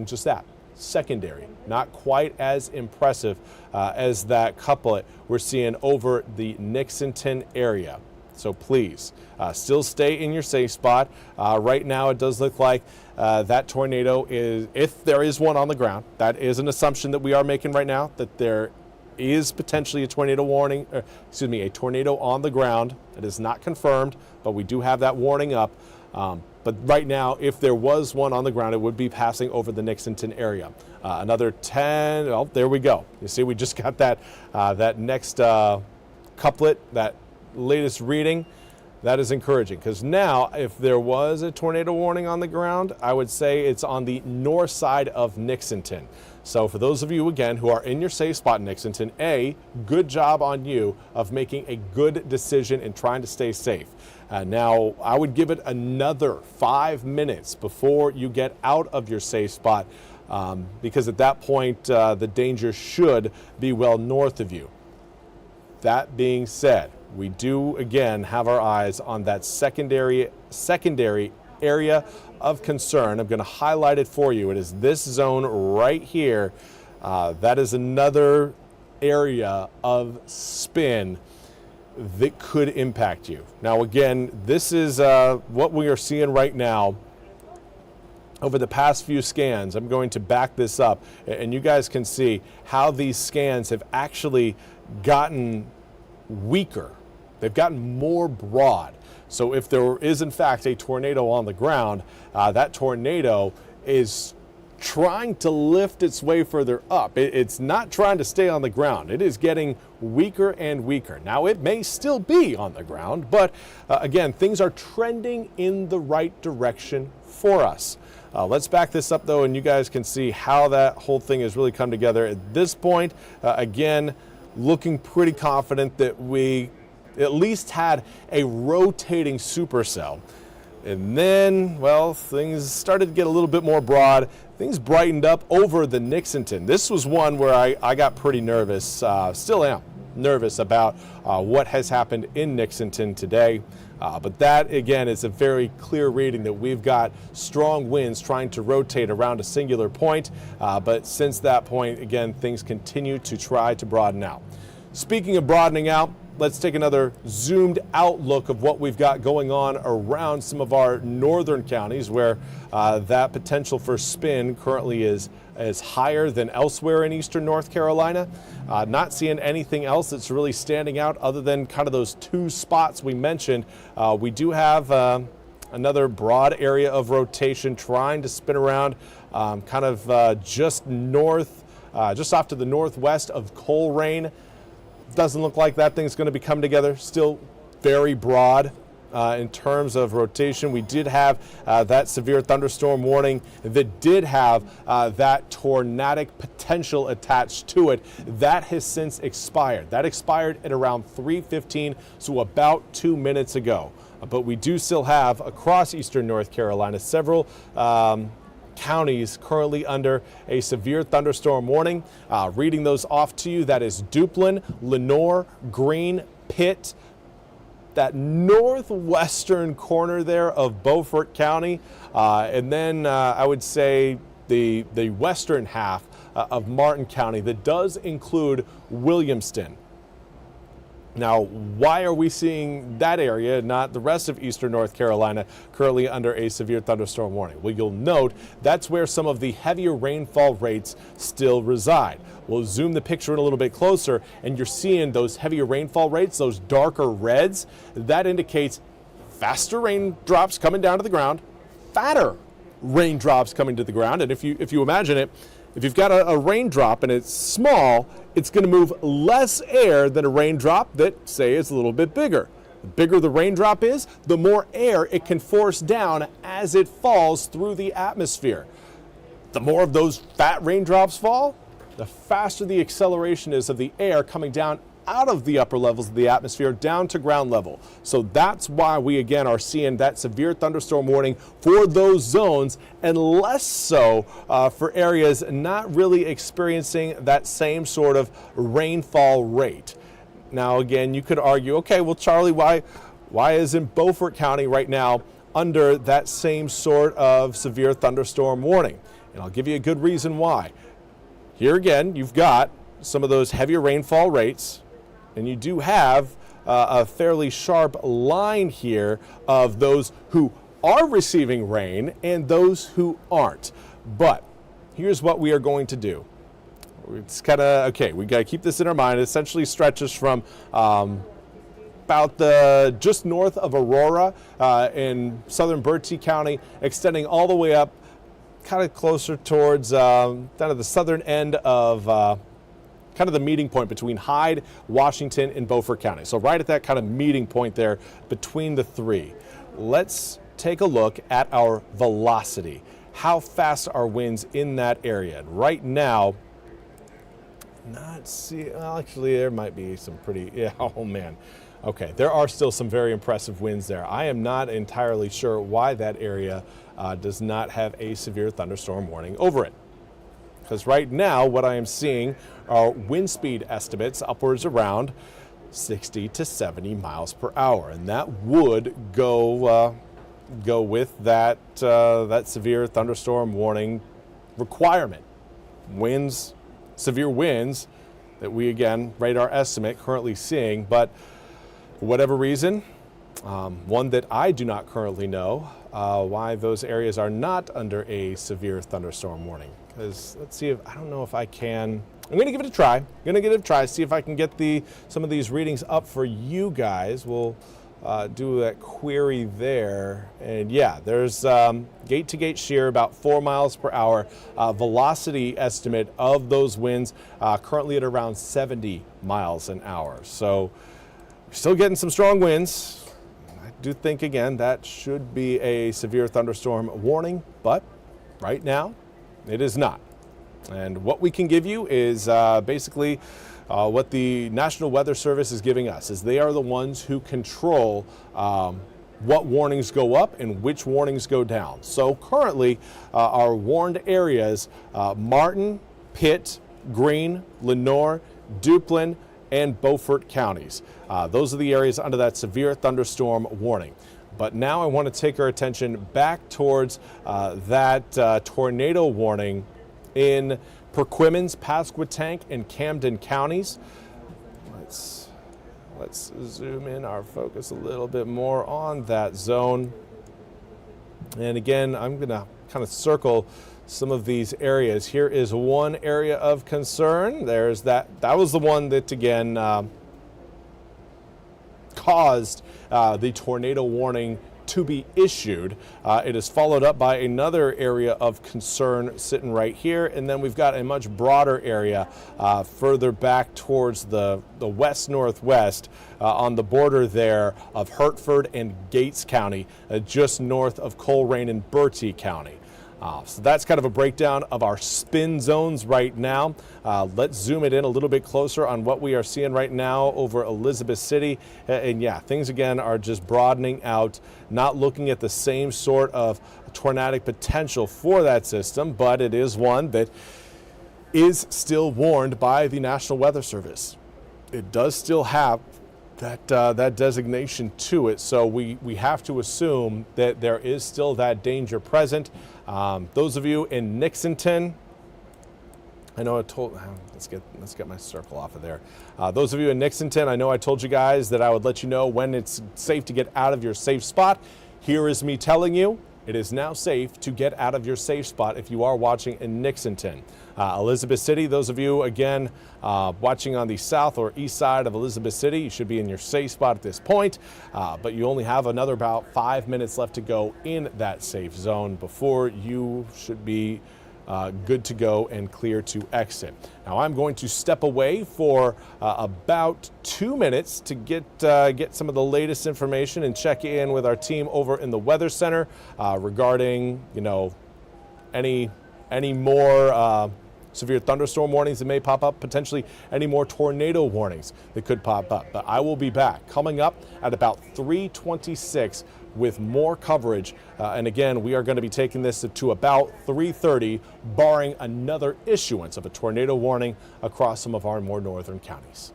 just that, secondary. Not quite as impressive as that couplet we're seeing over the Nixonton area. So please, still stay in your safe spot. Right now, it does look like that tornado is, if there is one on the ground, that is an assumption that we are making right now, that there is potentially a tornado warning, a tornado on the ground. It is not confirmed, but we do have that warning up. But right now, if there was one on the ground, it would be passing over the Nixonton area. Another 10, oh, there we go. You see, we just got that next couplet, that latest reading. That is encouraging, because now if there was a tornado warning on the ground, I would say it's on the north side of Nixonton. So for those of you, again, who are in your safe spot in Nixonton, good job on you of making a good decision and trying to stay safe. Now, I would give it another 5 minutes before you get out of your safe spot, because at that point, the danger should be well north of you. That being said, we do again have our eyes on that secondary area of concern. I'm going to highlight it for you. It is this zone right here. That is another area of spin that could impact you. Now again, this is what we are seeing right now. Over the past few scans, I'm going to back this up, and you guys can see how these scans have actually gotten weaker. They've gotten more broad. So if there is in fact a tornado on the ground, that tornado is trying to lift its way further up. It's not trying to stay on the ground. It is getting weaker and weaker. Now it may still be on the ground, but again, things are trending in the right direction for us. Let's back this up though, and you guys can see how that whole thing has really come together. At this point, again, looking pretty confident that we at least had a rotating supercell. And then, well, things started to get a little bit more broad. Things brightened up over the Nixonton. This was one where I got pretty nervous, still am nervous about what has happened in Nixonton today. But that, again, is a very clear reading that we've got strong winds trying to rotate around a singular point. But since that point, again, things continue to try to broaden out. Speaking of broadening out, let's take another zoomed out look of what we've got going on around some of our northern counties where that potential for spin currently is higher than elsewhere in eastern North Carolina. Not seeing anything else that's really standing out other than kind of those two spots we mentioned. We do have another broad area of rotation trying to spin around kind of just north, just off to the northwest of Colerain. Doesn't look like that thing's going to be coming together. Still very broad in terms of rotation. We did have that severe thunderstorm warning that did have that tornadic potential attached to it. That has since expired. That expired at around 3:15, so about 2 minutes ago. But we do still have across eastern North Carolina several counties currently under a severe thunderstorm warning. Reading those off to you, that is Duplin, Lenoir, Greene, Pitt, that northwestern corner there of Beaufort County, and then I would say the western half of Martin County that does include Williamston. Now, why are we seeing that area, not the rest of eastern North Carolina, currently under a severe thunderstorm warning? Well, you'll note that's where some of the heavier rainfall rates still reside. We'll zoom the picture in a little bit closer, and you're seeing those heavier rainfall rates, those darker reds. That indicates faster raindrops coming down to the ground, fatter raindrops coming to the ground. And if you imagine it, if you've got a raindrop and it's small, it's going to move less air than a raindrop that, say, is a little bit bigger. The bigger the raindrop is, the more air it can force down as it falls through the atmosphere. The more of those fat raindrops fall, the faster the acceleration is of the air coming down out of the upper levels of the atmosphere down to ground level. So that's why we again are seeing that severe thunderstorm warning for those zones, and less so for areas not really experiencing that same sort of rainfall rate. Now again, you could argue, okay, well Charlie, why isn't Beaufort County right now under that same sort of severe thunderstorm warning? And I'll give you a good reason why. Here again, you've got some of those heavier rainfall rates, and you do have a fairly sharp line here of those who are receiving rain and those who aren't. But here's what we are going to do. It's kind of, okay, we got to keep this in our mind. It essentially stretches from about just north of Aurora in southern Bertie County, extending all the way up kind of closer towards kind of the southern end of kind of the meeting point between Hyde, Washington, and Beaufort County. So right at that kind of meeting point there between the three. Let's take a look at our velocity. How fast are winds in that area? And right now, well, actually there might be some pretty, yeah, oh man. Okay, there are still some very impressive winds there. I am not entirely sure why that area does not have a severe thunderstorm warning over it. Because right now what I am seeing are wind speed estimates upwards around 60 to 70 miles per hour. And that would go with that, that severe thunderstorm warning requirement. Winds, severe winds that we, again, radar estimate currently seeing, but for whatever reason, one that I do not currently know, why those areas are not under a severe thunderstorm warning. Because let's see if, I don't know if I can, I'm going to give it a try. I'm going to give it a try, see if I can get some of these readings up for you guys. We'll do that query there. And yeah, there's gate to gate shear about 4 miles per hour. Velocity estimate of those winds currently at around 70 miles an hour. So we're still getting some strong winds. I do think, again, that should be a severe thunderstorm warning, but right now it is not. And what we can give you is basically what the National Weather Service is giving us, is they are the ones who control what warnings go up and which warnings go down. So currently our warned areas, Martin, Pitt, Greene, Lenoir, Duplin, and Beaufort counties. Those are the areas under that severe thunderstorm warning. But now I want to take our attention back towards that tornado warning in Perquimans, Pasquotank, and Camden counties. Let's zoom in our focus a little bit more on that zone. And again, I'm going to kind of circle some of these areas. Here is one area of concern. There's that was the one that, again, caused the tornado warning to be issued. It is followed up by another area of concern sitting right here, and then we've got a much broader area further back towards the west-northwest on the border there of Hertford and Gates County, just north of Coleraine and Bertie County. So that's kind of a breakdown of our spin zones right now. Let's zoom it in a little bit closer on what we are seeing right now over Elizabeth City. And yeah, things again are just broadening out, not looking at the same sort of tornadic potential for that system, but it is one that is still warned by the National Weather Service. It does still have that designation to it, so we have to assume that there is still that danger present. Those of you in Nixonton, I know I told, let's get my circle off of there. Those of you in Nixonton, I know I told you guys that I would let you know when it's safe to get out of your safe spot. Here is me telling you, it is now safe to get out of your safe spot if you are watching in Nixonton. Elizabeth City, those of you, again, watching on the south or east side of Elizabeth City, you should be in your safe spot at this point, but you only have another about 5 minutes left to go in that safe zone before you should be good to go and clear to exit. Now I'm going to step away for about 2 minutes to get some of the latest information and check in with our team over in the Weather Center regarding, you know, any more severe thunderstorm warnings that may pop up, potentially any more tornado warnings that could pop up. But I will be back coming up at about 3:26 with more coverage. And again, we are going to be taking this to about 3:30, barring another issuance of a tornado warning across some of our more northern counties.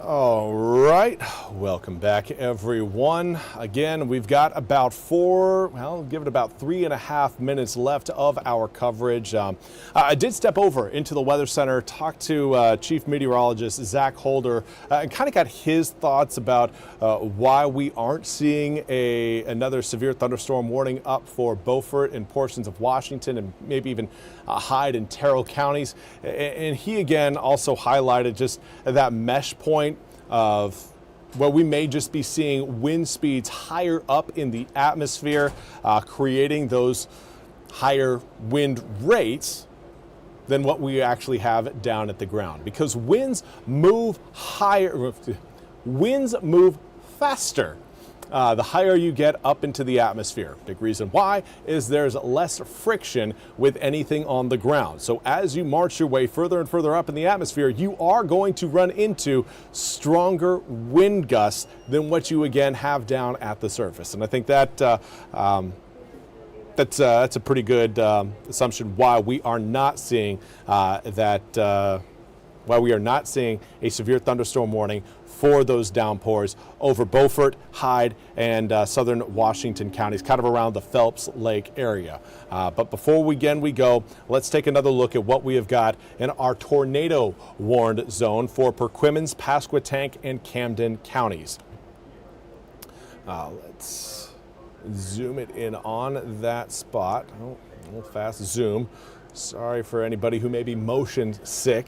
All right, welcome back everyone. Again, we've got about give it about 3.5 minutes left of our coverage. I did step over into the Weather Center, talk to Chief Meteorologist Zach Holder, and kind of got his thoughts about why we aren't seeing another severe thunderstorm warning up for Beaufort and portions of Washington and maybe even Hyde and Terrell counties. And he again also highlighted just that mesh point of where we may just be seeing wind speeds higher up in the atmosphere, creating those higher wind rates than what we actually have down at the ground, because winds move faster the higher you get up into the atmosphere. Big reason why is there's less friction with anything on the ground. So as you march your way further and further up in the atmosphere, you are going to run into stronger wind gusts than what you again have down at the surface. And I think that that's a pretty good assumption why we are not seeing why we are not seeing a severe thunderstorm warning for those downpours over Beaufort, Hyde, and southern Washington counties, kind of around the Phelps Lake area. But before we go, let's take another look at what we have got in our tornado warned zone for Perquimans, Pasquotank, and Camden counties. Let's zoom it in on that spot. Oh, a little fast zoom. Sorry for anybody who may be motion sick.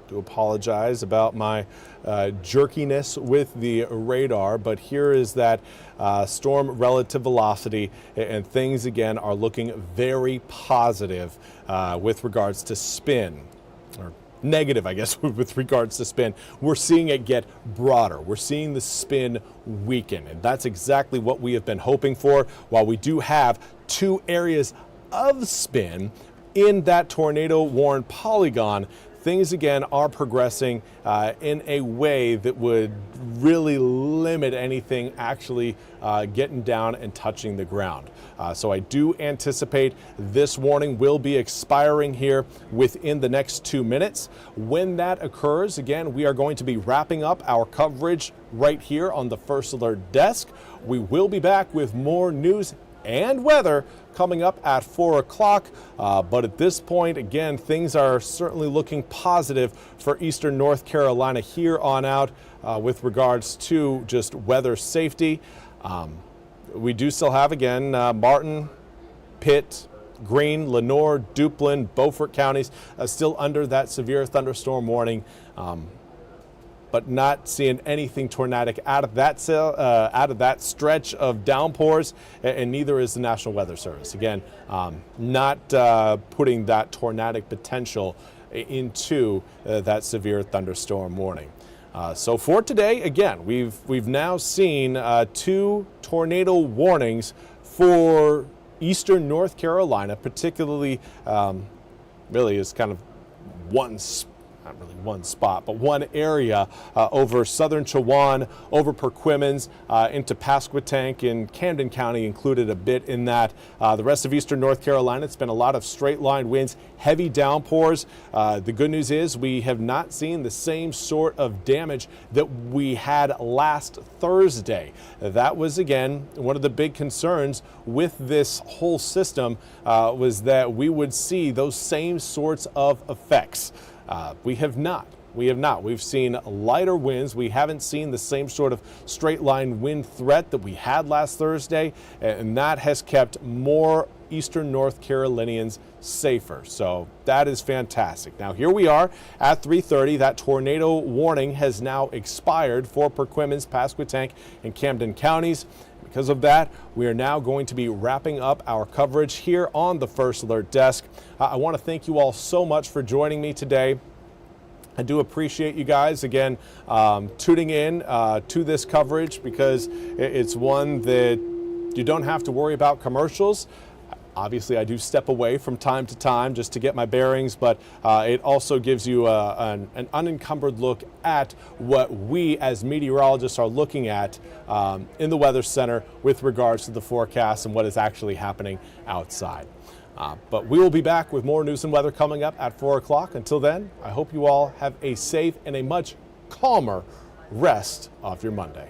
Do apologize about my jerkiness with the radar, but here is that storm relative velocity, and things again are looking very positive with regards to spin, or negative, I guess, with regards to spin. We're seeing it get broader. We're seeing the spin weaken, and that's exactly what we have been hoping for. While we do have two areas of spin in that tornado warned polygon, things again are progressing in a way that would really limit anything actually getting down and touching the ground. So I do anticipate this warning will be expiring here within the next 2 minutes. When that occurs, again, we are going to be wrapping up our coverage right here on the First Alert desk. We will be back with more news and weather coming up at 4 o'clock. But at this point, again, things are certainly looking positive for eastern North Carolina here on out with regards to just weather safety. We do still have, again, Martin, Pitt, Greene, Lenoir, Duplin, Beaufort counties still under that severe thunderstorm warning. But not seeing anything tornadic out of that stretch of downpours, and neither is the National Weather Service. Again, not putting that tornadic potential into that severe thunderstorm warning. So for today, again, we've now seen 2 tornado warnings for eastern North Carolina, particularly really is kind of not really one spot, but one area over southern Chowan, over Perquimans, into Pasquotank and Camden County included a bit in that. The rest of eastern North Carolina, it's been a lot of straight line winds, heavy downpours. The good news is we have not seen the same sort of damage that we had last Thursday. That was, again, one of the big concerns with this whole system was that we would see those same sorts of effects. We have not. We've seen lighter winds. We haven't seen the same sort of straight line wind threat that we had last Thursday, and that has kept more eastern North Carolinians safer. So that is fantastic. Now here we are at 3:30. That tornado warning has now expired for Perquimans, Pasquotank, and Camden counties. Because of that, we are now going to be wrapping up our coverage here on the First Alert desk. I want to thank you all so much for joining me today. I do appreciate you guys, again, tuning in to this coverage, because it's one that you don't have to worry about commercials. Obviously, I do step away from time to time just to get my bearings, but it also gives you an unencumbered look at what we as meteorologists are looking at in the Weather Center with regards to the forecast and what is actually happening outside. But we will be back with more news and weather coming up at 4 o'clock. Until then, I hope you all have a safe and a much calmer rest of your Monday.